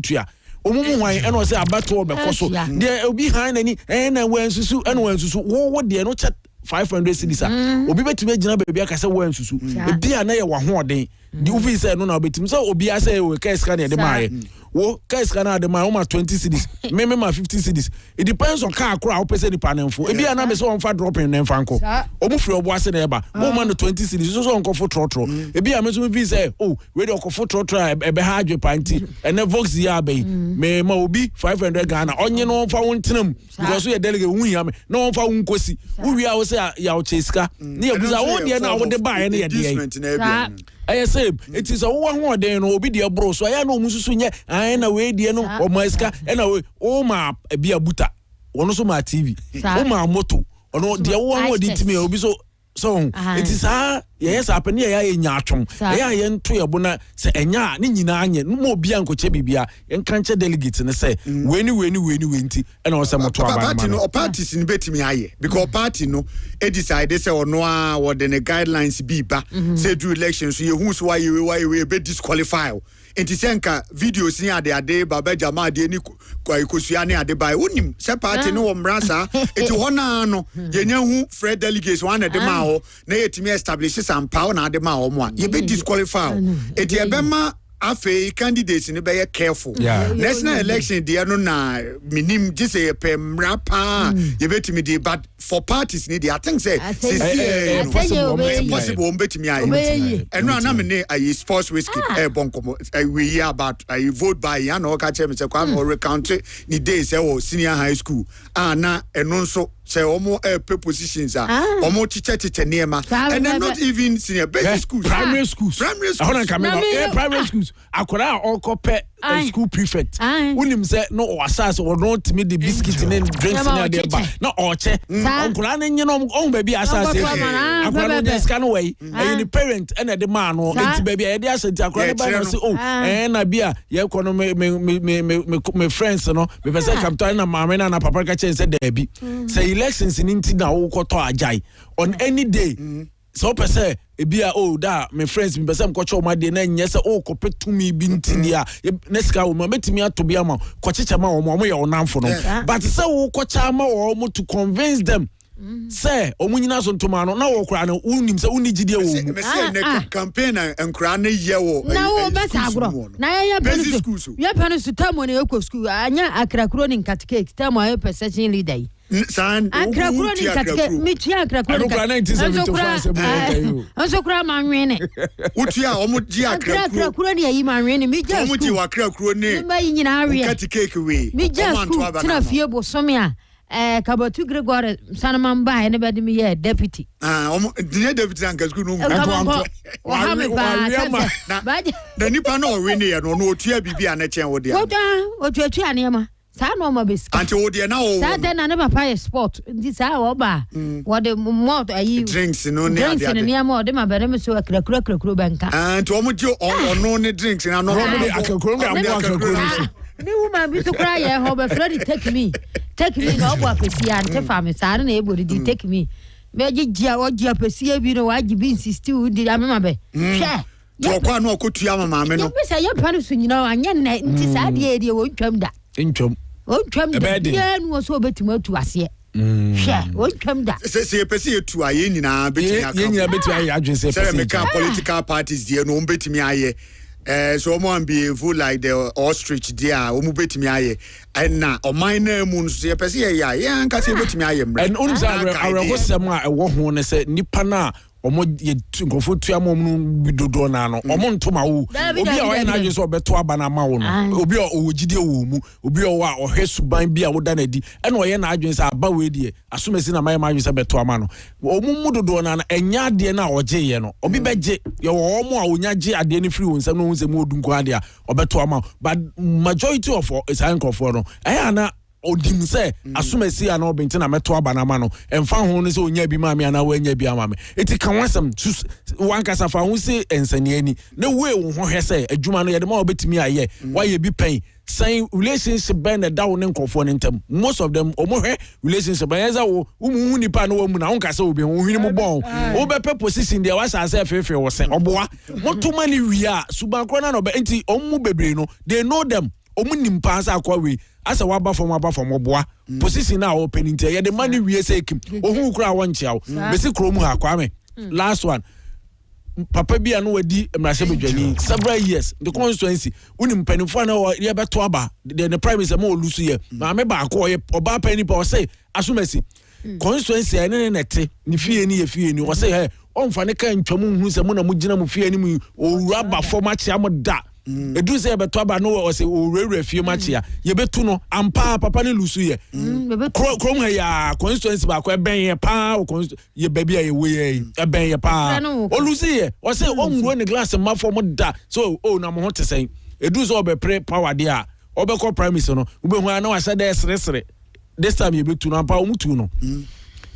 tia. Omumu why and was say about to be koso. There behind any and when susu and when susu. What they no chat. 500 cedis obi betime gina baabi aka se wan susu ebi ana ye wa hoden di ofi say no na betim so obi ase we ka iska na de maaye wo ka iska na de maaye o ma 20 cedis me ma 50 cedis it depends on car akura o pese di panenfo ebi ana me so on fa dropping na mfanko omu free obo ase na eba mo ma no 20 cedis so on kofo trotro ebi a me so me say oh we dey kofo trotro ebe ha adwe panti ene vox ya be me ma obi 500 Ghana onye no fa wontenam because we delegate hu ya me no fa wonkosi wo wi a ya ocheska ni ebuza wo de na wo de ba ne ye de I say it is a one day no obi de bro so ya no mususu nye na we de no o maska na we o ma bia buta wono so ma TV o ma moto ono de wo de timi obi so it is yes happen ya nya atwom ya ye nto ye bo na se enya ne nyina anye no mo bia nkoche bibia ye nkanche delegate ne se weni nti na o se moto aba no parties ni betimi aye because party no e decide say ono a wo de ne guidelines bi ba say do elections ye hu so why we be disqualify enti senka videos ni ade baba jama ade ni kwa ikosua ni ade bai unim se party no wo mrasa enti hona no ye nya hu Fred delegates one ade ma ho na yetimi establish some power na ade ma ho mo a ye be disqualify enti ebema afe candidates ni be careful national election dey no na minim just say pemra pa ye betimi dey but for parties ni dey I think say possible betimi aye eno na me ne aye sports whiskey bonkomo we hear about I vote by ya na o ka che me say Kwame recount ni days e wo senior high school na eno nso say omo positions omo teacher niema and then not even senior basic schools primary schools primary schools primary schools akora okope school prefect unim say no asas or not me the biscuit and drinks na dey ba na oche onkura na nye no on baby asas akura no scan way any parent and the man no enti baby e dey asenti akura ba no say na bia ye ko no me friends no me pese captain na mama na papa ka chen say there be say elections in nti na wo koto ajai on any day so pese ebia da my friends me pese mkocho ma de na nye se kopetu mi bi ntini a nesika wo ma metimi atobia ma kocheche ma wo ye onamfo no but say wo kocha ma wo to convince them say omunyina so ntoma no na wo kra no unim say uni gidie wo me say na campaign nkra na ye wo na wo besa agro na ya panu su tamo na ekɔ school anya akrakro ni nkateke tamo ayo perception leader san akrakro ni nkateke mitu akrakro ni anso kra manwene utua omo gi akrakro ni ayi manwene mi ja omo gi wakrakro ni ma nyina awe nkateke we mi ja school tina fie bo somia Kabatu Gregoire Sanaman ba ene be me ye deputy the deputy and school no na nipa na we ne no otua bibia na chen wo dia otua ne ma sa no ma be anti wo dia na wo sa den na ne papa ye sport ndi sa wo ba wo de mo ayi drinks no ne drinks ne ma de ma bere me so akrakuro banka anti wo mo di ono ne drinks na no mo de akrakuro ni woman bi to cry here ho be Freddy take me na obo apesi ante fam sare na ebodi di take me me gia o gia apesi bi no wa gi bi insist u di amema be hwe to kwa no okotua mama me no be say ye panu so nyina anya na nti sa de e de wo ntwam da ntwam da ye no so betima atu ase hwe wo ntwam da se pesi etu aye nyina betima aka ye nyina betima aye adwese pesi me ka political parties die no betimi aye so mo be full like the ostrich there omo betimi aye na o mine mu nso ye pese ye ya anka se betimi aye mra and only awregosem a ewo ho ne se nipa na omo ye nkofo tua mo mu dodo na no omo ntoma wo obi a we na adwe so obeto aba na ma wo no obi a owogide wo mu obi a ohwe suban bi a woda na di e na oye na adwe se aba we die asomesi na mai adwe se beto ama no omo mu dodo na enya ade na oje ye no obi beje ye wo omo a onya je ade ni free wo nsam no hu se mu odunko ade a obeto ama but majority of is ankofo no na odim say asumasi ana obenti na meto aba na ma no emfa ho no se onya bi ma me ana wanya bi ama me eti kan wasam wankasa fa ho se ensani ani na we wo ho hwe say adwuma no ye de ma obetimi aye waye bi pen saying relationship ben na dawo ne nkofo ne ntem most of them omo hwe relationship ben eza wo umu nipa no wamu na wonkasa obi ho hwini mo bon wo be position dia wa sa fefe wo se oboa motuma ni wia subankro na no be enti omu bebre no they know them omunim pass akwa we asa waba from oboa position na open inte ye the money we say kim ohun kura won chiawo besi kromu ha Kwame last one papa bia no wadi emrase bedwani several years the constituency unim panifo na ye beto aba the prime minister ma olusu ye ma me ba akọ ye oba pani pa o say asumasi constituency ene nete ni fie ni ye fie ni o say he onfa ne kan twam hu se mo na mo gina mo fie ni mu owura ba forma chia mo da edu se beto aba no o se owura fie ma chia ye betu no ampa papa ne lusu ye krom ha ya constituency ba ko e ben ye pa o ye baby ye we ye e ben ye pa o lusu ye o se o ngro ne glass ma form da so o na mo ho tesen edu se o be pre power dia o be ko prime minister no wo be hu na wa sha da sere this time ye betu no ampa o mutu no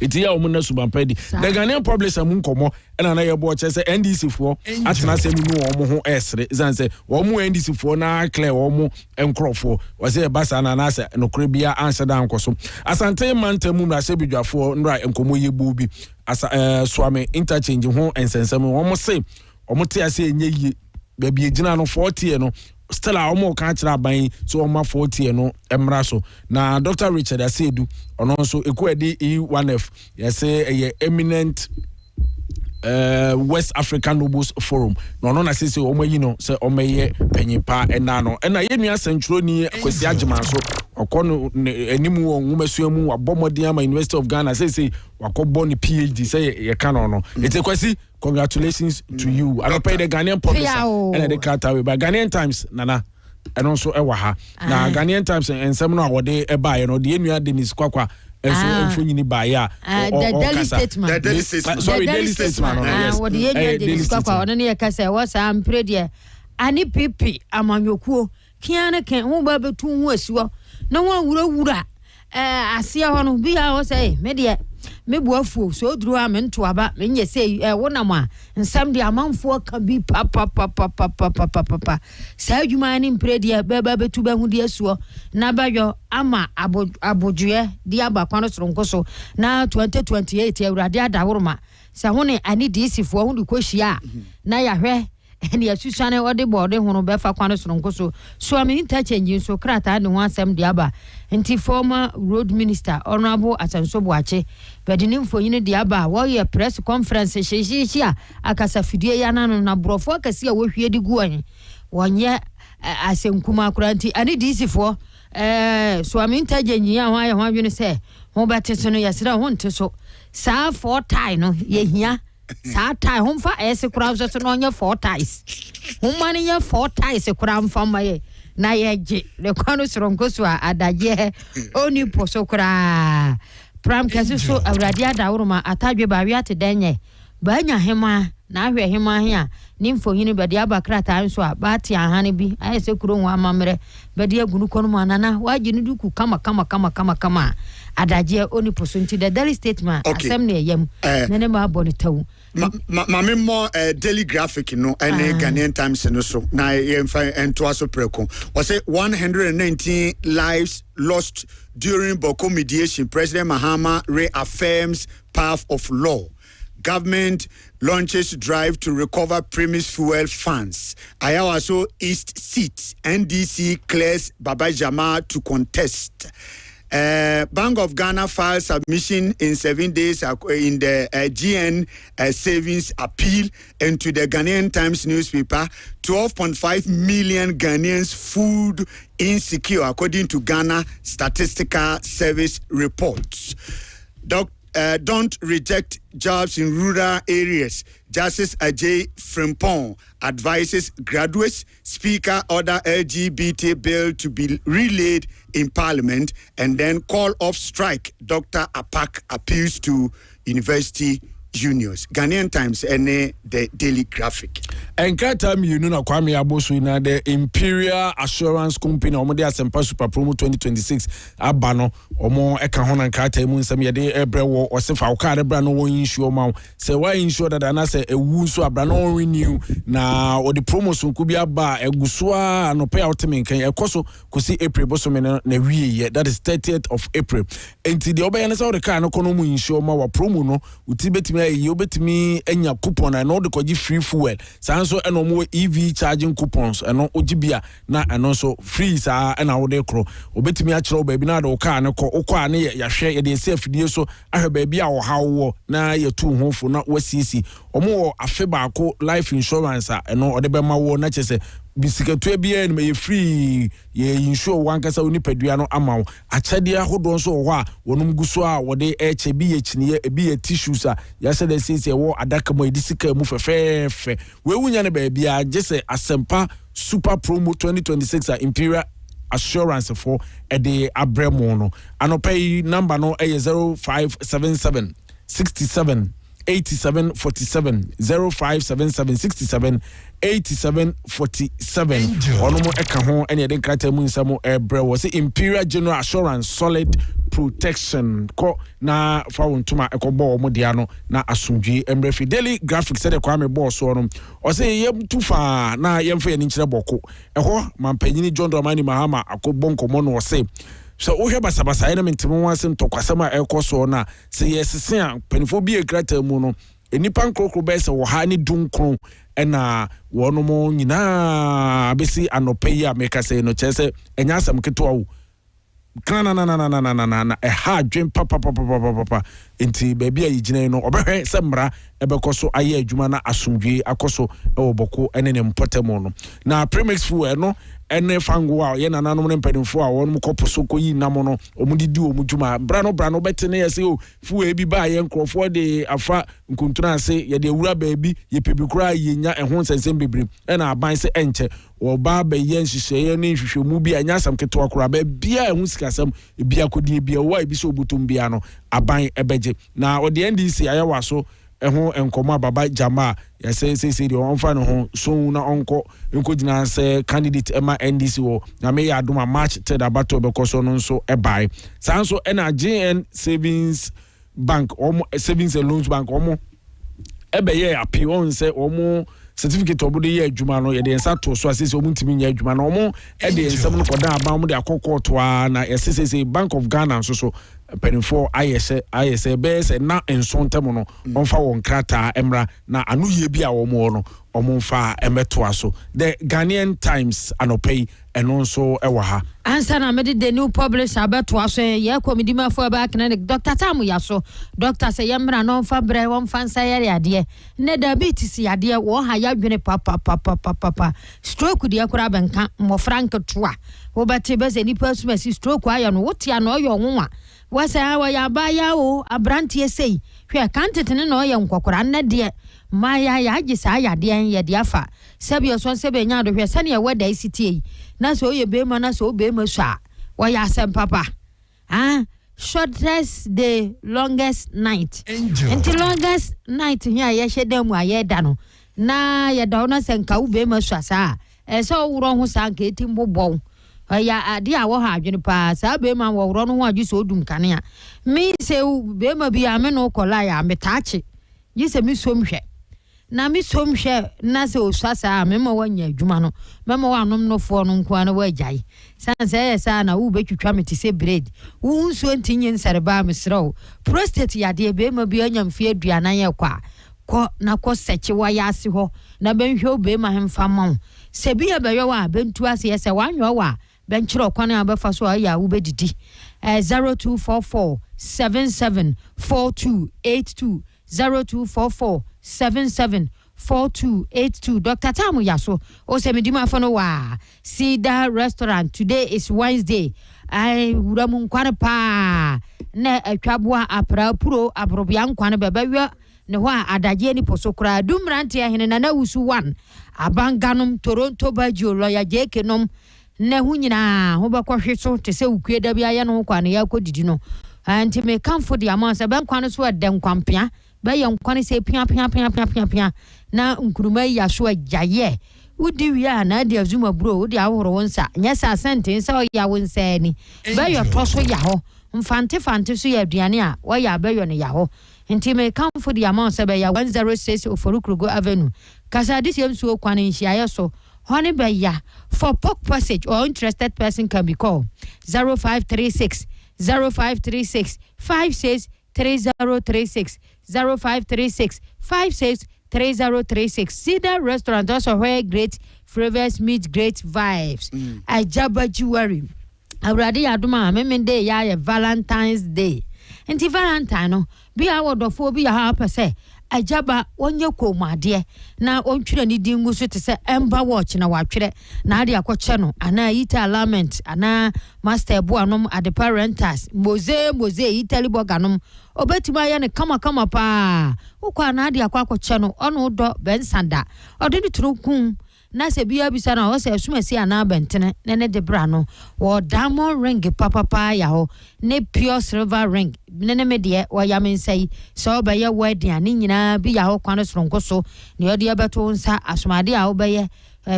iti ya omo na subampedi the Ghanaian publisher mun komo ena na ye bo che se NDC fo atena se mu omo ho esre zan se omo NDC fo na clear omo enkrofo was e basa na na se nokre bia ansa da ankoso asante mantamu na se bidwafo nra enkomo ye bobi asa swame interchange ho ensensem omo se omo te ase enye yi ba bi egina no 40 no still a omo kan kira ban so omo 40 no emra so na Dr. Richard Asedu ono so ekuadi E1F say eminent West African Nobles Forum no no na say omo yi no say omo ye panyipa ena no ena ye nua sentro ni Kwesi Agyeman so okono enimu wo nwumasuamu wabomodin ama University of Ghana say wakobo ni PhD say ye kan no ete Kwesi congratulations to you. I don't pay the Ghanaian publisher and the Cartaway, but Ghanaian Times, Nana, and also Ewaha. Now, Ghanaian Times and some of the buy, you know, the Emu Dennis Quaqua, and so Funny by ya. The Daily Statesman. Sorry, Daily Statesman. What the Emu Dennis Quaqua, on any case was I'm pretty. Ani pipi amanyokuo kiana ken ho ba betu ho asiwo na won wura asia ho no bi a ho say me de me buafu so duru a me nto aba me nye say wonam a nsam de amanfo ka bi pa sa adwuma ni mpredie ba betu ba hu de asuo na bayo ama abodue de aba kwano soronko so na 2028 awurade adawuruma sa hone ani disifo hu de kohia na yahwe ene asusane ode bode hono befa kwano soronko so am interchange so krata ne ho asem de aba nti former road minister honorable Asanso Boache bedini mfonyine de aba wo ye press conference shishia akasa fidie ya nanu na brofo akasi a wo hwie de guan wonye asenkuma kuranti ani disifo so am interchange ya ho adwene se ho bete so no yesira ho nte so saa 4 tie no ye hia saa tie homfa ese kura so no nya 4 ties homma ne nya 4 ties kura mfa maye na yeje le kwano soronko so adaje oni poso kura pram kase so awrade adawuruma atadwe ba wi ate denye ba nya hema na ahwe hema hia ni mfonyin bede abakrata anso a ba te ahane bi ayese kuro nwa amamre bede agunu kono manana waje ni duku kama adaje oni poso nti the daily statement asem ne yam nene ma bonitawu Mame mo daily graphic no any Ghanaian Times no so na yemfa ento aso preko o say 119 lives lost during Boko mediation. President Mahama reaffirms path of law. Government launches drive to recover premise fuel funds. Ayawaso East seat NDC clears Baba Jama to contest. Bank of Ghana files submission in 7 days in the GN savings appeal into the Ghanaian Times newspaper. 12.5 million Ghanaians food insecure according to Ghana Statistical Service reports. Don't reject jobs in rural areas. Justice Adjei Bohyen advises graduates. Speaker order LGBT bill to be relayed in Parliament and then call off strike. Dr. Apak appeals to university unions. Ghanaian Times and the Daily Graphic. And time you know Kwame Adjei Bohyen the Imperial Assurance Company omo de Asempa Super Promo 2026 abano omo eka hona nkata mu nsam ye de ebrewo osefa okare bra no won insure ma se why insure that na se ewu so abra no renew na o de promo so ku bi aba eguso a no pay out men kan ekoso kosi April boso me na wie that is 30th of April enti de obey na se o de car no kono mu insure ma wa promo no uti betimi ayi obetimi anya coupon na no de koji free fuel sanso eno mo EV charging coupons eno ogibia na eno so free sa na wo de kro obetimi a kire ba bi na de car ne ko okwa ne ya hwe ye de safe die so ahwe ba bi a wo hawo na ye tu hofo na wasisi omo afe baako life insurance a eno ode be ma wo na chese bisikatu bia no me free ye insure wankasa oni padua no amawo achade ahodo nso ho a wonum guso a wode eche bi ye chine bi ye tissues a ya se de sese wo adaka mo edisika mu fefefe we wunya ne ba bia jese Asempa Super Promo 2026 a Imperial Assurance for the abremo no anopay number no 0577 67 87 47 0577 67 87 47 ono mo eka ho ene de krata mu nsamo ebre wo se Imperial General Assurance Solid Protection ko na fa wontuma ekobo mo dia no na asomdwe emre fi Daily Graphic said Kwame boss no o se yem tufa na yemfa ye nkire boko eho mampanyini John Dramani Mahama akobonko mo no se so wo hwe basabasa ene mentimo wansem tokwasema ekoso na se yesese a panifo bi ekrata mu no enipa nkrokro be se wo ha ni dunkron ena wono mo nyina besi anope ya meka se no chese enya asam keto wo na ha dwen papa enti baby ayi gina no obehwe se mra ebekoso aye adwuma na asomdwe akoso oboko ene ne mpotemo no na premix fu no ene fango a ye nananom ne mpanimfo a wonum koposo koyi nam no omudidi omudwuma bra no betene yese o fu e bi ba ye nkrofo de afa nkuntuna ase ye de wura baabi ye pebikura ye nya ehon sensem bebrim ena aban se enche wo ba ba ye nhihye ne nhwehwemu bi anya sam keto akora ba bia ehun sikasam bia kodie bia wo a bi so obutum bia no aban ebeje na ode NDC ayawaso ɛho nkɔmɔ ababa jama yɛsɛ de ɔmfa no ho so na ɔnkɔ nkɔgyina sɛ candidate ɛma NDC wɔ na meyɛ adom a March 3rd abato bɛkɔ so no nso ɛbae saa nso ɛna JN Savings Bank Savings and Loans Bank ɛbɛyɛ appeal on sɛ ɔmo certificate obo de ye adwuma no ye de ensa to so asese omo ntimi nya adwuma no omo e de ensam no kodan aba omo de akokɔ to a na yesese Bank of Ghana so penifo ayese be se na enso ntem no onfa won krata emra na anu ye bi a omo no omo fa emeto aso the Ghanaian Times anopay eno nso ewa ha ansa na me de new publish abeto aso ye komedi ma fo ba clinic Dr. Tamu Yaso doctor say yemra no fa bre won fa nsa yare ade ne diabetes ade wo ha ya dwene papa stroke de akura benka mo frank toa wo bete be se nipa su masi stroke ayo no wotia no yo nwa wasa wa ya ba ya o abrantie sei hwe kantete no ye nkokora na de maya ya gisa ya de ye de afa sabi so sebe nya do hwe sane ye weda ICT na so ye be ma na so be ma swa wa ya sem papa shortest the longest night until longest night here ye hye mu aye da no na ye da no senka wo be ma swa sa so wuro ho sa nka etim bobon ya ade a wo ha adwene pa sa be ma wo wuro no ho agi so dum kane a me se be ma bi a me no kola ya me taache yi se mi so mhwe na mi so mhwe na se osasa me ma wanya adwuma no me ma wanom no fo no nko na wajai san se sa na wo betwitwa me te se bread wo nso ntinye nsareba me srew prostate ya de be ma bi anya mfie aduanan ye kwa ko na ko sechi wa ya ase ho na benhwe be ma hemfa ma se bi ebeye wa bentu ase ye se wanyo wa benchiro kwane abefa so ya wo bedidi 0244 774282 0244 774282 Dr. Tamu Yaso o se medima fono wa Sida Restaurant. Today is Wednesday. I wuramu nkwane pa na atwaboa apra puro abrobia nkwane bebewia ne ho adaje ni posokra dumrante ahene na wusu 1 abanganom Toronto Bajo lawyer JK nom na hu nyina ho bakɔhwe so te se ukue da bia ye no kwane ya kodidi no anti me kamfo di amansa ben kwane so ade nkwampia be ye nkwane se pia na nkuruma ya so agyaye wudi wi na de azuma bro wudi ahoro wonsa nyesa sente se o ya wonsa ni be yo to so ya ho mfante so ya aduane a wo ya be yo ne ya ho nti me kamfo di amansa be ya 106 Oforukrugo Avenue kasa dis yem so kwane nhia so honey beya for pork passage or interested person can be called 0536 563036 0536 563036 Cedar Restaurant also where great flavors meet great vibes. Ajaba jewelry awrade aduma memende ya Valentine's Day enti Valentine no bi awodofo bi ya ha pese ajaba onye komade na ontwire ni dingu so te se ember watch na watwire na ade akoche no ana ita alignment ana master ebo anom ade parentals moze Italy boganom obetima ya ne kama pa ukwa na ade akoche no ono do bensanda ode ni turukun na se bia bisa na o se asumasi ana bentene ne de bra no wo diamond ring papa ya ho ne pure silver ring ne me de wo ya men sai so be ye wedding ani nyina bi ya ho kwano soronko so ne ode ya beto nsa asumade a wo be ye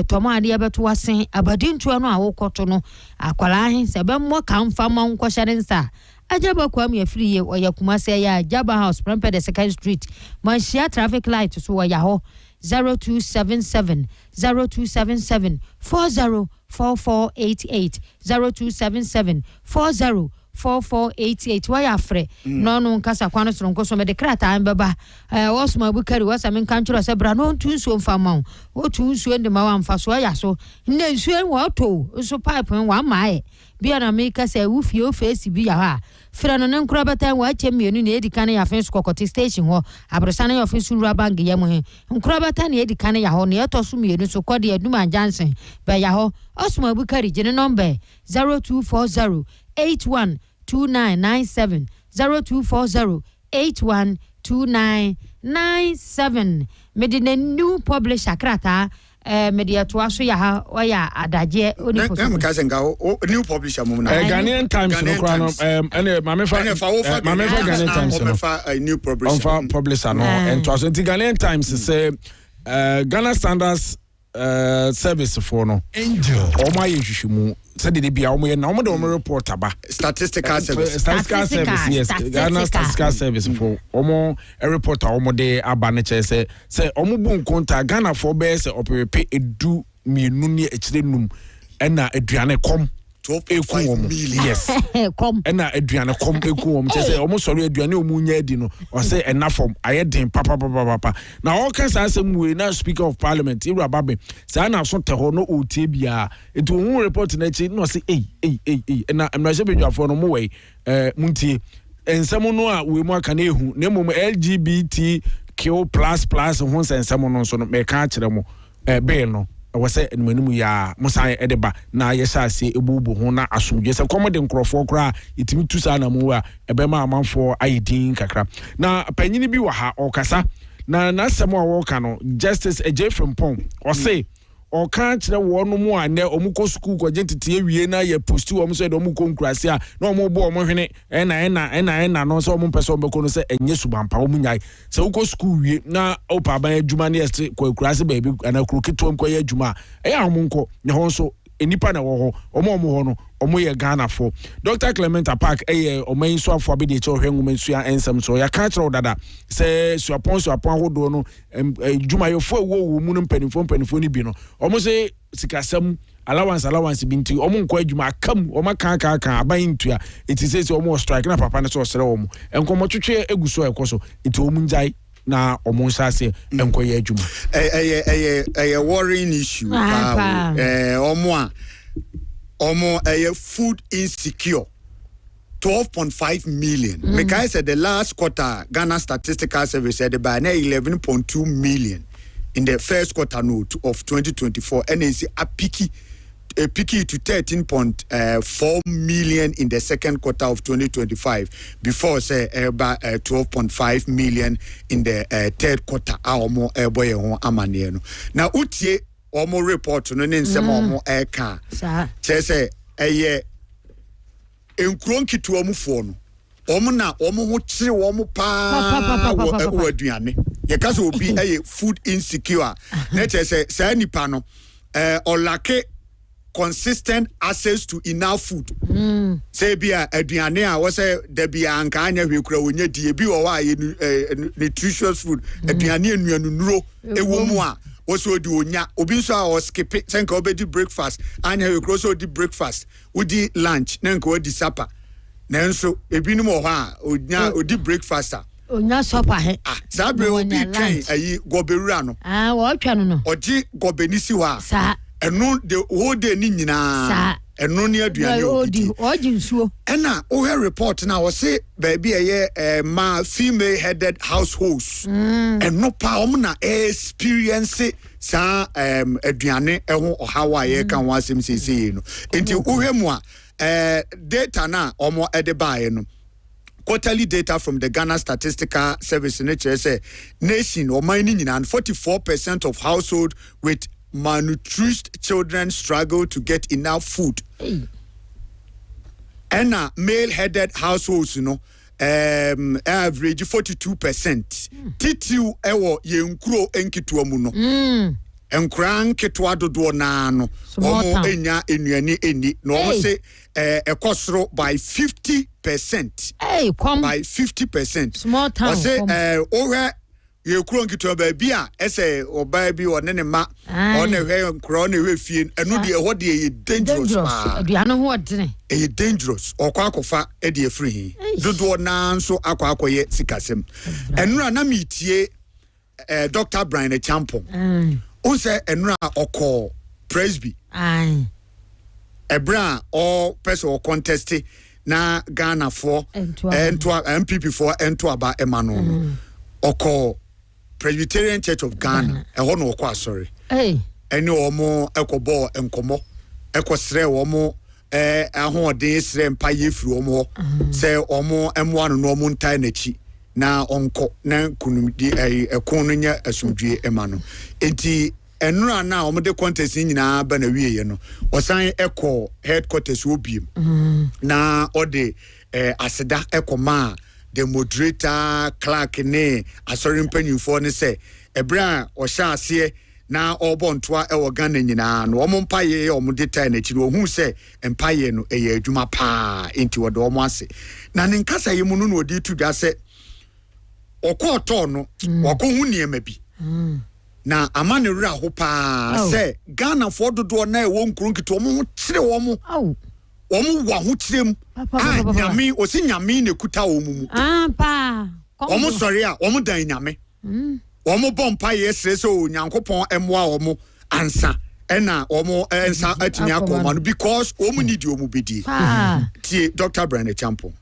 tomo ade ya beto wasen abadintu no a wo koto no akwala ahin se be mo kan fa ma nko hyere nsa Ajaba Kwame Adjei Bohyen oya Kumase ya Ajaba House Prempeh the 2nd Street Manshia traffic light so wa ya ho 0277 404488 0277 404488 wa ya frɛ no no nkasa kwano soronko so me de krata ambeba osma bukari wasa men kanchuro se bra no tunsuo mfama o tunsuo de ma wa mfa so ya so nne nsuo wa to so pipe wa mae bia na me ka se wufie o face bi ya ha fra no nkura batan wa chemienu na edika na ya fence kokoti station ho abrosana ya fence rura bang ya mu he nkura batan na edika na ya ho na eto so mienu so kodi aduma Johnson ba ya ho osma bukari jene number 0240 812997 0240 812997 medina new publisher krata media to aso ya ha oya adaje oni poso new publisher mum na Ghanaian Times no kwa no ene mamefa Ghanaian Times no a new publisher on publisher no and to aso Ghanaian Times say Ghana Standards service for no angel o ma yehwehwemu said the bia o mo ye na o mo de o report aba statistical service yes Ghana statistical service for o mo a reporter o mo de aba ne che say o mo bu nkonta Ghana for be say operepe edu mienu ne ekire num na aduane kom 12.5 million yes kom na aduane kom eku che say o mo sori aduane o mu nya adi no o say enough from ayedin papa na all can say asem we na speaker of parliament Iru Ababe say na so te ho no otie bia etu hu report na chi no say na mrashe bedwafo no mo we muntie ensem no a we mu aka na ehu na mom LGBTQ++ ho ensem no so no me ka kire mo bill no wase enmanum ya musan edeba na yesha ase ebubu ho na asomdwe se komode nkrofo kra itimi tusa na mu a ebema amanfo ayedin kakra na panyini bi wa ha okasa na nasem a wo ka no Justice Adjei Bohyen o say o kan kire wo no mu a ne omuko school ko gentete awie na ye posti wo mo so de omuko nkurase a na omo bo omo hwene ena no so omo pese ombeko no se enye subampa omo nyai se uko school wie na opa ban adwuma ne este ko nkurase ba bi ana kroketo nko ye adwuma e ya omo nko ne ho so enipa na wo ho omo ho no omo ye Ghana for Dr. Clementa Park oman so afo abedi che ohwenwuma nsua ensem so ya kan kire dada se suapon hodo no dwuma yo fo wo mu no mpanifo ni bi no omo se sikasam allowance binti omo nko adwuma akam omo kan aban ntua eti se omo strike na papa ne so sere omo enkomo twetwe eguso ekoso eti omo njai na omo nsase enko ye adwuma worrying issue omo food insecure 12.5 million. Because said the last quarter Ghana Statistical Service said by 11.2 million in the first quarter note of 2024 and is a picky to 13.4 million in the second quarter of 2025 before say about 12.5 million in the third quarter more boy amane no now utie omo report no ne nsem omo eka say enkron kitu omo fo no omo na omo ho kire omo pa wo aduane ye ka so obi food insecure na say say nipa no olake consistent access to enough food say bia aduane a wo say da bia anka anya hwekura wonya die bi wo wa nutritious food aduane enuanunuro ewo mu a wo so di onya obi so a o skip senka obedi breakfast anya hwekura so di breakfast udi lunch na nka odi supper na nso ebinum ho a odi breakfast a onya supper he sabe obi kan ayi gobewura no wo twa no oji gobenisi ho a sa eno the whole day ni nyina eno ne aduane oji nsuo ena o hear report na wo say baby ma female headed households eno pa om na experience sa aduane eho ohawa ye kan wasem sesei no enti wo hwemu a data na omo edebae no quarterly data from the Ghana Statistical Service nature say nation or mining in 44% of households with malnourished children struggle to get enough food. And male-headed households, average 42%. Titiu ewo yenkro enkituamuno. Enkran kitwa dodo na no. Omo enya enuani eni. No omo say ekosro by 50%. By 50%. Small town. Say owe ye kuro nkito ba bia ese oba bi one ne ma one hwe nkro ne hwe fie enu de ho de ye dangerous aduane ho odene e dangerous okwa akofa e de free dodo na nso akwakoye sikasem enura na mitie Dr. Brian Champon on say enura okọ Presby ebra or person or contest na Ghana for MPP for ento aba emano okọ Presbyterian Church of Ghana eho no okwa sorry ene omo ekobo enkomo ekosre omo ahoden sre mpa yefiri omo se omo emwano no omo ntai nachi na onko na kunumdi ekonu nya asumdue emano enti enura na omde contest nyina ba na wiye no osan ekọ headquarters obiem na ode aseda ekoma the moderator clerk ne asori mpanyimfo ne se ebra o sha ase na obontoa ewo Ghana nyina no omo mpaye omde tai na chi no hu se mpaye no eye adwuma pa enti wode omo ase na ne nkasa yemu no odi tu dwa se okoto no wakohu niema bi na amane wura ho pa se Ghana for dodo na e wo nkronkito omo ho kire omo omo wa ho kirem nyame osi nyame ne kuta omumu pa omo sori a omo dan nyame omo bompa yesre so nyankopon emwa omo ansa ena omo ensa atimi akoma no because omo need omo bedi tie Dr. Brandon Champo.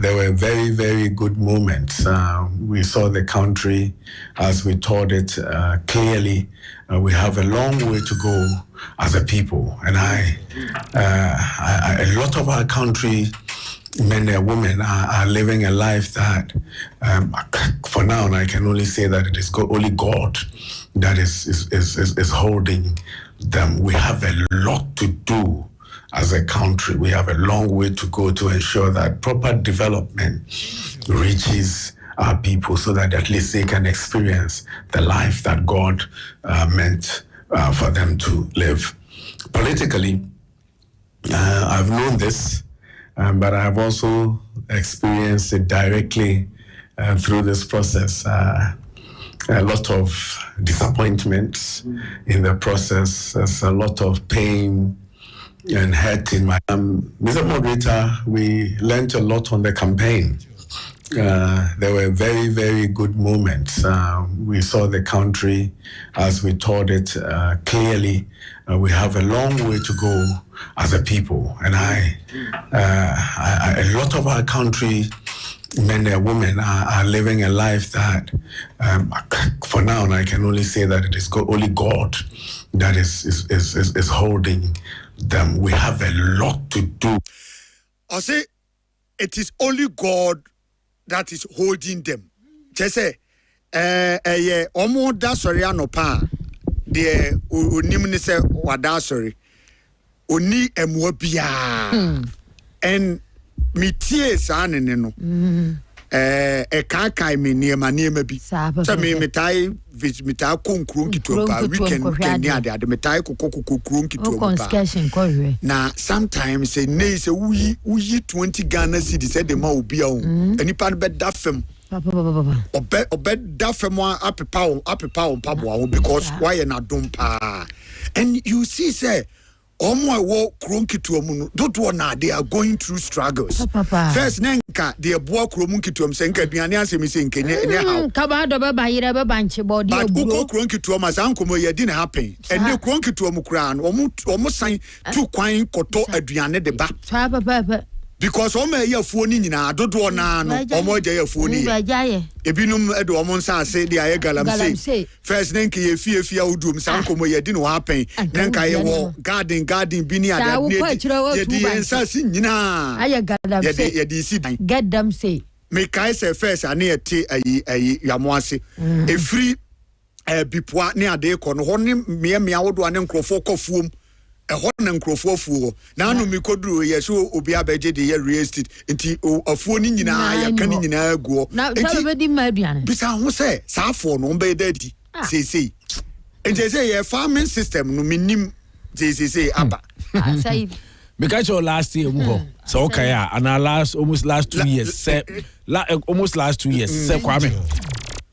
There were very, very good moments. We saw the country as we taught it clearly. We have a long way to go as a people. And a lot of our country, men and women, are living a life that, for now, and I can only say that it is only God that is holding them. We have a lot to do. As a country, we have a long way to go to ensure that proper development reaches our people so that at least they can experience the life that God meant for them to live. Politically, I've known this, but I have also experienced it directly through this process. A lot of disappointments in the process. There's a lot of pain and hurt in my Mr. Moderator, we learned a lot on the campaign. There were very, very good moments. We saw the country as we taught it clearly. We have a long way to go as a people. And a lot of our country, men and women, are living a life that, for now, and I can only say that it is only God that is holding them. We have a lot to do. I say it is only God that is holding them. Just say, omo da sorry anopa de onimni se wada sorry. Oni emwo bia. And mitie sa ne no. Kai me niema bi. So me metai konkron kitu pa weekend ade metai konkron kitu pa. Na sometimes say ne say uyi 20 Ghana cedis say de ma obi a o. Anipa no be da fam. Obe da fam apepa mpaboa because why na dom pa. And you see say Omo wo kronkitu omu dodo na they are going through struggles. First nenka the boa kronkitu om senka aduane asemi se nkenye ne how. Kaba do be bayire be banche body oburo. But uko kronkitu om asankomo ye di na happen. And the kronkitu om kura no omo san tu kwan koto aduane de ba. Papa. Because omo ye afuo ni nyina dodo na no omo je ye afuo ni. Ebinum edo omo nsa ase de aye galamse. First nenka ye fie awudum sankomo ye di no happen. Nenka ye wo garden bi ni ade ye di nsa si nyina. Aye galamse. Ye di si dan. Get them say. Me kai say first ani ete ayi yamo ase. E free bipoa ne ade ko no ho ne mia wodo ane nkrofo kofuom. Ehon na nkrofo afuo na anu mi koduru ye so obi abeje de ye real estate nti afuo ni nyina ya kan nyina aguo nti be di ma aduane bisa ho se sa afuo no be dadi sei enti say ye farming system no minim sei aba sai because last year we go so okay and almost last 2 years say almost last 2 years say Kwame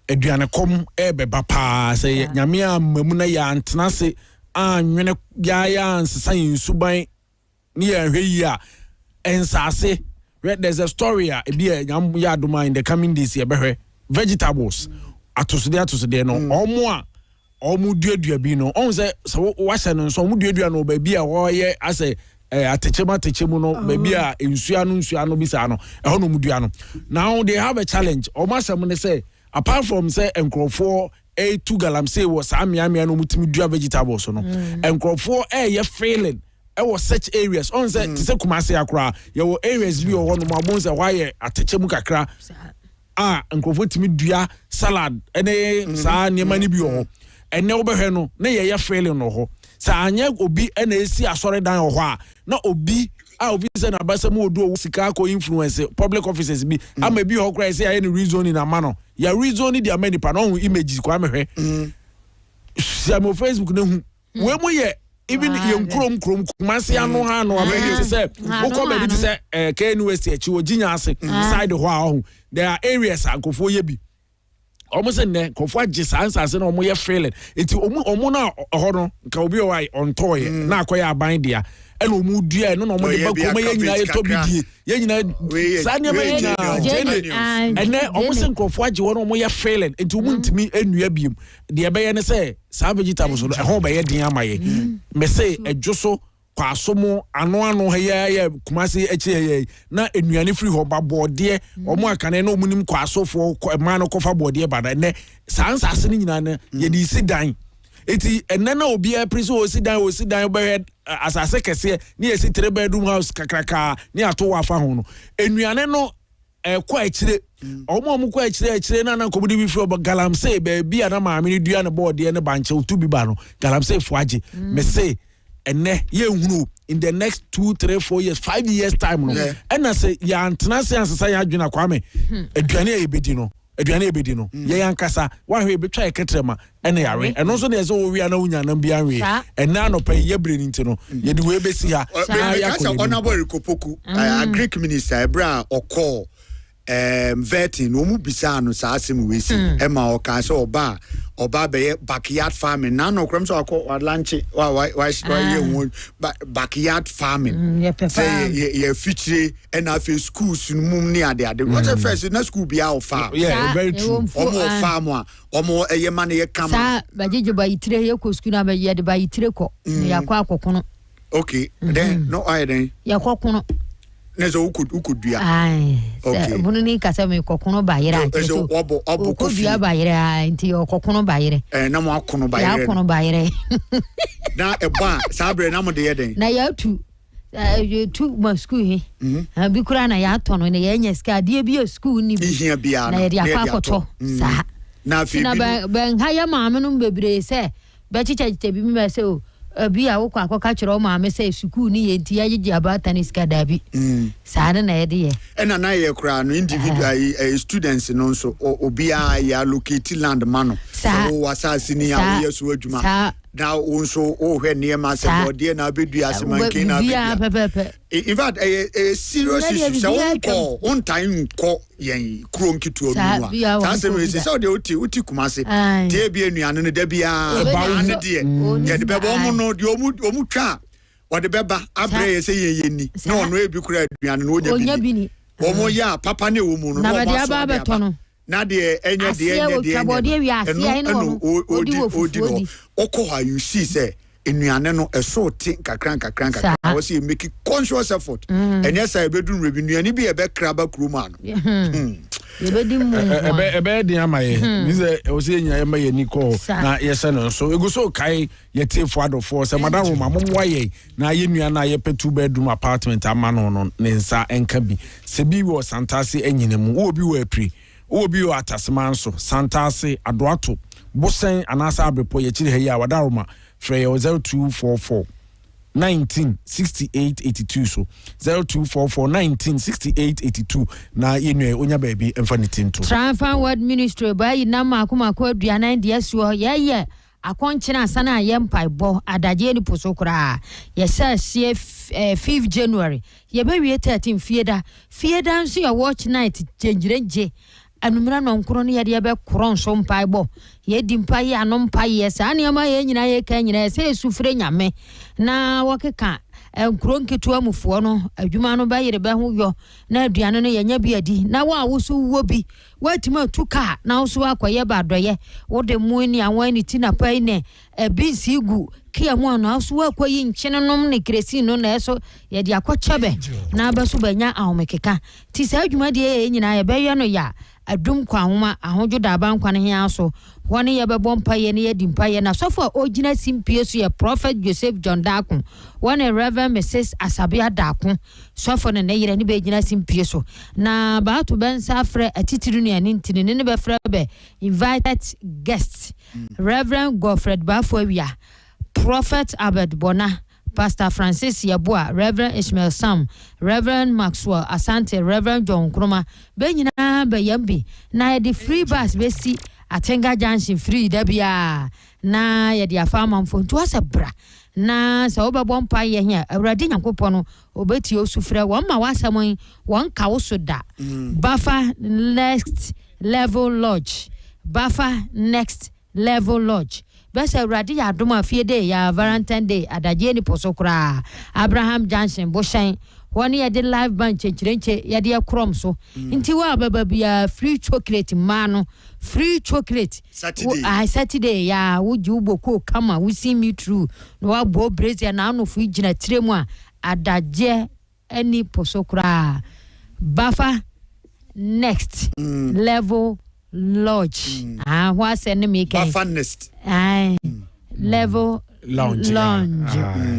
aduane kom beba pa say nyame amamu na ya antena se anwene ya nsesa yinsuban ni ehwe ensase. There's a story e bia nyam ya adoma in the coming days ye behwe vegetables atosode no omo duadua bi no on say so wahye no so omo duadua no ba bia wo ye ase atechemu no ba bia nsua no bisa no eho no mudua no. Now they have a challenge omasem ne say apart from say enkrofo two galamsey was amia no mutimi dua vegetables no enkrofo ye failing was such areas on say to say kumase akra ye areas bi o no mabon say why atechemu kakra nkrofo timi dua salad ene saa niema ni bi ho ene wo behwe no na ye feeling no ho sa anya obi ena esi asore dan ho a na obi obi se na basa mu odu sika ko influence public officers bi ama bi ho kra se ya ni rezoning na ma no ya rezoning dia many pa no images kwa mehwe sia mo Facebook na hu we mu ye even yen krom kumase ano ha no abedi say wo be bi say KNUST echi wo ginya ase side ho a ho there are areas ankofo ye bi almost ne kofo agi sansase na omo ye feeling enti omo na ho no ka obi o ai ontoye na akoya aban dia ena omo dua no omo de ba ko ye nyina ye to bidie ye nyina sane ba ye nyina ene omo se kofo agi wo no omo ye feeling enti omo ntimi enua biem de be ye ne say sa vegetables no ho be ye din amaye me say edwoso kwasomo ano ya kumase eche na enuane free ho ba bode omo akane na omunim kwasofo ma no kofa bode bada ne sansase ni nyina na ye di sidan eti enne na obi a prince o sidan be asase kese ni esi 3 bedroom house kakraka ni ato wafa ho no enuane no kwa echire omo kwa echire na nkobudi bi free galamsey be bia na maame ni dua ne bode ne banche otubi ba no galamsey fuaje me say ene ye hunu in the next 2, 3, 4 years 5 years time no and I say ya antena se ansesa ya adwena Kwame aduane ebedi no ye yankasa wa hwe betwa eketrema ene yare eno so na so wi ana unya na bia hwe ena no pe ye breni nti no ye de we besi ha ya ko honorable Kopoku Greek minister Ebra Oko vetting no mu bisa no sa asem we si e ma o ka so oba be backyard farming na no kram so akọ lunch why ye backyard farming say ye feature and afi schools mum ni ade what first na school bia o farm very true omo farm a omo eye man ye kama sa bajeje ba itire ye ko school na ba ye de ba itire ko ya kwa akokono okay then no I then ya kokono nezo ukudua okay bunu ni kasa me kokono ba yere ante so obo kofi ba yere nti kokono ba yere na mo akono ba yere ya akono ba yere na eba sabre na mo de yeden na ya tu ma school he bi kura na ya tono na ya nya ska de bi school ni bi na ya dia kwakoto sa na fi na ben ha ya maame no bebre se be chicha bi mi ba se o bi a wo kwa akọ ka kire o maame se school ni ye nti ya gigi abata ni ska dabi saade na ye de ye ena na ye kura no individual students no so obi a ya locate land mano so wasasi ni ya ye so adwuma na onso hwe niema se body na bedu asemanke na bedu in fact a serious issue so on time ko yen kronkitu onua ta se me se de uti kumase de bia nuane no da bia ba ne de ye de bebo mu no de omu twa o de beba abre se yeni na ono ebi kura aduane no onya bi omo ya papa ne wo mu no na ba dia ba beto na de enye no odi okoha you see say enuane no eso ti kakran wo say make conscious effort enye say ebedun rebinuane bi ebe kraba kroma no ebedi mu ebe di amaye mi say o say nya ema ye niko na ye se no so egu so kai ye tiefo adofo say madam Roma momwa ye na ye nua na ye petu bedroom apartment amano no ne nsa enka bi se bi wo santase enyinemu wo bi wo apri obi o atasman so santase adoato bosen anasa abrepo ye chire heya wadaroma frey 0244 196882 so 0244 196882 na yenwe onya baabi emfanitinto Transfer Word Ministry bayi na makoma aduanan de so ye akonchena asana ye mpaibɔ adaje ni posokra ye say 5th January ye be wie 13 fieda nso ye watch night jenjirenje anumra no nkoro no ye be koro nso mpaibɔ ye di mpaye anom mpaye sa ne ma ye nyina ye ka nyina se sufre nyame na wakeka nkoro nketu amufo no adwuma no ba yere be ho yo na aduane no ye nya bi adi na wa woso wo bi watima tuka na woso akoye ba doye wo de mu ni anwan ni tina pai ne bi sigu kia mu na woso akoye nkyene nom ne kresi no na eso ye de akochebe na ba so banya ahomekeka ti sa adwuma de ye nyina ye be ye no ya adum kwa homa ahojo da ban kwa ne hia so one ye be bompa ye ne dimpa ye na sofo ogina simpie so ye prophet Joseph John Dakun one Reverend Mrs Asabia Dakun sofo ne yere ne be gina simpie so na ba to ben safre atitiru ne ntini ne be frɛ be invited guests Reverend Godfred Bafuawia, Prophet Albert Bona, Pastor Francis Yabua, Reverend Ishmael Sam, Reverend Maxwell Asante, Reverend John Kroma, Benyina Bayambi, na the free bus besi Atenga Junction free debia na ye dia farm phone to us bra na sa oba bompa ye hia awrade nyankopɔ no obeti osufrɛ wɔn ma wasamon wɔn ka wo so da Buffer Next Level Lodge Buffer Next Level Lodge Besa awrade ya adom afie day ya Valentine Day adaje ni posokra Abraham Junction Boshan one ye de live band chenchirenche ye de krom so nti wa baba bia free chocolate mano free chocolate Saturday ya wuju boko kama we see me through no wa bo brazier na no fu gina tiremu a adaje any posokra Buffer Next Level Lodge what send me Buffer Next Level Lounge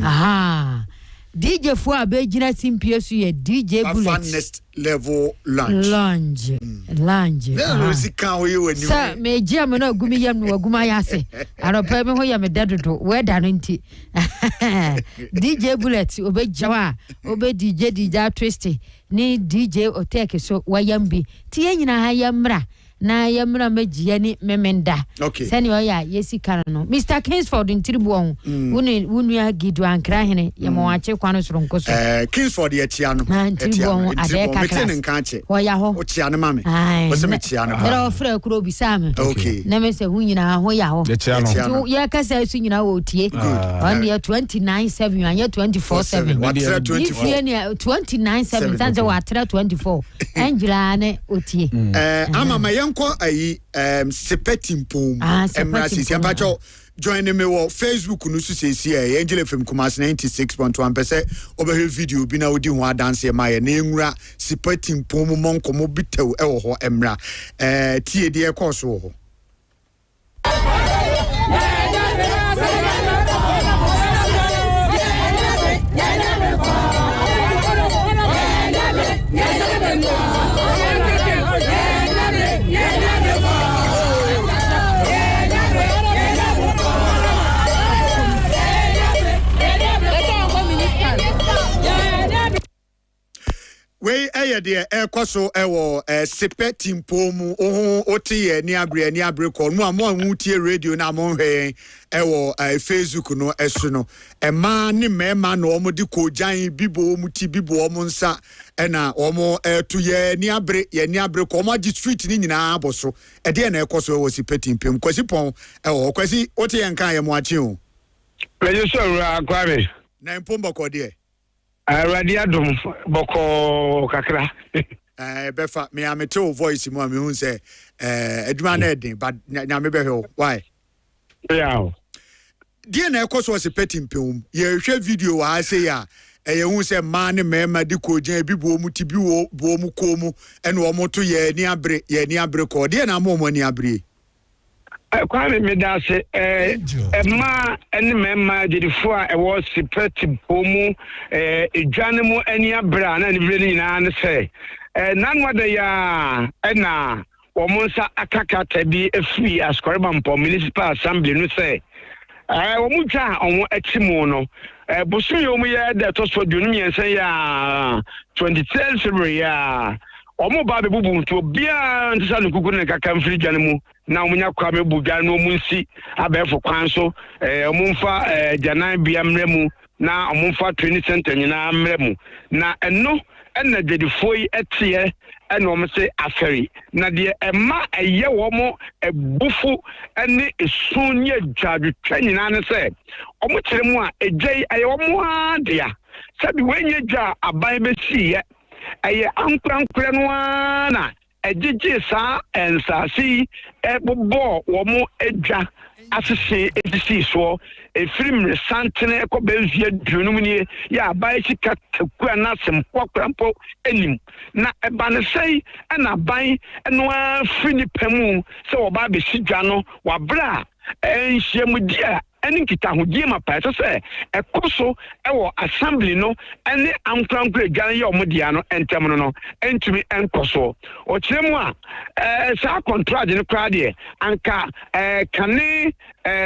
aha DJ fo abegina simpie so ye DJ Bullet Buffer Next Level Lounge Lounge si kan we wani sa me gia me na gumi yam no aguma yase aropa me ho ya me dadodo we da no nti DJ Bullet obejawa obe DJ twist ni DJ Oteke so wayambi tie nyina ha yamra na yamra magia ni memenda sani oya yesi kara no Mr Kingsford ntiribu on wonu ya gidu ankra hene yamawache kwano soronko so Kingsford ye chia no ntiribu on adeka class nka che oya ho o chia no mame o se me chia no era ofra kuro bisame na me se hu nyina ho ya ho ya kasa su nyina wo tie on ye 29/7 anya 24/7 watra 24 29/7 sanze watra 24 Angela ne otie ama ko ayi sepetimpo emrasi siapacho join me wo Facebook no so sesi e Angel FM Kumas 96.1 pese obehe video bi na odi ho adanse ma ye na enwura sepetimpo mo monkomo bitew e wo ho emra tie de e course wo ho we de ekoso ewo sepetimpo mu otie ni abre call mu amo tie radio na mo hwe ewo Facebook no esu no ema ni mema na omo di kojan bibo mu ti bibo omo nsa na omo to ye ni abre ko omo di street ni nyina aboso de na ekoso ewo sepetimpo kwasi pon ewo kwasi otie nkan ye mo achi o lejo so Kwame na mpombo ko de Radio Dum boko kakra befa me amete voice mu am hu say aduma na edin but nya me behwe why yeah die na ekoso sepetimpo ye hwe video wa say ya ye hu say man ne mema di kojan bi bo mu ti bi wo bo mu ko mu ene wo moto ye ni abre ko die na mo ni abre Kwame medase ma ene mema jedifo a ewo sepetimpo mu edwane mu ani abra na ne bire nyina ne se nanwada ya na womunsa akakata bi efri askoribampo municipal assembly no se womutwa onwo atimu no bosu yomu ye de to so dunu yense ya 23 February ya omo ba be bubu nto bia ntisa no kuku ne kaka mfiri dwane mu na omunya kwa me budwa no munsi abefo kwan so omumfa janan bia mremu na omumfa training center nyina mremu na eno ena dedifoi etie ena omse aferi na de ema eye womo ebufu ene esunye dwadu twanyina ne se omukyeremu a ejei aye womo adia sabi wenye dwa aban besiye aye ankurankura no ana ejiji sa ensasi ebobo womo edwa asese edisi so efrim resantene ekobezia dunumnie ya abai sika takua na sempokrampo enim na ebane sei na abai eno afini pemu se oba be sidwa no wabra enhyiamudia eni kita hodie mapa se ekoso ewo assembly no ene ankrankra gyan ye omodia no entem no entumi enkoso o kiremu a sa contract ne krade anka kane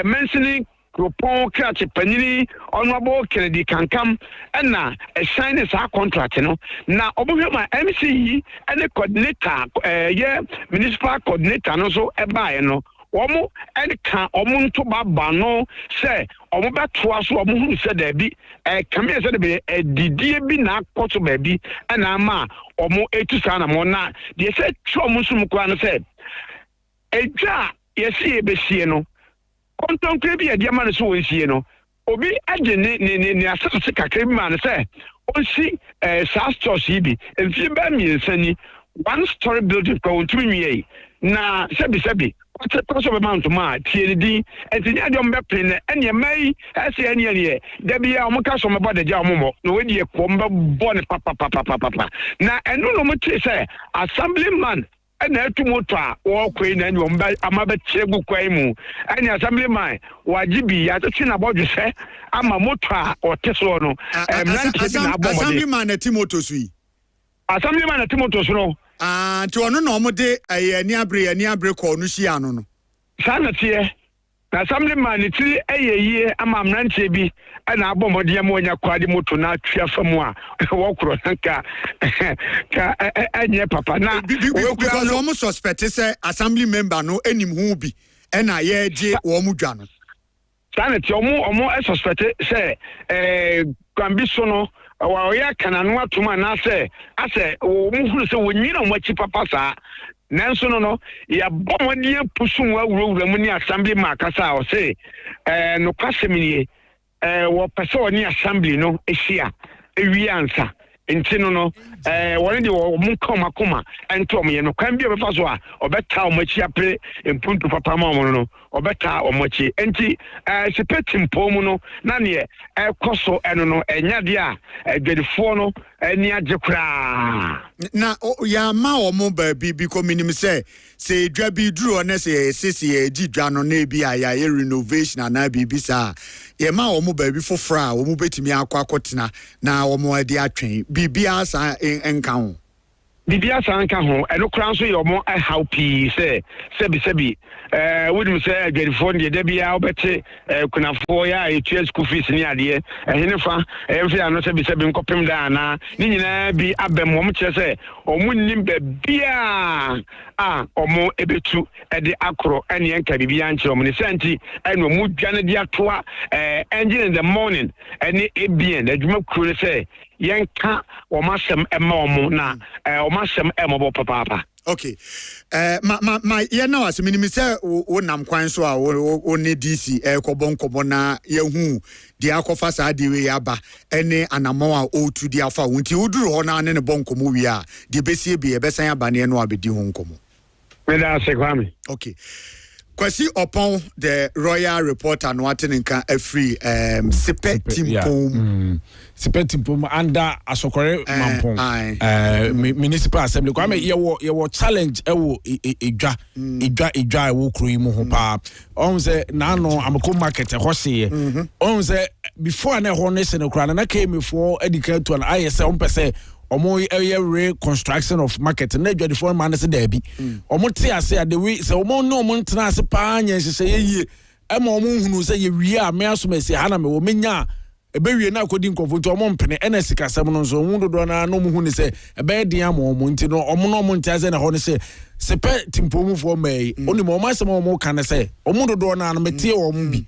mentioning Propon Kati Panini, Honorable Kennedy Kankam, and now a sign is our contract, Now, over my MC and the coordinator, municipal coordinator, and also a buyer, Omo and can Omuntu Babano say, Omoba Twas, Omu said there be a camera said be a DDB not possible baby, and Ama, Omo Etusana Mona, they said, Chomusumukwana said, a jar, yes, Bessiano. Konton krebi e diamane so wonsie no obi age ne asase kakrebi man say onsi SAS church bi enfie ba mi nsani one story building ko ontumi nwie na sebi kwaso be man to ma tie di entinya de ombe pene ene mai ase ene da bia omka so mebo de ja omomo na wedi e ko mbe bo ne papa na eno no mo tie say assemblyman na tumoto a wo kwei na nyom ba amaba chegu kwai mu ani assemblyman wajibi ya tsi na bodwe se ama moto a oteso no assemblyman na timoto sui assemblyman na timoto so no nti ono no mo de ani abre ko no hia no no sana tie na assemblyman ni ti eyeye ama mranche bi na abomode am onya kwade moto na atwa famu a wo kro nka ka anye papa na because we almost suspect say assembly member no enim hu bi na ye je wo mu dwa no sana ti omo suspect say kwambi so no wa ya kananu atuma na say ase wo mu hu say wonyina mo chi papa sa nanso no ya bomode pusu wa wura mu ni assembly makasa o say no kwasemnie wo pese oni assembly no ehia ewi ansa enti no won de wo mu koma entom ye no kwan bi befa so a obeta o machi apre empuntu papa ma mo no obeta o machi enti sepetim pomu no na ne ekoso eno no enyade a adwedefo no ani agekura na ya ma o mo ba bi ko minim se dwa bi duro na se sisi edi dwa no na bi aya renovation na bi sa ye ma o mo ba bi fofra o mo betimi akotena na o mo ade atwen bibia sa enka ho bibia sa enka ho eno kran so ye o mo how pi se sebi wodim se agwerifo de da bia obete kunafo ya etua school fees ni ade ehenefa emfi ano sebi nkopem da na ni nyina bi abem wo mche se omunnim ba bia omo ebetu ede akro ene enka bibia nche omo ne santi eno mu dwane de atoa engine in the morning ene ebien adwuma kuro se yenka o masem ema omo na o masem emo papa. Okay. Ma ye na was minimi say wo nam kwan so a wo ne DC kobo na ye hu di akofa sa di we aba ene anamo a o tu di afa wonti wuduru ho na ne bonkomo wi a di besie bi e besan aba ne no abedi ho nkomo. Me da se Kwame. Okay. Kwasi upon the royal reporter no atenka free Sepetim Sepetim under Asokore Mampong municipal assembly Kwame ye wo challenge ewo idwa wo kru mu ho pa on say na no amako market ho hye on say before na ho ne se no kra na came for educate to an IS on pese omo reconstruction of market na adwa the foreign man se da bi omo te ase the way say omo no omo ntena ase pa anya hye ye ema omo hunu say ye wie a me aso mesi ha na me wo menya ebewie na akodi nkofo nti omo mpene ena sikasem no so hu dodo na no mu hu ni se ebe dia ma omo nti no omo no omo ntia se na ho ni se sepe timpomu fo mai oni mo ma se mo kan se omo dodo na no metie omo bi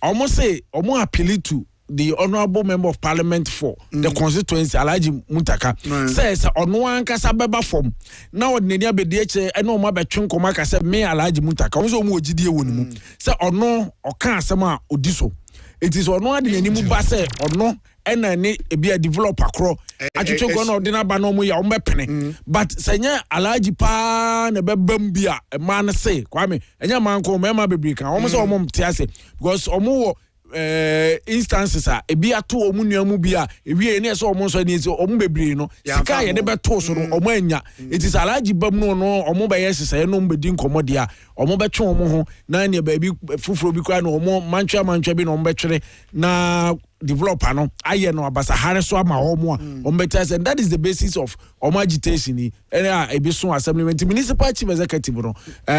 omo se omo appeal to the honorable member of parliament for the constituency Alhaji Muntaka says ono ankasa beba form na odneni abedi eche ene o ma betwe nkoma ka se me Alhaji Muntaka onso mu ogidie wonimu se ono oka asem a odiso it is ono ade nani mu ba se ono ɛna ne ebi a developer kro atwetwe go na ordinary ba no mo ya ombepene but senya alaji pa na bebam bia e ma na say Kwame enya man ko mema bebre kan omo say omo mte ase because omo wo instances ebi ato omu nuamu bia ewie ne so omo so ni so omo bebre no sika ye de beto so no omo anya it is alaji bam no omo be yesese no mbedi nkomode a omo betwe omo ho na ne ba bi fufuro bi kwa no omo mantwa bi no omo betwere na developer no aye no abasa hare so ama omo a omo betase and that is the basis of omo agitation ni ebi so assemblyment municipal chief executive no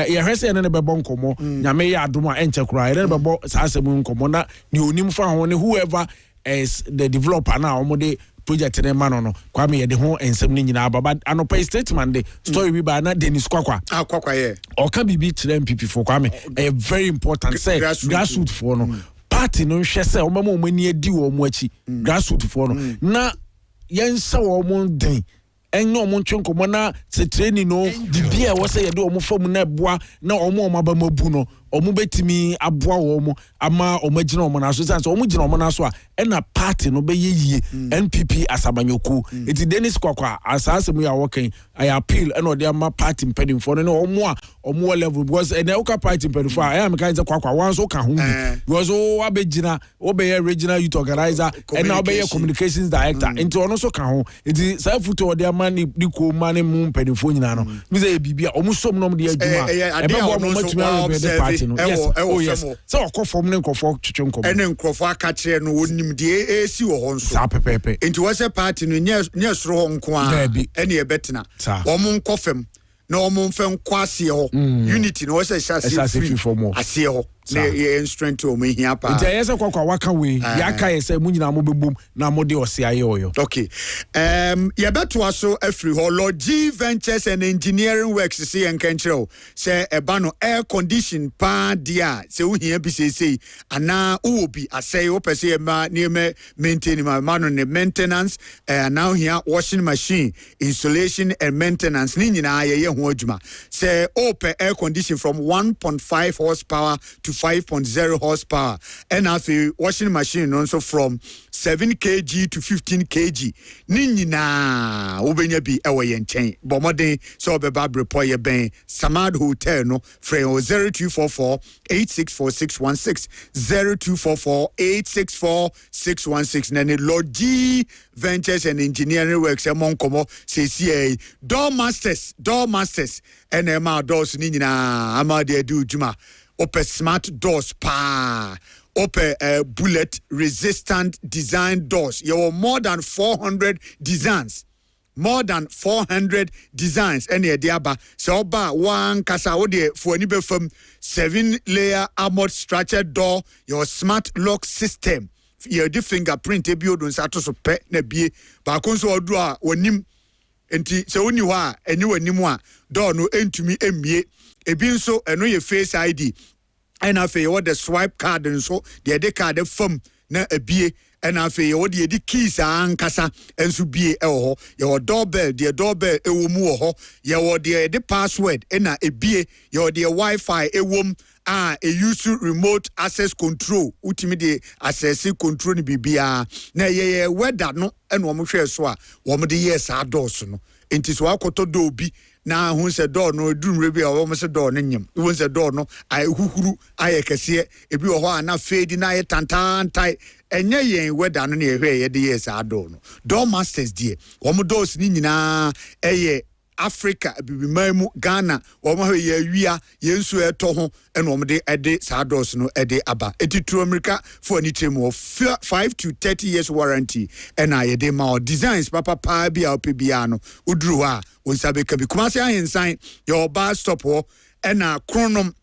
ye hwese ne be bon komo nyame ya adom a enche kura ne be bo sa asem komo na ni onim fa ho ne whoever is the developer na omo de project ne ma no Kwame ye de ho ensem ni nyina baba anopa statement de story bi ba na Dennis Kwakwa ye o ka bibi kire MPP for Kwame very important say grassroots for no party no hwe say o mama o mani adi wo mo achi grassroots for no na yensa wo mo den enyo mo ntwenkomo na se training no bibia wo say ye de o mo fam na boa na o mo ba mabu no omu betimi aboa wo mo ama omagina omo na so sense omu gina omo na so a na party no be yeye NPP asabanyoku eti Dennis Kwakwa asase mu ya woken I appeal and ode ama party impeding for no omo a omo level because and the party impeding for I am kind of Kwakwa once o ka hu because o abegina o be regional youth organizer and now be communications director into ono so ka hu eti say futo ode ama ni ko mane mu impeding for nyina no mi say bibia omo som no de adwuma e be bo mo matumi yes. So okofom ne nkofo twetwe nkom. Ene nkofo aka kire no wonim de esi wo ho nso. Sa pepepe. Enti wo se party no nya soro ho nko a. Ene e betena. Wo mo nkofem na wo mo mfe nkwase ho. Unity no wo se hyase free. Ase ho. Na ye strength o me hia pa. Enti ayese Kwakwa waka we. Ya ka yese mu nyina mo bebom na mo de ose aye oyo. Okay. Ye beto aso afri ho Lord G Ventures and Engineering Works se enkanchiro. Se eba no air condition pa dia se wo hia bi sei ana wo bi asey wo pese ma ne maintain ma no ne maintenance now here washing machine installation and maintenance ni nyina ye ho adwuma. Se open air condition from 1.5 horsepower to 5.0 horsepower and after washing machine also from 7 kg to 15 kg ni nyina obenya bi ewo ye nchen bomode so obeba brepo ye ben Samad Hotel no free 0244 864 0244 864 nane Lord G Ventures and Engineering Works among komo CCA door masters and Emma doors ni nyina ama de do juma open smart doors pa open bullet resistant design doors. You have more than 400 designs. And the diaba so ba one kasa ode for any be from 7-layer armored structured door. Your smart lock system. Your fingerprint e bi odun sato so pe na bie ba kon so odu a onim enti se oni ho a eni wanim a door no entumi emie ebi nso eno ye face ID and afi what the swipe card nso the card from na ebie and afi what the keys ankasa enso bie ho your doorbell the doorbell ewo mu ho your the password na ebie your the Wi-Fi ewom a use remote access control ultimate the access control ni bibia na ye weather no and wo mo hwe so a wo mo de yes ados no enti so akoto do bi na hu se door no dumre bi a wo mo se door no nyem wo se door no ai huhuru ai kese ebi wo ho ana fade na ye tantantai enye yen weather no na ehwe ye de yes ado no door masters die wo mo doors ni nyina eye Africa bibimamu Ghana wo mo ye awia yensu eto ho eno mo de ede sados no ede aba etitru America for any term of 5 to 30 years warranty and I de ma designs papa pa bia opibia no udru ha wonsabe ka bi kuma se ahensan your bar stop ho ena kronom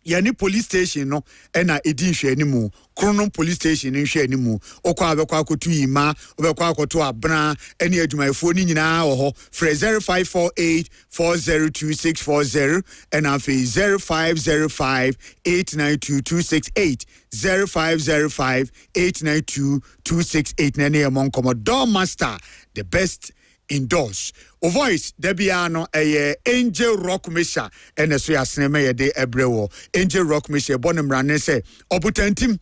yani police station no ena edi hwe animu kronom police station hwe animu okwa abekwa akotu yima obekwa akoto abra ene adwumayefo ni nyina wo ho free 0548 402640 ena afi 0505 892268 0505 892268 nene among door master the best indoors. O voice Debiano Angel Rock Misha and a suya sneme de ebrewo. Angel Rock Misha bonum ranese obutentim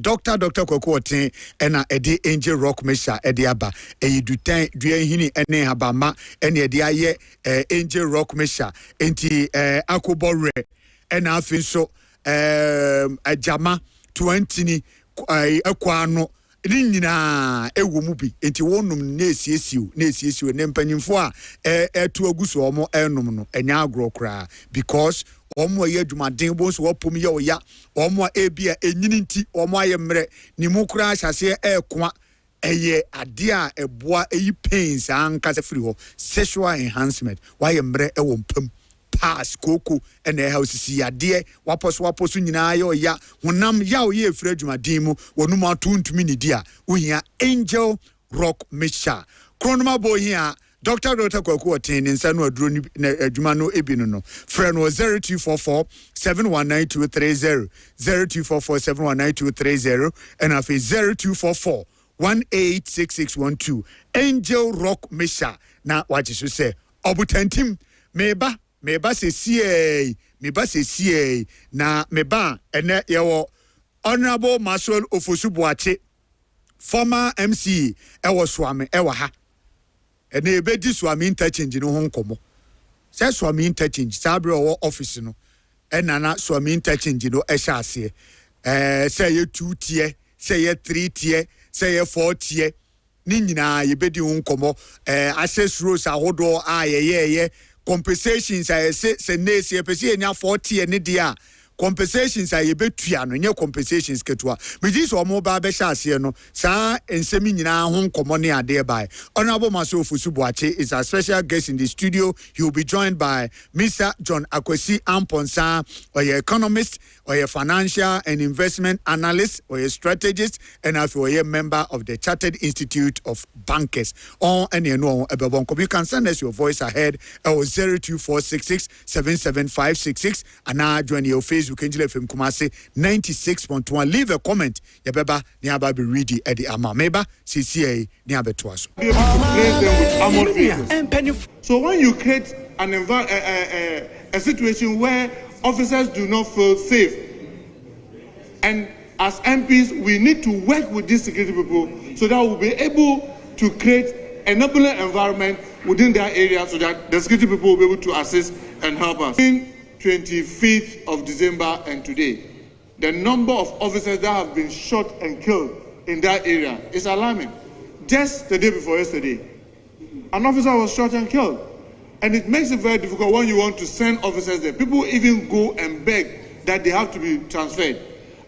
Dr. Kokotin and a de Angel Rock Misha ediaba dutain duenhini ene habama ene de Angel Rock Misha enti akobore and afinso jama 20 akwano nyina ewo mu bi enti wonum na esiesiu ne mpanyimfo a etu aguso omo enum no enya agro kra because omo ye adwumaden bo so wopom ye oya omo ebia enyini nti omo ayemre ni mu kra hyase ekoa eye ade a eboa eyi pains anka se free ho sexual enhancement why emre ewo mpam pass koko ene house si ade waposo nyina ya oya honam ya oye efra adwumaden mu wonum atuntumi ni dia ohia Angel Rock Misha Kwame Bohyen Dr. Kwaku Otin nsa no aduro ni adwuma no ebinu no frɛ no 0244 719230 0244 719230 and afi 0244 186612 Angel Rock Misha na wachi so say obutantim meba se sie na meba ene yewo Honorable Maswell Ofosubuache former MC ewo swame ewa ha ene ebedi swame interchange no ho nkomo say swame interchange sabre owo office no enana swame interchange no ehya ase say ye 2 tier say ye 3 tier say ye 4 tier ni nyina ye bedi ho nkomo access roads ahodo a ye compensations I say nesi epesi enya 40 ne dia compensations I betua no nye compensations ketua meji so mo ba be hase no saa ensemi nyina ho nkomo ne ade bai Honorable Maso Ofosubuache is a special guest in the studio. He will be joined by Mr. John Akwesi Amponsa, or your economist, or your financial and investment analyst, or your strategist, and if you are a member of the Chartered Institute of Bankers. On and you know you can send us your voice ahead 02466775566 and now join your Facebook Angel FM Kumasi 96.1. Leave a comment. Yabeba niaba be ready at the Amameba CCA niaba twaso. So when you create an a situation where officers do not feel safe, and as MPs we need to work with these security people so that we'll be able to create a enabling environment within that area so that the security people will be able to assist and help us. 25th of December and today, the number of officers that have been shot and killed in that area is alarming. Just the day before yesterday, an officer was shot and killed. And it makes it very difficult when you want to send officers there. People even go and beg that they have to be transferred.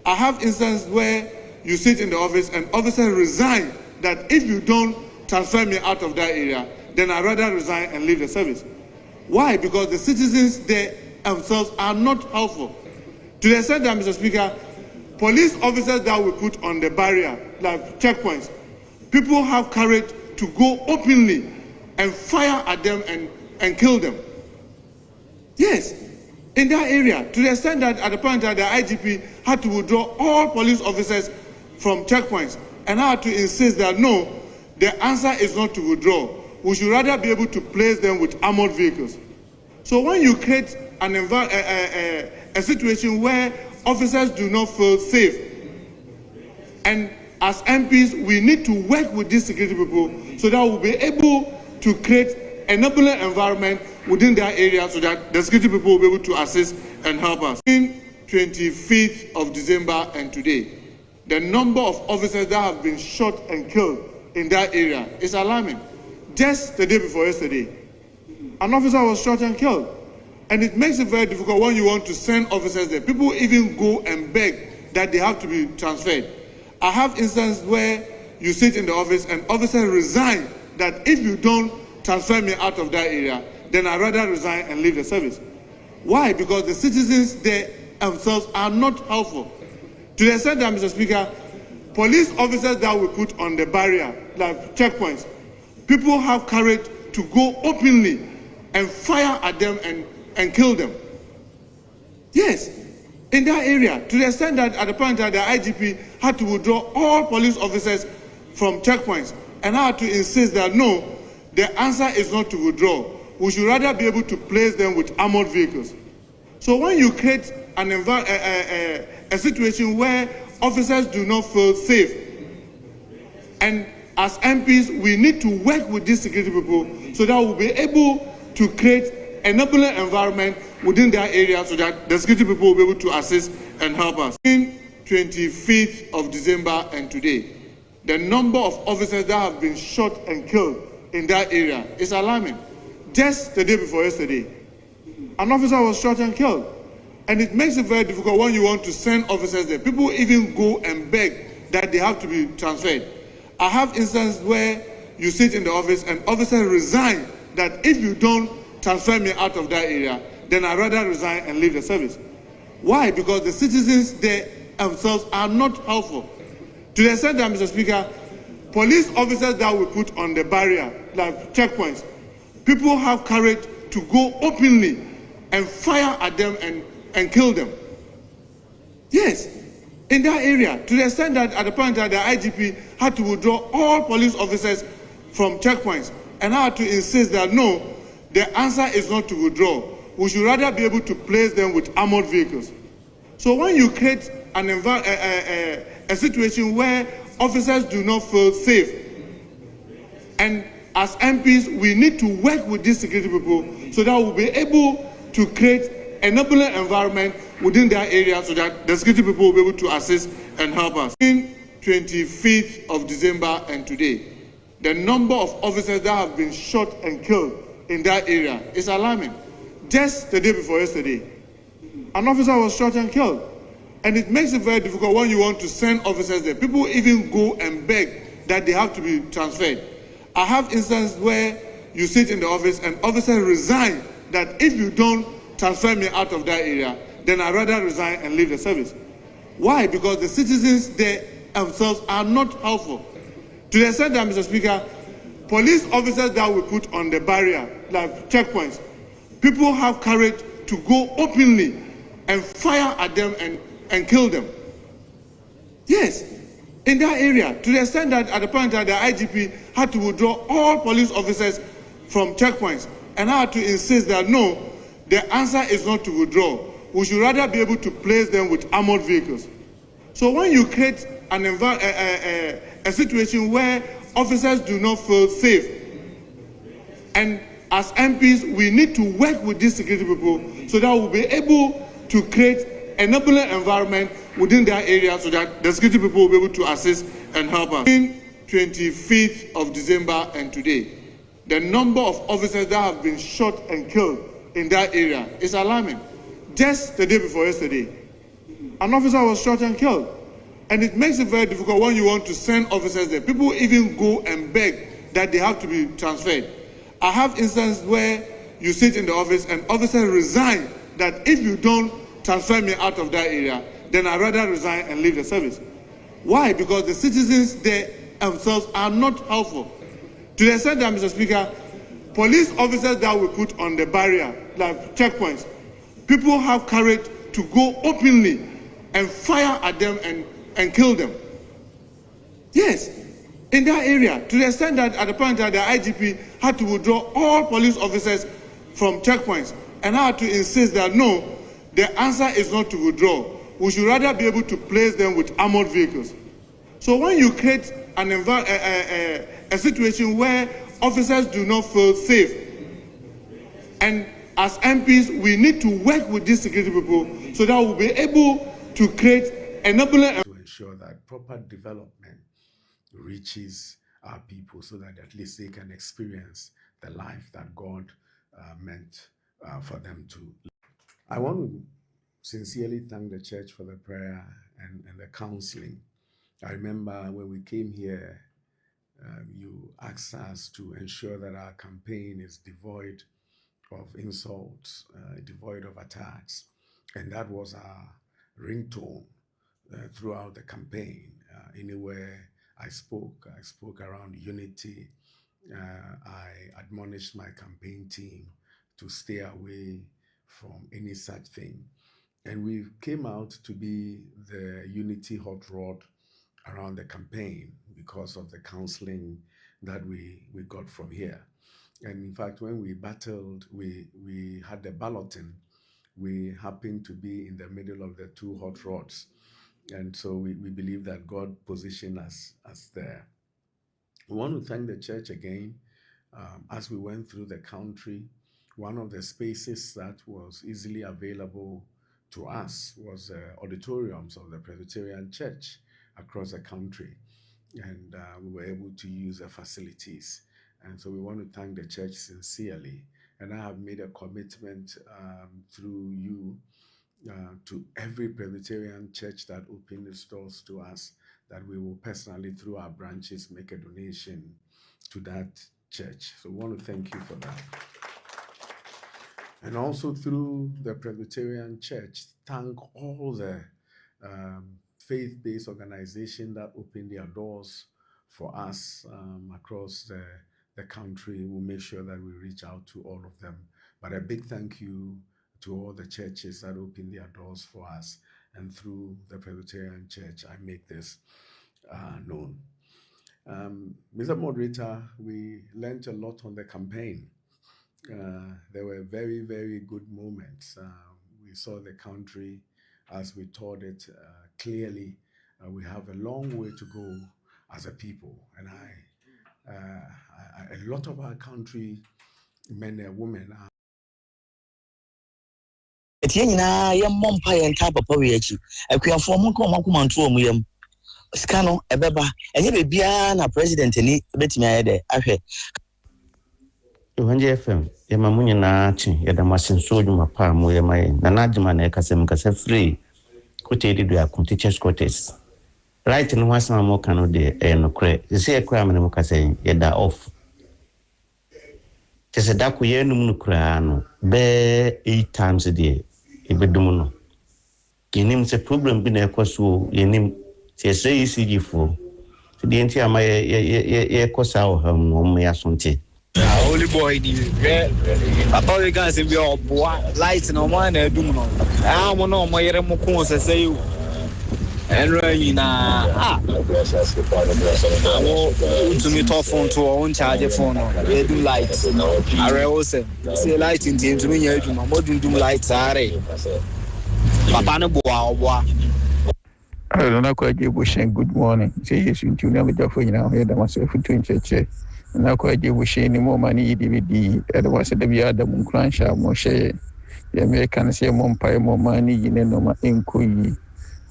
I have instances where you sit in the office and officers resign that if you don't transfer me out of that area, then I'd rather resign and leave the service. Why? Because the citizens there themselves are not helpful. To the extent that, Mr. Speaker, police officers that we put on the barrier, like checkpoints, people have courage to go openly and fire at them and kill them. Yes, in that area, to the extent that at the point that the IGP had to withdraw all police officers from checkpoints and had to insist that no, the answer is not to withdraw. We should rather be able to place them with armored vehicles. So when you create a situation where officers do not feel safe, and as MPs we need to work with these security people so that we'll be able to create an enabling environment within that area so that the security people will be able to assist and help us. In 25th of December and today, the number of officers that have been shot and killed in that area is alarming. Just the day before yesterday, an officer was shot and killed. And it makes it very difficult when you want to send officers there. People even go and beg that they have to be transferred. I have instances where you sit in the office and officers resign that if you don't transfer me out of that area, then I'd rather resign and leave the service. Why? Because the citizens there themselves are not helpful. To the extent that, Mr. Speaker, police officers that we put on the barrier, like checkpoints, people have courage to go openly and fire at them and kill them. Yes, in that area, to the extent that at the point that the IGP had to withdraw all police officers from checkpoints and had to insist that no, the answer is not to withdraw. We should rather be able to place them with armored vehicles. So when you create a situation where officers do not feel safe, and as MPs, we need to work with these security people so that we'll be able to create an enabling environment within their area so that the security people will be able to assist and help us. In 25th of December and today, the number of officers that have been shot and killed in that area is alarming. Just the day before yesterday, an officer was shot and killed. And it makes it very difficult when you want to send officers there. People even go and beg that they have to be transferred. I have instances where you sit in the office and officers resign that if you don't transfer me out of that area, then I'd rather resign and leave the service. Why? Because the citizens there themselves are not helpful. To the extent that, Mr. Speaker, police officers that we put on the barrier, like checkpoints, people have courage to go openly and fire at them and kill them. Yes, in that area, to the extent that at the point that the IGP had to withdraw all police officers from checkpoints and had to insist that no, the answer is not to withdraw. We should rather be able to place them with armored vehicles. So when you create a situation where officers do not feel safe, and as MPs, we need to work with these security people so that we'll be able to create an enabling environment within their area so that the security people will be able to assist and help us. In 25th of December and today, the number of officers that have been shot and killed in that area is alarming. Just the day before yesterday, an officer was shot and killed. And it makes it very difficult when you want to send officers there. People even go and beg that they have to be transferred. I have instances where you sit in the office and officers resign that if you don't transfer me out of that area, then I'd rather resign and leave the service. Why? Because the citizens there themselves are not helpful. To the extent that, Mr. Speaker, police officers that we put on the barrier, like checkpoints, people have courage to go openly and fire at them and kill them. Yes, in that area, to the extent that at the point that the IGP had to withdraw all police officers from checkpoints and had to insist that no, the answer is not to withdraw. We should rather be able to place them with armored vehicles. So when you create a situation where officers do not feel safe, and as MPs, we need to work with these security people so that we'll be able to create an enabling environment within their area so that the security people will be able to assist and help us. In 25th of December and today, the number of officers that have been shot and killed in that area is alarming. Just the day before yesterday, an officer was shot and killed. And it makes it very difficult when you want to send officers there. People even go and beg that they have to be transferred. I have instances where you sit in the office and officers resign that if you don't transfer me out of that area, then I'd rather resign and leave the service. Why? Because the citizens there themselves are not helpful. To the extent that, Mr. Speaker, police officers that we put on the barrier, like checkpoints, people have courage to go openly and fire at them and kill them. Yes, in that area, to the extent that at the point that the IGP had to withdraw all police officers from checkpoints and had to insist that no, the answer is not to withdraw. We should rather be able to place them with armored vehicles. So when you create a situation where officers do not feel safe, and as MPs, we need to work with these security people so that we'll be able to create an enabling to ensure that proper development reaches our people so that at least they can experience the life that God meant for them to live. I want to sincerely thank the church for the prayer and the counseling. I remember when we came here, you asked us to ensure that our campaign is devoid of insults, devoid of attacks. And that was our ringtone throughout the campaign. Anywhere I spoke around unity. I admonished my campaign team to stay away from any such thing. And we came out to be the unity hot rod around the campaign because of the counseling that we got from here. And in fact, when we battled, we had the balloting. We happened to be in the middle of the two hot rods. And so we believe that God positioned us there. We want to thank the church again. As we went through the country, one of the spaces that was easily available to us was auditoriums of the Presbyterian Church across the country. And we were able to use the facilities. And so we want to thank the church sincerely. And I have made a commitment through you to every Presbyterian church that opened its doors to us, that we will personally, through our branches, make a donation to that church. So we want to thank you for that. And also through the Presbyterian Church, thank all the faith-based organizations that opened their doors for us across the country. We'll make sure that we reach out to all of them. But a big thank you to all the churches that opened their doors for us. And through the Presbyterian Church, I make this known. Mr. Moderator, we learned a lot on the campaign. There were very, very good moments. We saw the country as we toured it clearly. We have a long way to go as a people. And a lot of our country, men and women, are Scano, Ebeba, and you be a president in it, bet me I had FM, Yamamunya Nachi, Yadamasin Sojuma Palm, where my Nanajman Ekasem Kasa free, quoted their teachers' quotes. Right in one small more cano de and cray, you see a crime in Mocassin, Yada off. Tis a dark yenum crano, bear 8 times a day, Ibedumuno. You name the problem been a cosu, you name. Say easy for the entire my cosa me assunte. Holy boy, Papa, you guys, if you're lights no one, I do not. I want no my Mokos, say you. And to meet off on to our own charger phone. They do lights. I also say lighting teams when you do my modern do lights. Papa, no boy. Kwame Adjei Bohyen, good morning. Say yes, you never do for you now. Here, myself to church. Kwame Adjei Bohyen, any more money, DVD, and was the other Muncransha, Moshe. The Americans say more money, you know, my inquiry.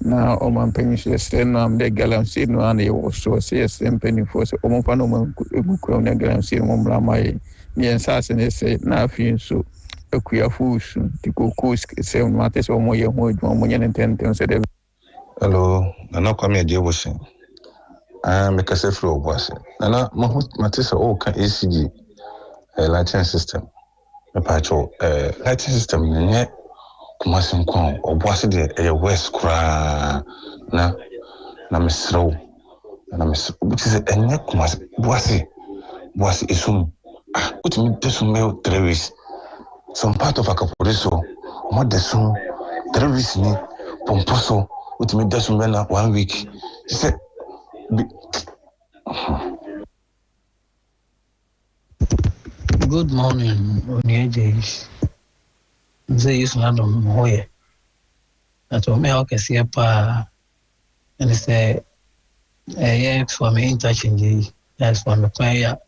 Now, Oman Peninsula, Strenam, the Galamsi, no, and they also say a same penny for Omopano, Bukrona, Galamsi, Momlamai, the assassin, they say, now, so. A queer fool, to go coast, 7 matters or more, your word, 1 million and 10 said. Hello, Nana Kwame Adjei Bohyen. I am a Casefro boss. Nana Matissa Oka ACG lighting system. A patch lighting system, yet Kumasim Kong or Bossy a West Cra na Miss Row. And I'm which is a neck Bossy Isum. Put me this mail Trevis. Some part of a Caporiso, what the soon Trevis ni Pomposo. With me, that's 1 week. He said, Good morning, Onyeji. Say you not on Moye. That's what me okay see pa. And say, yeah, for me interchange. That's for me prayer.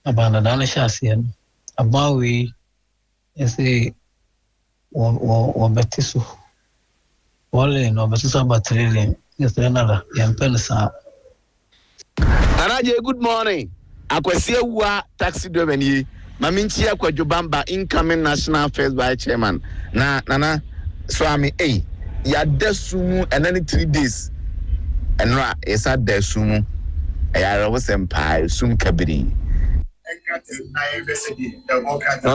About the Danishasian. About we, say, or Batisu. Wale no basusa battery yes another yempelsa Anaje, good morning. Akwasi wa taxi driver ni maminchi akwadwo bamba incoming national first vice chairman na nana swami ya dasumu enani 3 days enra esa dasumu ya rawo senpai sum kabiri.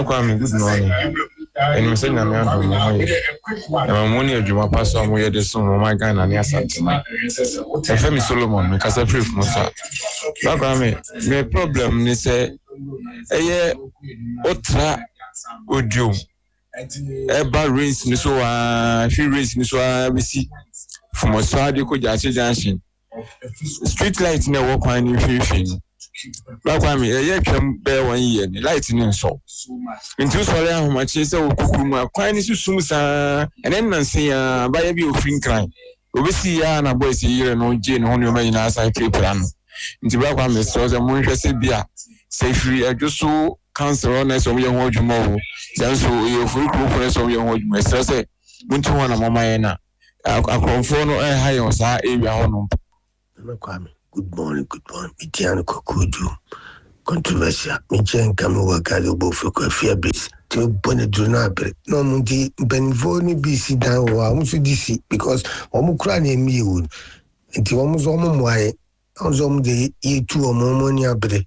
Kwame, good morning. And you say, I'm only a Juma Pass on where the son of my gun and yes, Femi Solomon, because I pray for myself. Kwame, the problem is a otra audio. Eba race, Niso, she race, Niso, we see from a Saudi Kojasi Junction. Street lights never walk on you. Kwame ye twam be 1 year ni light ni so nti so le ahomachi se okukuru a kwan ni susum sa ene nanse ya ba ya bi ofin kran obesi ya na boys yire no je no ne ma nyina san prepare no nti Kwame so ze mo hwese bia se free adwoso council na so ye ho adwuma o sanso ye ofuru kru so ye ho adwuma se muntu ho na mama ye na akonfo no ha ye sa area ho no Kwame, good morning. Itiano Kokudu. Controversial. Michen Kamu Wakado Bofoko Fiabris. To Bonnet Dunabre. No Munti Benvoni BC down or Musu DC because Omukrani me would. And the almost Omway. On the E2 or Momonia Bre.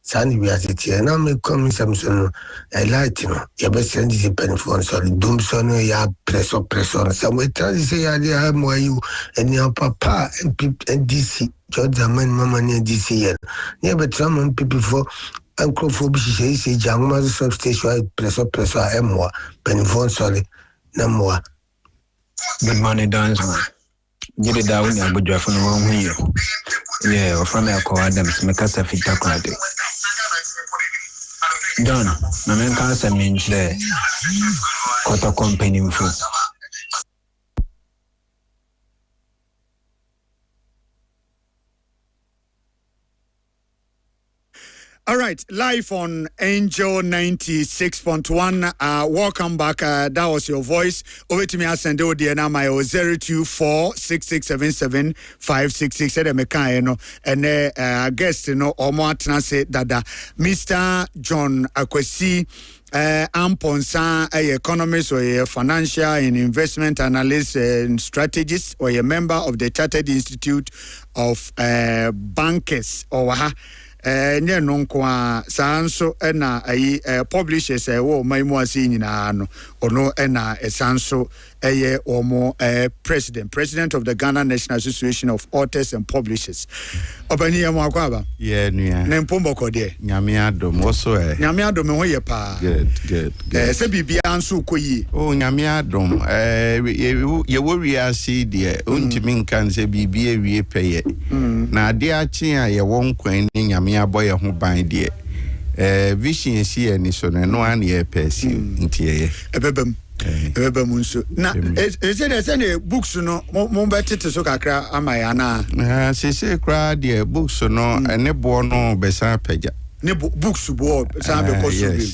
Sandy Biasity. And I may come Samson. I like you know. You better send this pen for sorry. Doomson, ya press or somewhere. Try to say I have more you and your papa and DC. George man mama near DC year. Yeah, but some people for uncrophobia say young mother substation press or more. Penifon sorry. No more. Good morning, dance. Get it down, I would drive from the wrong here. Yeah, from the Adams, make us a fit quality. John, my man can't means the quarter company food. All right, live on Angel 96.1. Welcome back. That was your voice. Over to me, I send you the number 024-6677-566. And guest, Omo Transe Dada, Mr. John Akwesi. Amponsa, a economist or a financial and investment analyst and strategist, or a member of the Chartered Institute of Bankers or ne no kwa sanso na ayi publishers wo maimu asi nyina no ono na sanso omo president of the Ghana National Association of Authors and Publishers obani ya mwakwaba yeah nua ne mpombo kode nyame adom oso nyame adom ho ye pa good se bibia anso koyi oh nyame adom ye wo wiase de ontimi nkan se bibia wie peye na ade achi a ye won kwan ni nyame aboye ho ban de vision si ani so no an ye pesi nti ye ebebem munso na ese books no mo betete so kakra amaya na se kra de books no ene bo no besa pagya ne books bo sa be koso bi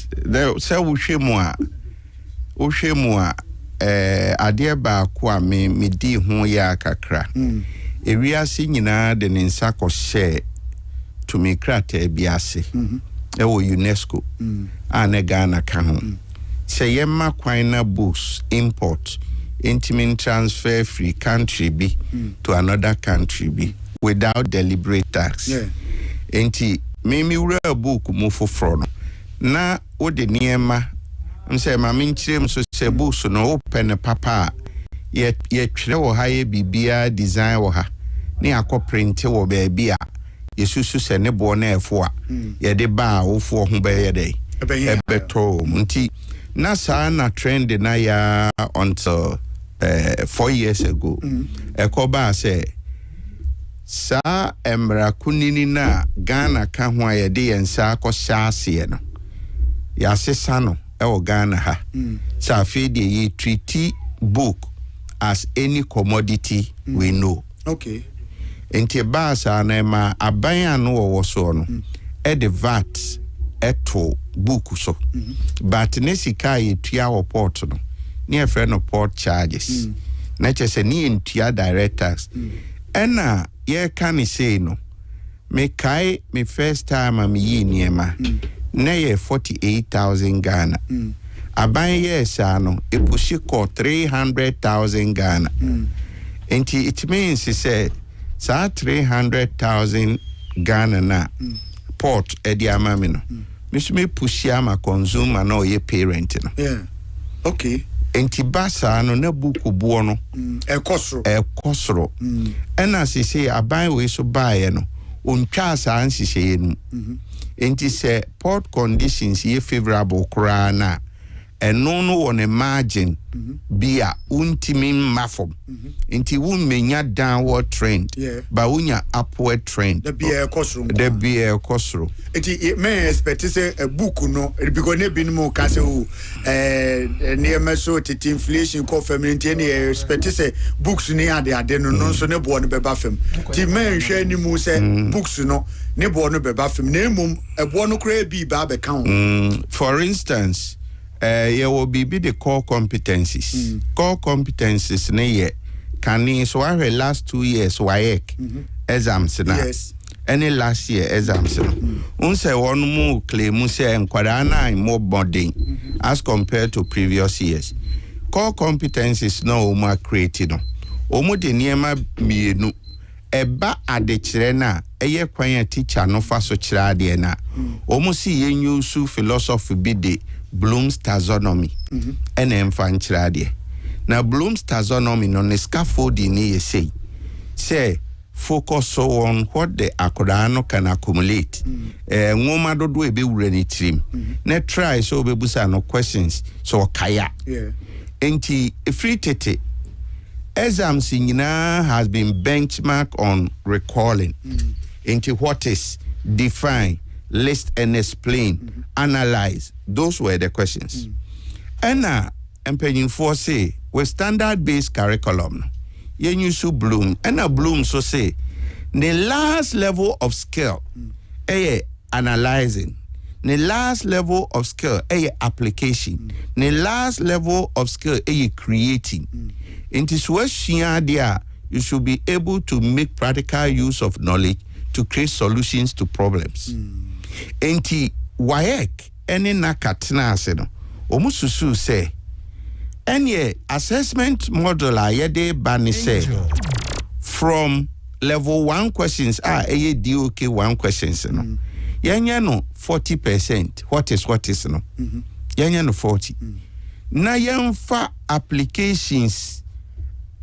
se wo hwemu a ade ba ko a me di ho ya kakra ewiase nyina de ne nsa ko share to me krata biase ewo UNESCO ane Ghana ka ho say yemma kwina books import intimate transfer free country be to another country be without deliberate tax enti me wura book mo foforo no na wo de niema say ma minchirem so say books no open papa ye twere wo ha ye bibia design wo ha ne akọ wo ba bia yesusu se ne bo na efo a ye de ba wo fo ho ba ye dey ebeto nti na sa na trend na ya until 4 years ago ekoba say sa emra kunini na Ghana ka ho a ye de yensa akọ hye no ya sesa no e Ghana ha sa fe de ye treaty book as any commodity we know okay enti baasa na ma aban anu wo so no e de VAT eto book so but ne sika ye tua wo port no ne efre no port charges na chese ni entua directors ena ye kan say no me kai me first time am yi niema na ye 48,000 Ghana aban ye sa no e pushi ko 300,000 Ghana enti it means say sa 300,000 Ghana na port edi amami no me pushi ama consumer na oye parent no yeah okay enti basa no na buku buo no ekosro ena sisi aban we so baaye no ontwa sa ansihye no enti se port conditions ye favorable kura na ɛno no wɔ ne margin bi a wontimi mma fam nti wommenya downward trend ba wonya upward trend da bia ɛkɔ soro nti me expect say a book no because ne binum ka say o near so tete inflation call family ne expect say books ni ade no so ne bo no beba fam ti me hwɛ ni mu say books no ne bo no beba fam na emum ebo no kra bi ba be kan for instance there will be the core competencies. Core competencies ne ye kani so I last 2 years WAEC exams na. Yes. Any last year exams na. Unse one mu claim say enkwara na more bonding as compared to previous years. Core competencies no more created no. Omo de niema mienu eba adekire na eye kwan teacher no fa so kire ade na. Omo si ye use philosophy bi de Bloom's taxonomy and enfanchirade. Now Bloom's taxonomy no scaffolding ni say focus on what the akodano can accumulate. Ngoma dodo ebe ureni trim. Ne try so bebusa no questions so kaya. Enti free tete exams nyina has been benchmark on recalling. Enti what is define, list and explain, analyze. Those were the questions. And now, for say, with standard-based curriculum, you use Bloom, and a Bloom so say, the last level of skill, analyzing, the last level of skill, application, the last level of skill, creating. In this way, you should be able to make practical use of knowledge to create solutions to problems. Enti WAEC any nakatna ase no omususu say any assessment model a yede bani say from level 1 questions DOK 1 questions no yenya no 40%. What is no yenya no 40 na yemfa applications,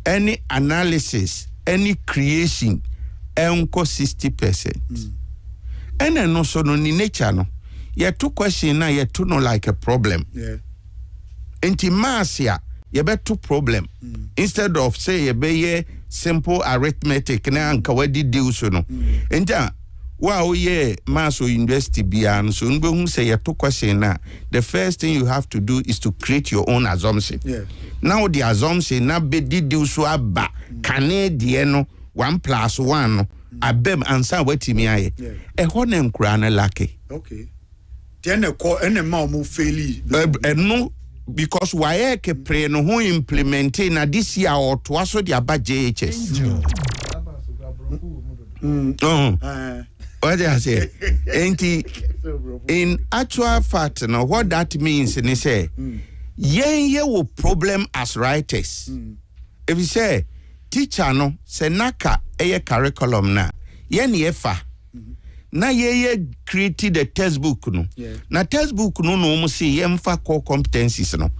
any analysis, any creation enko 60%. And then also no ni nature no. Ye two question na ye two no like a problem. Yeah. Enti masia ye be two problem. Instead of say ye be ye simple arithmetic na anka wadi deal so no. Enta wa ye maso university bia so nbe hu say ye two question na the first thing you have to do is to create your own assumption. Yeah. Now the assumption na be di deal so aba Canadian no 1 + 1 no. Abem ansa watimi aye ehɔ na nkura na lake okay then ene ma mo faili no because WAEC pre no ho implement na this year or to aso the aba JHS what I say in actual fact no what that means ni say ye wo problem as writers if you say teacher no se naka eye curriculum na ye ne efa na ye created the textbook no na textbook no mo say ye mfa core competencies no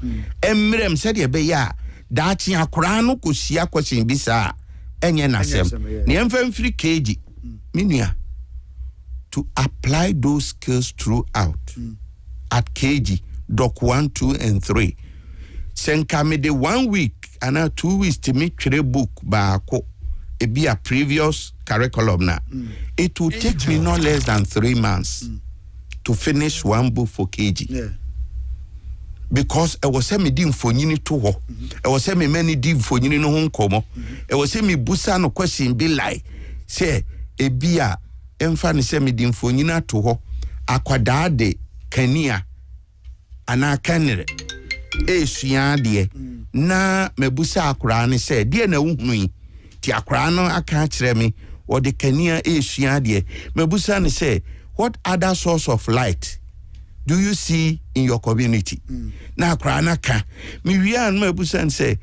emrem said ye be ya da chi akora no kosia question bi sa enye nasem ne emfa mfiri KG minua to apply those skills throughout at KG doc 1 2 and 3 senka me the 1 week and 2 weeks to make a book baako it be a previous curriculum na it will take me no less than 3 months to finish 1 book for KG because I was me dim for nyini to ho I was me many dim for nyini no ho nkomo I was me busa no question be like say e bia emfa ne se me dim for nyina to ho akwada de kania ana kanere esua de na mebusa akora ne se de na wuhunu ti akora no aka kire me o de kania esua de mebusa ne se what other source of light do you see in your community na akora na ka me wi an mebusa ne se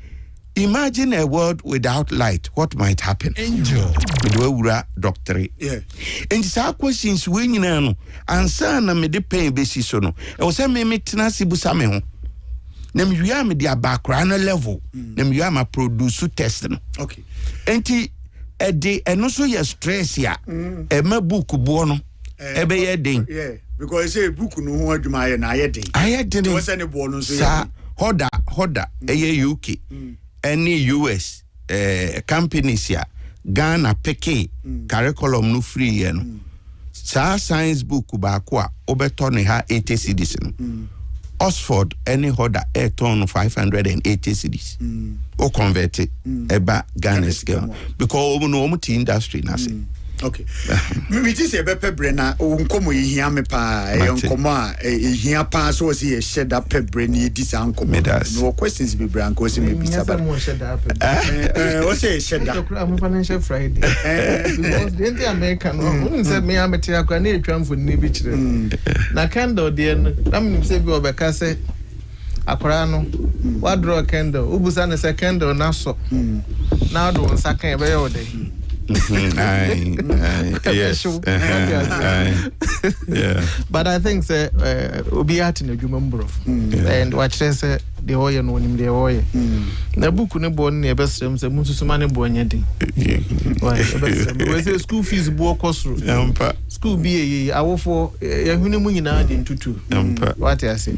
imagine a world without light what might happen angel do wura doctorate and sa questions we nyina no ansa na me de pen besi so no e wo se me tena sibusa me ho na me wi me dia background level na me wi ma produce test no okay enti e de eno so ye stress ya e ma book bo no ebe ye den yeah because say book no ho adwuma ye na ye den ayedin was any bo no so sa hoda eye UK any US companies ya Ghana peke curriculum no free ye no sa science book ba ko a obeto ne ha 80 cedis no Oxford any hoda a ton 580 cedis o convert eba Ghana scale because no industry na say okay me ti say be pebre na nkomo yihia me pa nkomo a yihia pa so say ye shed up pebre na di san nkomo no questions be bran ko say me bi saba mo shed up o say shed up am financial friday because the entire America no wouldn't say me am tia kwa na etwa mfo ni bi kire na candle de na me say bi obeka say akwara no wa draw candle ubusa na say candle na so na do nsa kan be yo de yes. Yeah. But I think say obi ati na dwuma mbro and what say the hoye no nim the hoye na book ne bo ne ebesrem say munsusuma ne bo nya din why ebesrem we say school fees bo kosro school bi awofo yahunu mu nyina de ntutu what I say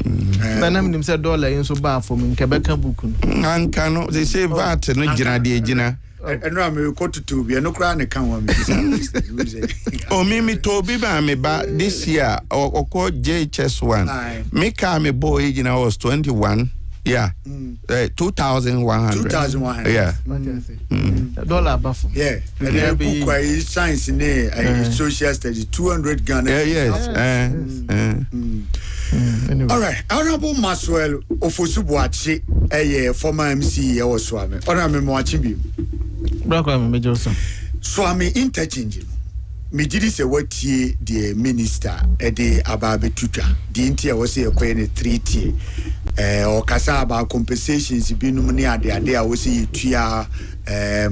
na nam nim say dollar yin so ba fo mu nkebeka book no anka no they say VAT no gina de gina eno am ko tutu bi eno kra ne kan wa me o mi to bi ba me ba this year oko JHS1 me ka me boy gina was 21 yeah 2100 yeah dollar buff yeah and book kwa science ne social studies 200 Ghana yes anyway. All right, Honorable Maxwell Ofosubuachi, former MC Swami. Honorable Mwachimbi. Brother Major Swami interchange. Me did say what ye the minister the ababe tuta. The intia was a coin 3 tier. Or kasa about compensations be no money at the I was see tia a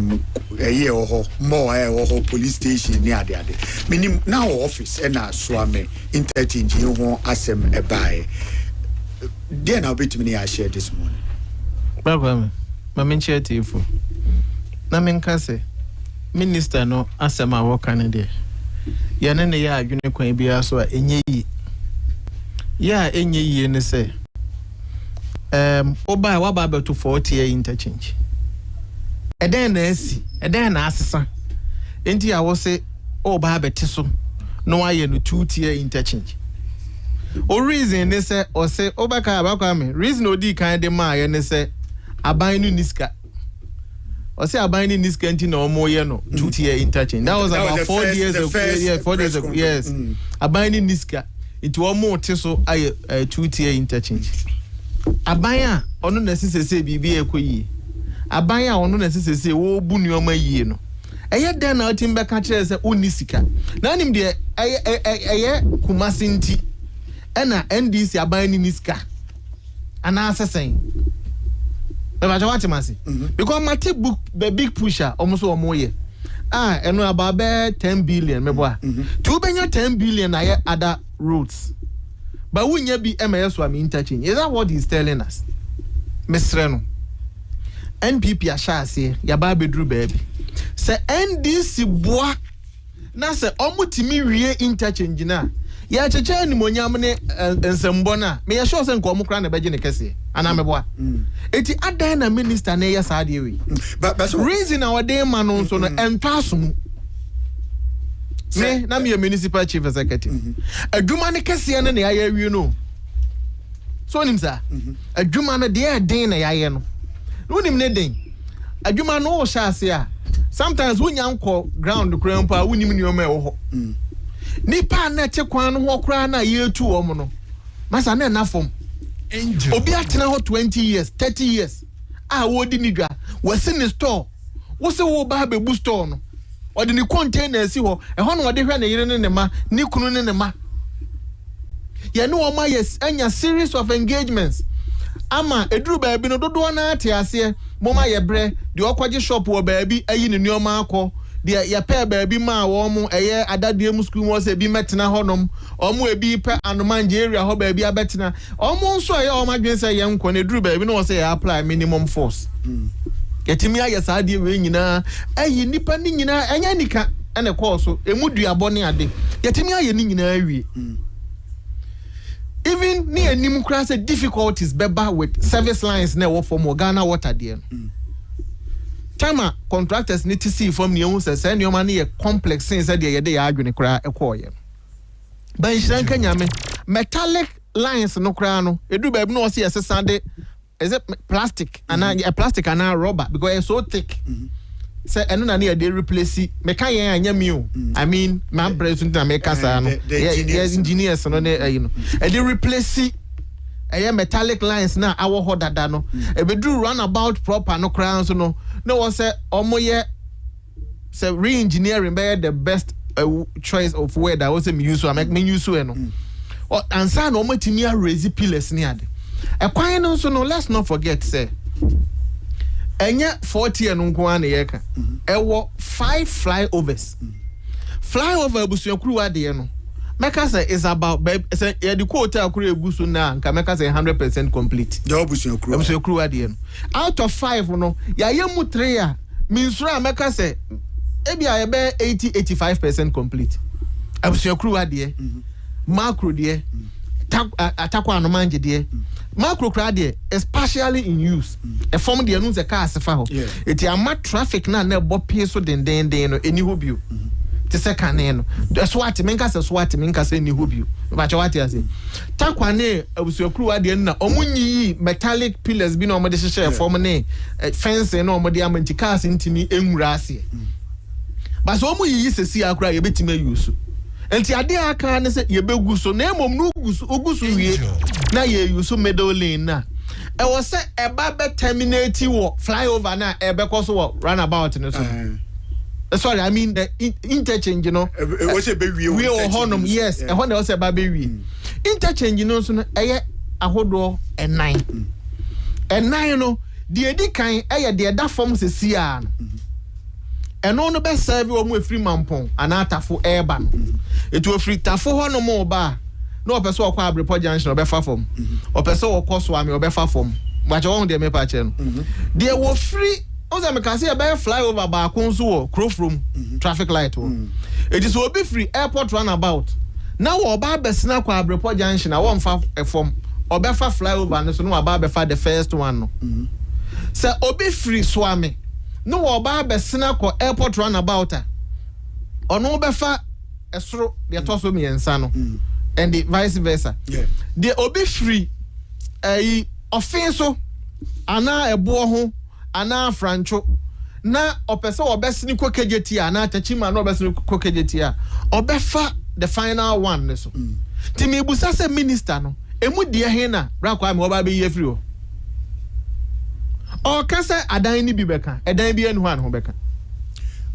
year or more or police station near the other. Meaning now office and Swami interchange you won't asem a buy. Then I'll be to me I share this morning. Brother, my main chair to you. Na menkase minister no asema wo Canada ya ne ya adwene kwan bia so a enye yi ya enye yi ne se oba wa ba beto 40 interchange eden na asi eden na asesa enti ya wo se oba beti so no aye no 2 tier interchange o reason ne se o se oba ka abakwa me reason odi kan de ma ye ne se aban no niska or say abiding this canteen or more year no 2 tier interchange. That was about 4 years ago. Yeah, 4 years ago. Yes. Abiding this car into one more teso I 2 tier interchange. Abaya ono necessary say bibi ekoyi. Abaya ono necessary say wo bu nuoma yie no. Eye den na otimbe ka kire say oni sika. Na nim de eye kumasinti. Ena NDC abiding this car. Ana asesen. Because my book the big pusher almost one more year. And about 10 billion, me boy. 10 billion I other routes. But when you be MAS Swami interchange, is that what he's telling us? Mr. Reno. NPP asha say ya ba bedru baby. Say NDC boy na say omutimi wie interchange na. Ya cheche ni monyam ne ensembo na. Me ya sure say nko omukra na beje ne kese. Ana me boy. Eti adan na minister na yes ade we. But reason our day man on so no entwaso me na me municipal chief executive. Adwuma ne kese na ya ya wi no. So nim sa. Adwuma na de den na ya ye no. No nim ne den. Adwuma no o sha ase a. Sometimes when yanko ground grandpa unim ni o ma wo ho. Nipa na che kwan no ho kra na ye tu o mo no. Masa na na fom. Obi atena ho 20 years, 30 years. Wo di ni dwa. Wo se ni store. Wo se wo ba be bu store no. O di ni container si ho. E ho no de hwe na yire ne ma, ni kunu ne ma. Ye no o ma yes, anya series of engagements. Ama eduru ba bi no dodo na ate ase. Mo ma ye bre, de okwaje shop wo ba bi ayi ni nuoma akọ. De ya pe ba bi ma wo mo eye adadue mu school mo se bi metena honom. Omo ebi pe anomanje area ho ba bi abetena. Omo nso aye o madwen se ye nko na eduru ba bi no se ya apply minimum force. Yetimi aye sa de we nyina ayi nipa ni nyina enya nika and a course so emudua boni ade yetimi aye ni nyina awie even near nimukra difficulties beba with service lines na wo for Ghana water there Tama contractors need to see from the say any money a complex things that they argue kra ekoye. But in Kenya metallic lines no kra no edu baby no see Sunday is it plastic and a plastic and a rubber because it's so thick. Say eno na dey replace meka yen anya mi o I mean my brain to make us yes engineers no you know e dey replace metallic lines na awo ho dada no e be do runabout proper no crown so no was say omoye say re-engineering be the best choice of word that was me use so make me use so no and say no matimi raise pillars ni ade e kwan no so no let's not forget say enya 40 eno nko an ye ka ewo 5 flyovers flyover abusuakuru ade no Meka say is about say the quota akuru egusu na nka meka say 100% complete. The obusuakuru ade no. Out of 5 no, ya yemu 3 a minsura meka say ebi a be 80-85% complete. Obusuakuru ade macro de atakwa no manje de macro kra de is partially in use. E form de no ze car sefa ho. It ama traffic na ebo pie so den no eni hobio. Te sekane no swat menka se swat menka se ni hobio ba cha what say takwane abusuakuru ade na omunyi metallic pillars bi na omode hye form ne fence na omode amanti cars ntimi enwura ase ba so omuyi sesi akura ye betime use enti ade aka ne se ye begu so na emom no ogusu wie na ye use middle lane na e was say eba be terminate wo flyover na ebe koso wo runabout ne so sorry, I mean the interchange, you know. We are honum, yes. I want to say baby. Interchange, you know, so a hodo and 9. And 9, you know, the edi kind, that forms a sian. And on the best serve you with free mampon, and ata for airban. It will free tafo no more bar. No person or report junction or befa form. Or person or cost swami or befa form. But you won't be patching. They were free. Oza me can see a bear fly over ba kunzu cross room traffic light it is will be free airport runabout now oba besina kwa abreport junction na won fa form obefa fly over no so no oba befa the first one no say obi free swami no oba besina kwa airport runabout ono befa esoro de toso mi ensa no and the vice versa the obi free offense ana ebo ho ana francho na opese obesini kokejeti ana tachima na obesini kokejeti obefa the final one ne so timi busa se minister no emu die he na bra kwa me oba be ye free o kasa adan ni bi beka edan bi enu han ho beka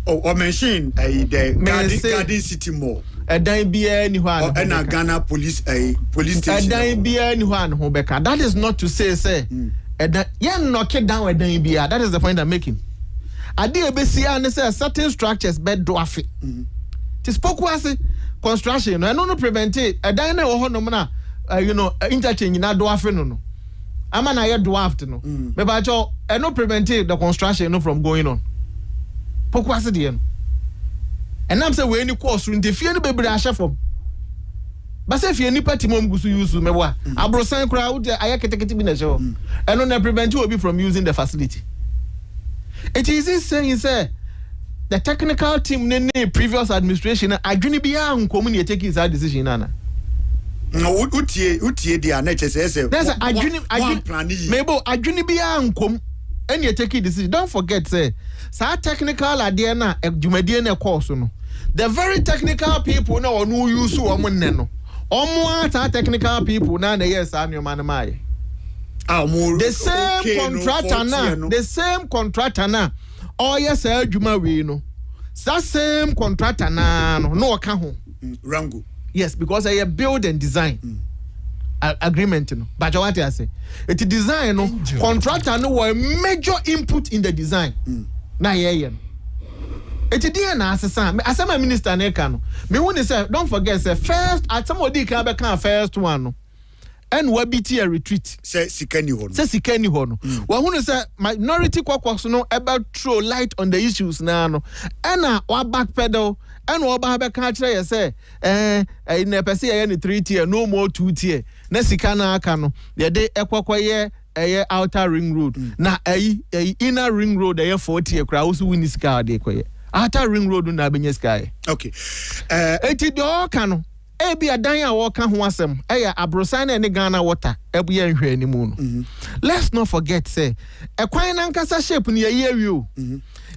o mention the garden city mall edan bi enu han and Ghana police station edan bi enu han ho beka that is not to say yen knock it down that is the point I'm making. I did a say certain structures bed dwarf it. Tis spoke was construction, I don't prevent it. A diner or nomina, interchange in that dwarf no. I'm an air dwarfed no. Maybe I no prevent the construction from going on. Pokwasidian. And I'm saying when you course room, the fear baby I for. But if you nipa timom gusu use mewa abrosan crowd ayaketeketi bi na show and no prevent you from using the facility. It is saying say the technical team ne previous administration adwini bia nkomu ne take his decision nana no utie dia na chese there's adwini mebo adwini bia nkom any take decision. Don't forget say sa technical ade na adwumadie na course no the very technical people na onu use wo ne no omo technical people na yes anyoma mai the same contractor na oh yes adwuma we no that same contractor na no ka ho rango yes because I build and design agreement no but what I say it design no contractor no were major input in the design na yeah it is na asema minister na eka no me won say don't forget say first at somebody can be first one no and wabiti a retreat. Say sikani hono. Say sikani hono. Wahunu say minority kwakwaso no about throw light on the issues na no. Ena wa backpedal and wa ba be ka kire say na pese ye ni 3 tier no more 2 tier. Na sika na aka no ye de ekwakoye outer ring road. Na inner ring road 4 tier kra wo so wini sika de koye. Outer ring road na benye sky. Okay. Eti do aka no ebi adan a wo ka ho asem abrosan na ne Ghana water ebu ye nhwe ni mu no. Let's not forget say ekwan na nkasa shape ni ye wi.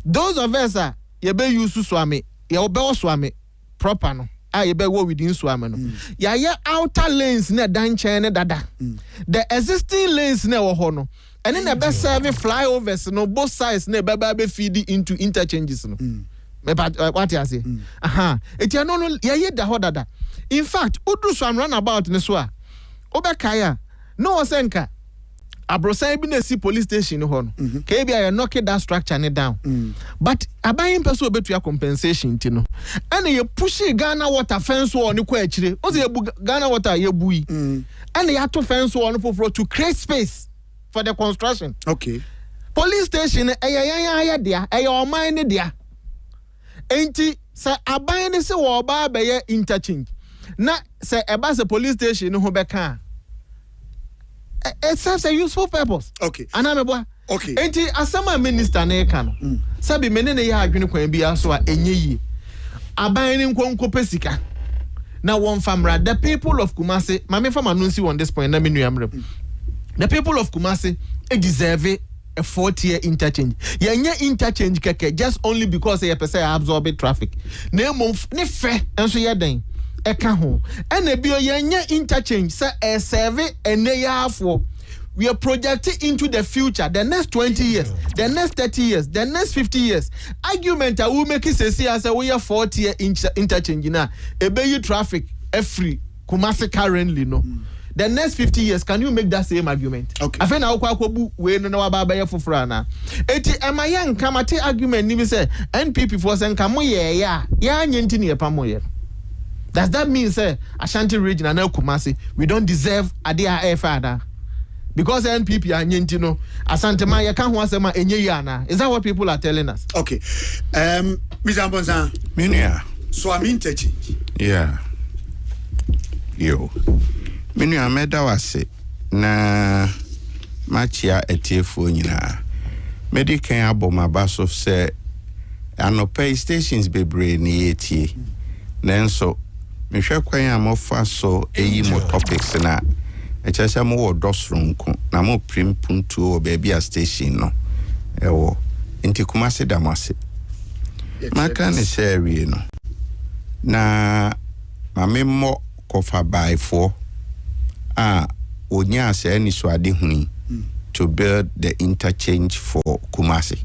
Those of us ye be use swame ye obe swame proper no ye be wo within swame no. Ye outer lanes na dan chen ne dada. The existing lanes na wo ho no and then the best serving flyovers no both sides na be feed into interchanges no. What you say? It ya no ye da ho dada. In fact, udu so am run about ne so a obekaya no osenka abrosan bi na si police station ho no ka bia you knock that structure ne down but abayin person obetua compensation ti no and you push Ghana water fence wall ne kwa akire o say Ghana water ye bui and you to fence wall no for to create space for the construction. Okay. Police station ya dia oman ne dia enti say abayin ne se wo ba be ye interchange na say eba say police station ho beka it serves a useful purpose. Okay. Anameboa. Okay. Enti asama minister na eka no. Sabi menene ya adwene kwan bia so a enye yi. Aban ni nkonko pesika. Na one famra the people of Kumasi, mame fam anunsi on this point na menu amrem. The people of Kumasi deserve a 4-tier interchange. Yenye interchange keke just only because ye pese absorb traffic. Ne fe enso ye den. Eka ho ene bio yenye interchange say a survey ene ya afo we are projecting into the future the next 20 years the next 30 years the next 50 years argument I will make it say as we are 4-tier interchange na ebe traffic free Kumasi currently no the next 50 years can you make that same argument? Okay. Afa na akwabu we no wa ba ye foforo na eti emaye nka mate argument ni bi say NPP for say nka mo ye ya anye ntini ye pa mo ye. Does that mean, say, Ashanti region and Kumasi, we don't deserve Adia Air Father? Because NPP are Yentino, Asante Maya can't want some Enyana. Is that what people are telling us? Okay. Mr. Ambonza. Minia. So I'm interchange. Yeah. Yo. Minia meda wase na machia etiefu nyina. Medi kan abo mabaso say anope stations bebre ni etie. Nenso mehwe kwan amofa so eyi mo topics na echese mo wo dosronko na mo primpuntu o baby a station no ewo nti Kumasi damase maka ne share no na mame mo kofa by for onya se ani so ade huni to build the interchange for Kumasi.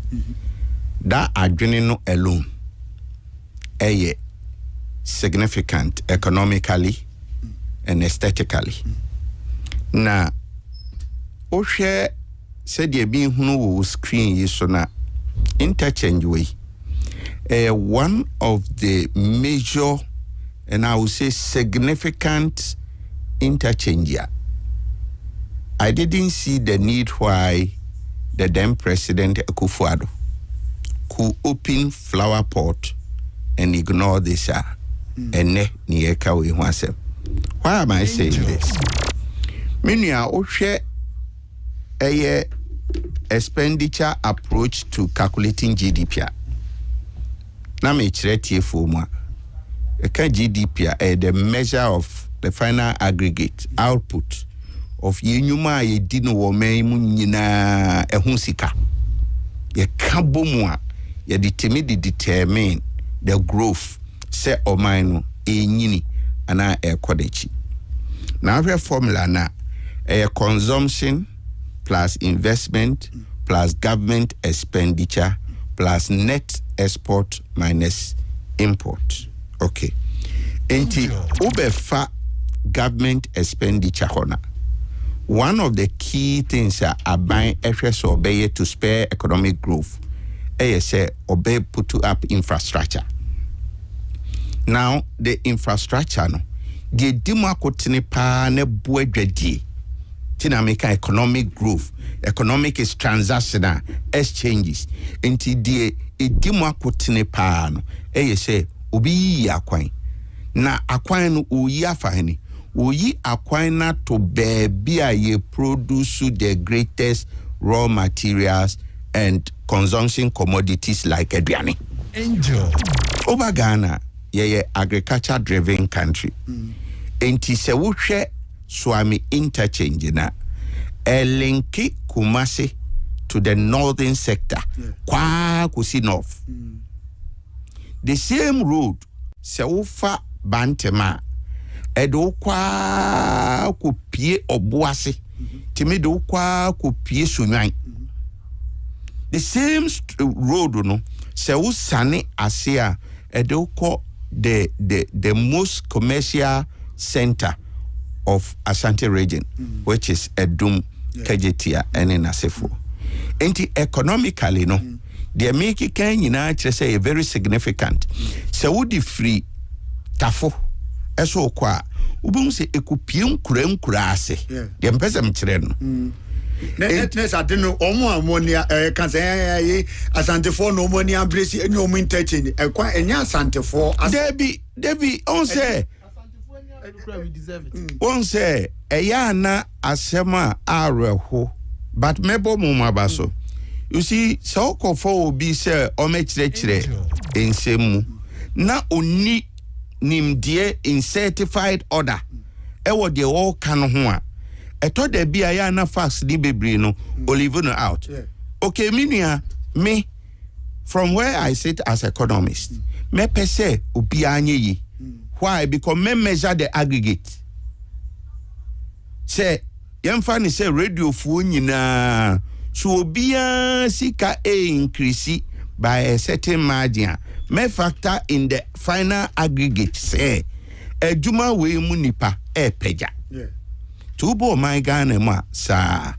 That adwene no alone significant economically and aesthetically. Na o share said ye being who screen yi so na interchange way one of the major and I would say significant interchange. I didn't see the need why the then President Akufo-Addo could open flower pot and ignore this ene ni eka we ho asem. Why am I saying this? Minia o hwe expenditure approach to calculating GDP. Na me kire tie fo mu a eka GDP the measure of the final aggregate output of yenyuma ye di no wo man mu nyina ehun sika. Ye ka bomu a ye determine the growth se oman enyini ana ekodechi. Now we formula na consumption plus investment plus government expenditure plus net export minus import. Okay. Enti ubefa government expenditure hona. One of the key things are buying efforts obey to spare economic growth. Say obey put up infrastructure. Now the infrastructure no the demo kotene pa ne boadwadi Tinameka economic growth. Economic is transactional exchanges. Inti die edimwa kotine pa no. Say obi akwan. Na akwan no uyi afahani. Uyi akwan na to baby a ye produce the greatest raw materials and consumption commodities like aduane. Enjoy. Oba Ghana, ye agriculture driven country. Enti se wohwe Swami interchange na elinki Kumasi to the northern sector. Kwa kusi north. The same road se wofa Bantema edo kwa kupie Obuasi timi do kwa kupie Sunyan. The same road no se wo sane asia edo ko the most commercial center of Ashanti region, which is Edum, Kajetia, and Nasefo. Enti economically, no, the American can say a very significant. So would the free tafo, eso kwa, ubum se ekupium kurem kurase, the empesam children. Netness, I don't know, ammonia, can say, Asante for no money, and Brissy, and no interchange, and quite a Asante for Debbie, on say. One say Ayana asema areho, but mebo mumabaso. You see, so kofo be say omechre in semu. Na oni nimdie in certified order. Ewo de all kan ho. I thought there be Ayana fax ni bebre no olive no out. Okay, me from where I sit as economist. Me pese obi anye yi. Why? Because men measure the aggregate. Say, yamfani say radio phone na so biya sika increase by a certain margin. Me factor in the final aggregate. Say, ejuma we munipa peja. Tubo my Ghana ma sa.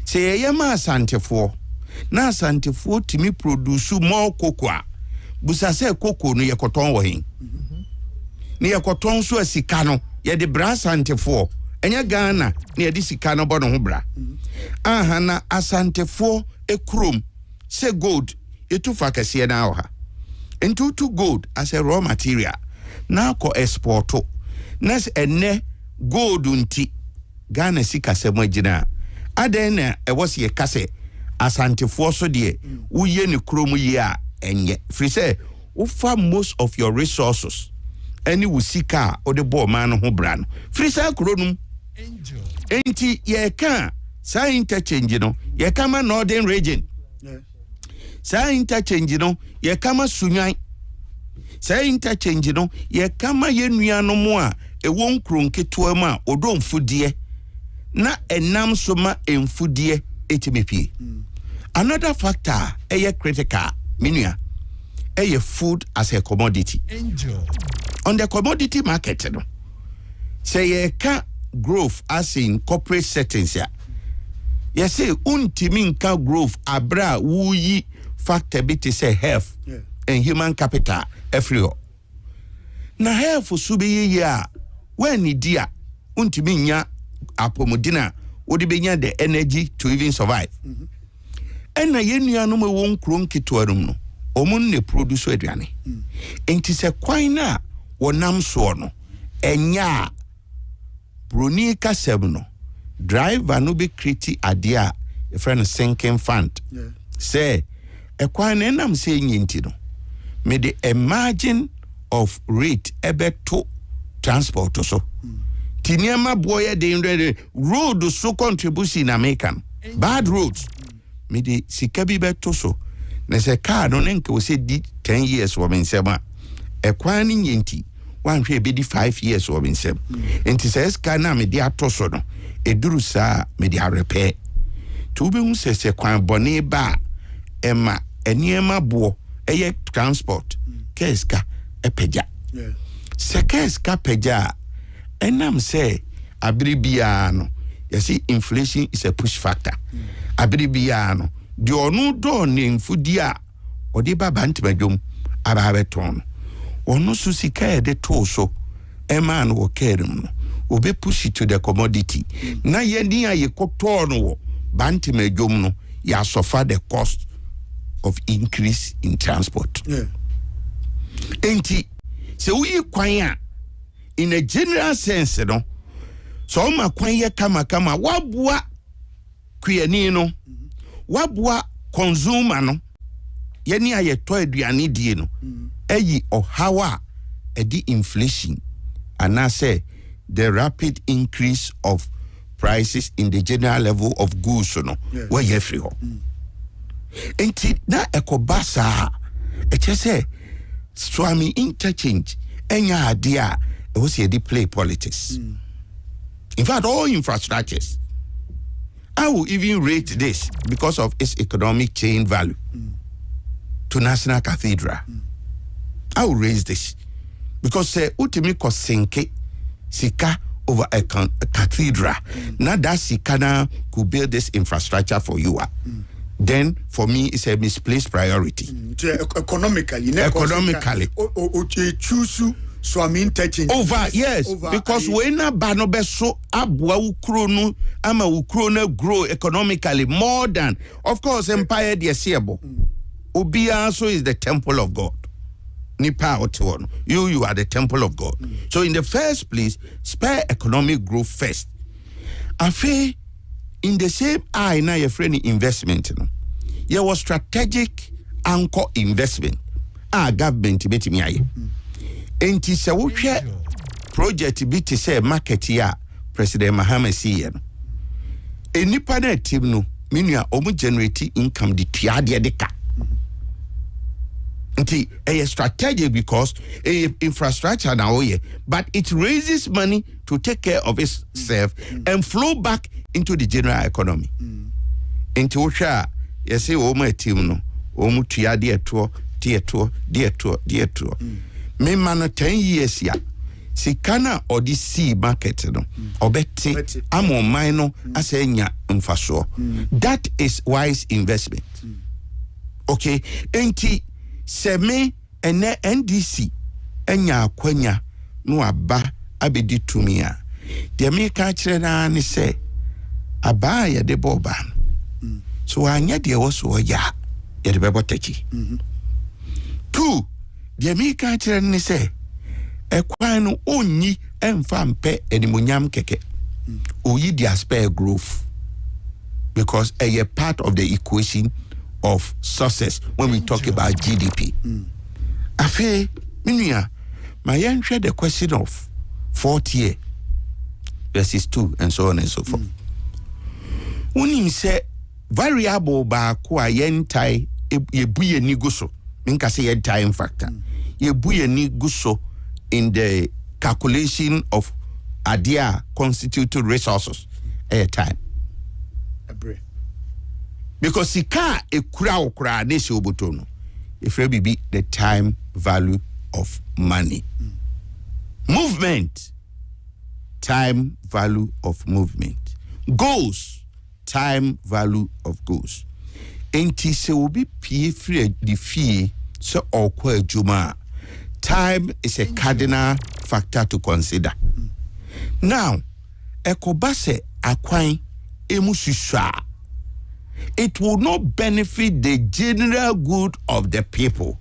Say yama Santefo. Na Santefo timi produce more cocoa. Busa say cocoa no yekoton wo hin. Ni yakoton so asika no ye de bra Asantefo enya Ghana ni ye de sika no bono ho bra aha na Asantefo ekrom say gold etu fakase na ha into gold as a raw material na ko exporto nas enne gold unti Ghana sika se magina aden na e wose ye kase Asantefo so de uye ni krom yi a enye free say ufa most of your resources any wusika or the boy man who bran. Frisa kronum. Enti ye can sa interchange no ye kama northern region. Sa interchange no ye kama Sunyan. Sa interchange no ye kama ye nuano mo a e won kron keto ma odo mfudie na enam so ma emfudie etimepie. Another factor critical minua food as a commodity. On the commodity market, no. Say ye can growth as in corporate settings ya. Ye say untiminka growth abra wuyi factor bit say health and human capital every. Na health subi ya when ni dia untiminya apomodina wodi benya the energy to even survive. And na yenu no me won kron kitwarum no. Omun ne produce aduane. Enti se kwan na wonam so no enya broni kasem no driver no be create ade a e friend sinking fund. Say e kwan na nam say nyinti no me the margin of rate ebeto transport so tiniama boy de road so contribution American bad roads me the sikabi beto so na se car no nka we say di 10 years wo mensema e kwan ni nyinti wan hwe be di 5 years wo mensem enti se ska na me di atoso no eduru sa me di repair to be hu se kwan bone ba ema eniema bo eye transport keska epeja se keska peja enam se abribia no you inflation is a push factor abribia no di onu do ne mfudia odi baba ntimadwom aba beton onu so sika e de to so ema no wo kerem no obe push it to the commodity. Na yeni a ye koto no banti medjom no ya suffer the cost of increase in transport. Yeah. Enti se uyi kwanya in a general sense no so ma kwanya kama wabua kuyani no wabua consumer no yeni aye to aduane die no eyi ohawa edi inflation and I say the rapid increase of prices in the general level of goods no where you free ho enti na ekobasa eche say swami interchange enya ade a e wo say dey play politics. In fact, all infrastructures, I will even rate this because of its economic chain value to National Cathedral. I will raise this because ultimately kosenke sika over a cathedral. Now that sika could build this infrastructure for you. Then for me it's a misplaced priority. Economically. Choose so I'm interchanging over because when a banobe so abwa ukrono ama ukrono grow economically more than of course empire the siebo obia so is the temple of God nipa otono you are the temple of God. So in the first place spare economic growth first afi in the same eye na your friend investment no there was strategic anchor investment government betimi aye. Enti se wo hwe project bi te say market ya President Mahama siye no enipa na team no menua omu generate income di tuade de ka nti a strategy because infrastructure na oye but it raises money to take care of itself and flow back into the general economy. Enti wo hwe ye say omu team no omu tuade eto de me man 10 years ya sikana odisi market no obeti amon no asenya mfaso. That is wise investment. Okay, enti seme ene NDC enya akwanya no aba abedi tumia de me ka kire na ne se aba ya de boba so anya de wo so ya de bebotaki. 2 the me ka kire ne se ekwan no onyi emfa mpe animonyam keke oyi dia spare growth because a part of the equation of success when we talk about GDP. Afe minia my answer the question of 4th year verses 2 and so on and so forth. Unim se variable ba ko ayentai yebuye ni guso minka say time factor yebuye ni guso in the calculation of adia constituted resources at time because sika ekura ne se oboto no if we be the time value of money. Movement, time value of movement. Goals, time value of goals. Enti se obi pie free the fee so okwa adwuma. Time is a cardinal factor to consider. Now, ekobase akwan emususua. It will not benefit the general good of the people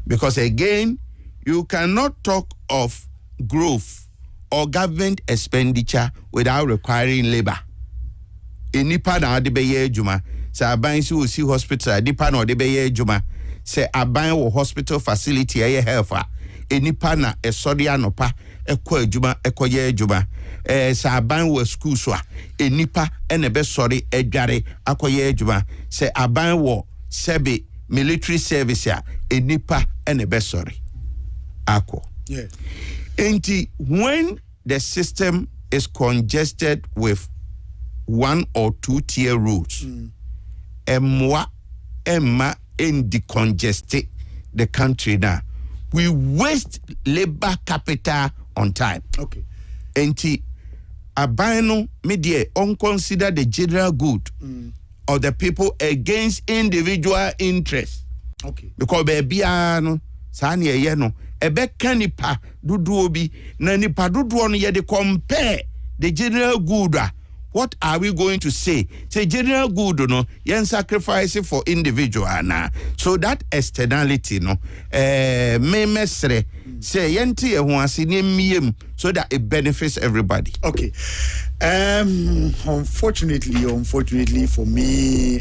because again, you cannot talk of growth or government expenditure without requiring labor. Enipa na ade beye adwuma, se aban si osi hospital, enipa na ade beye adwuma, se aban wo hospital facility eye health a, enipa na esori anopa ekọ adwuma ekoye adwuma. Se aban wo school so a, enipa ene be sori adware akoye adwuma. Se aban wo sebe military service a, enipa ene be sori akọ. Yeah. And when the system is congested with 1 or 2 tier roads, emma in decongest the country now. We waste labor capital on time. Okay. And abano media unconsider the general good of the people against individual interests. Okay. Because baby no sani no ebe kanipa dudu obi na nipa dudu no ye de compare the general good, what are we going to say? Say general good, no, yen sacrifice for individual na. So that externality, no, me mesre say yenti ehwasi ni miem so that it benefits everybody. Okay. Unfortunately for me,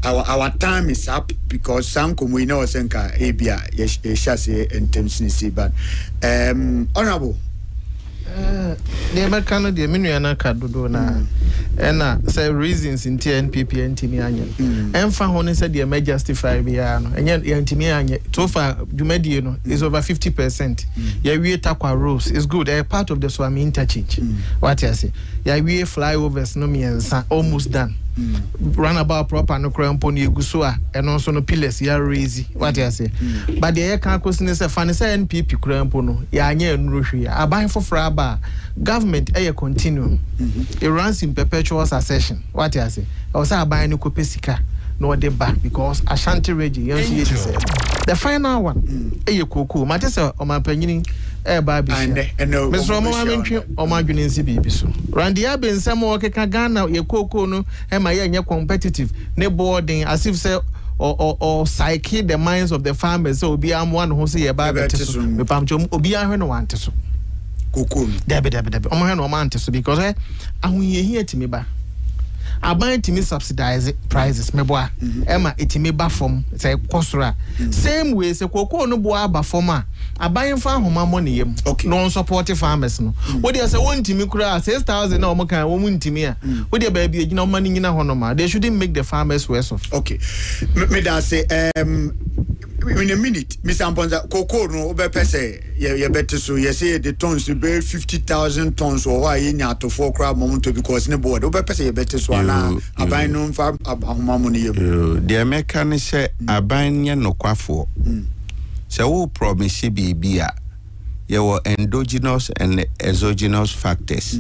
our time is up because Sankom we know Senka Abia Yeshase and Temsnisi, but honorable. The American, the Minuana Kadudo na say reasons in TNPP and Timian. And Fahone said the may justify Biano, and yet Yantimian so far, Jumediano is over 50%. Yeah, we Takwa rules is good, a part of the Swami interchange. What I say, yeah, we flyovers no me and almost done. Runabout proper no cramponi gusua and also no pillars ya raisy. What I say, but the air can't is a funny NPP crampono, ya nye nrushi, a buying for fraba. Government air continuum. It runs in perpetual succession. What I say, I was buying no copesica. No de back because Ashanti Reggie, the final one, Kuku, Matessa, or my penny, Baby, and Miss Roma, or my Junisi Bibiso. Randy Abbey and Samuel Kagana, your cocoa, no, and my young competitive, no boarding as if say. Or psyche the minds of the farmers. So be am one who say about the Pamchum, Obia no want to so. Cocoon, Debbie, Oman no man to so because I hear to me ba. I buy to me subsidize prices, me boy. Emma, it me ba from say Kosra. Same way, say Coco no boa ba forma. I buy in farm home money, non supportive farmers. No, what they say 1 to me cry 6,000 no more can woman to me. What their baby, you know, money in a honoma. They shouldn't make the farmers worse off. Okay, me that say, in a minute, Miss Amponza, Coco no Obepese, you better so you say the tons to bear 50,000 tons or why in to 4 crab moment because in the board, Obepese, you better so now. I buy no farm money. The American say, I buy no quaffo. So who promise be your endogenous and exogenous factors.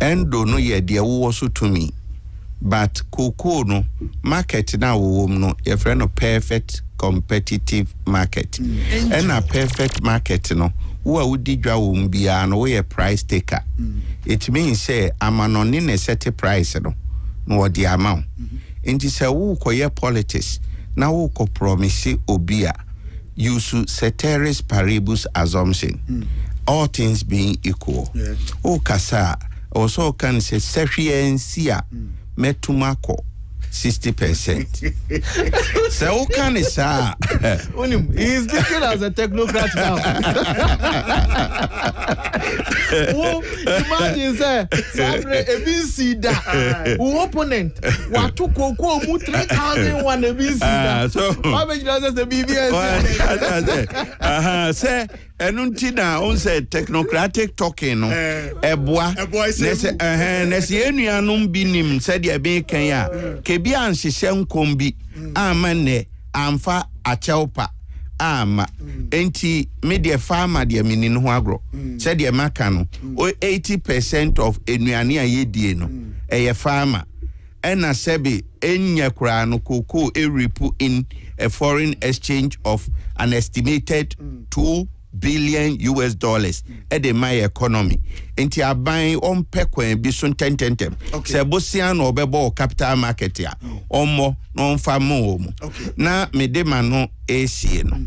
Endo no ye dear also to me. But cocoa no market now no your friend no perfect competitive market. And a perfect market no who would didra be an way a price taker. It means say I'm an in a set price no the amount. And it's a who koye politics now who ko promise obia. Use ceteris paribus assumption. All things being equal. O kasa also can say Sefia metumako 60%. So can it say he is speaking as a technocrat now. Imagine say Sabre ABC da opponent what to Coco 3,001 ABC. So how much does the BBS say enuntina on say technocratic talking no eboa nese enuanum binim said dia be kan ya kebi anhyehyɛ nkombi amane amfa achaupa ama enti media farmer dia menino ho agro said dia maka no 80% of enuane a yedie no eye farmer ena sebi enya kura no koko eripu in a foreign exchange of an estimated $2 billion at the my economy. Enti aban on pekwen bi so tentem. Se bosia no obebo capital market ya. Omo no famo mo. Na me de mano esie no.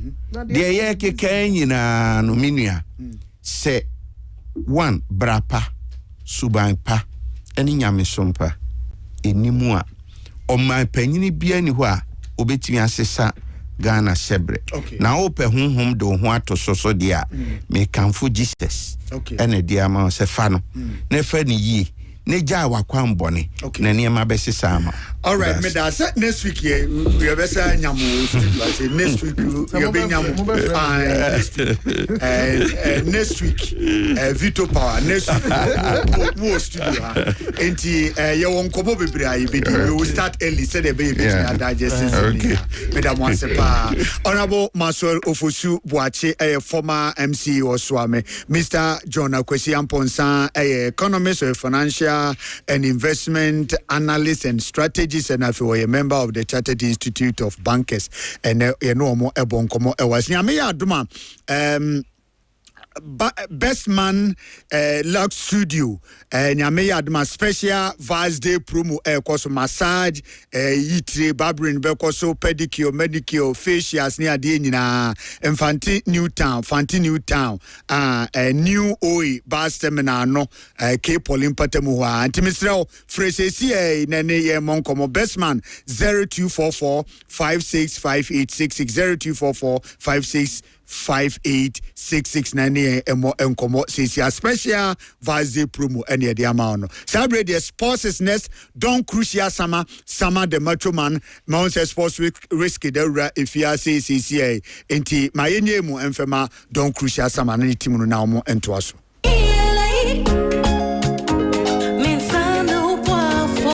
De ye keke nyina no minua. Se one brapa suban pa eni nyame sompa enimu a oman panyini bia ni ho a obetimi asesa Ghana Shebre. Na ope honhom do ho atososo dia me kanfo Jesus. Ene dia ma se fa no. Na fa ni yi. Ne ja wakwan bone. Na niema be sesa ama. All right, me da say next week here we be say nyamu say next week you be nyamu next week Vito Power next week wo studio ha enti ye won kobo bebre ayi be we will start early say the baby digest me da mo sepa honorable Maswell Ofosu Boache former MC Oswame Mr. John Akwesi Amponsa economist financial and investment analyst and strategist and if you are a member of the Chartered Institute of Bankers and you know more ebon komo ewas nyame ya aduma Best Man Lux Studio nyame adma special Vals Day promo koso massage yitre barbering be koso pedicure manicure facials ni ade nyina Fanti New Town new OE bar seminar no K Pauline Patemu ha antimisrel freshesi nene ye monkomo Best Man 0244 565866 0244 565866 emo enkomo sisi special Vaze promo any the amount. Celebrate the sports next Don Crucial Summer the Metro Man Mount Sports Risky the if you say CCA enti my name enfema Don Crucial Summer ni timu na mo ento aso.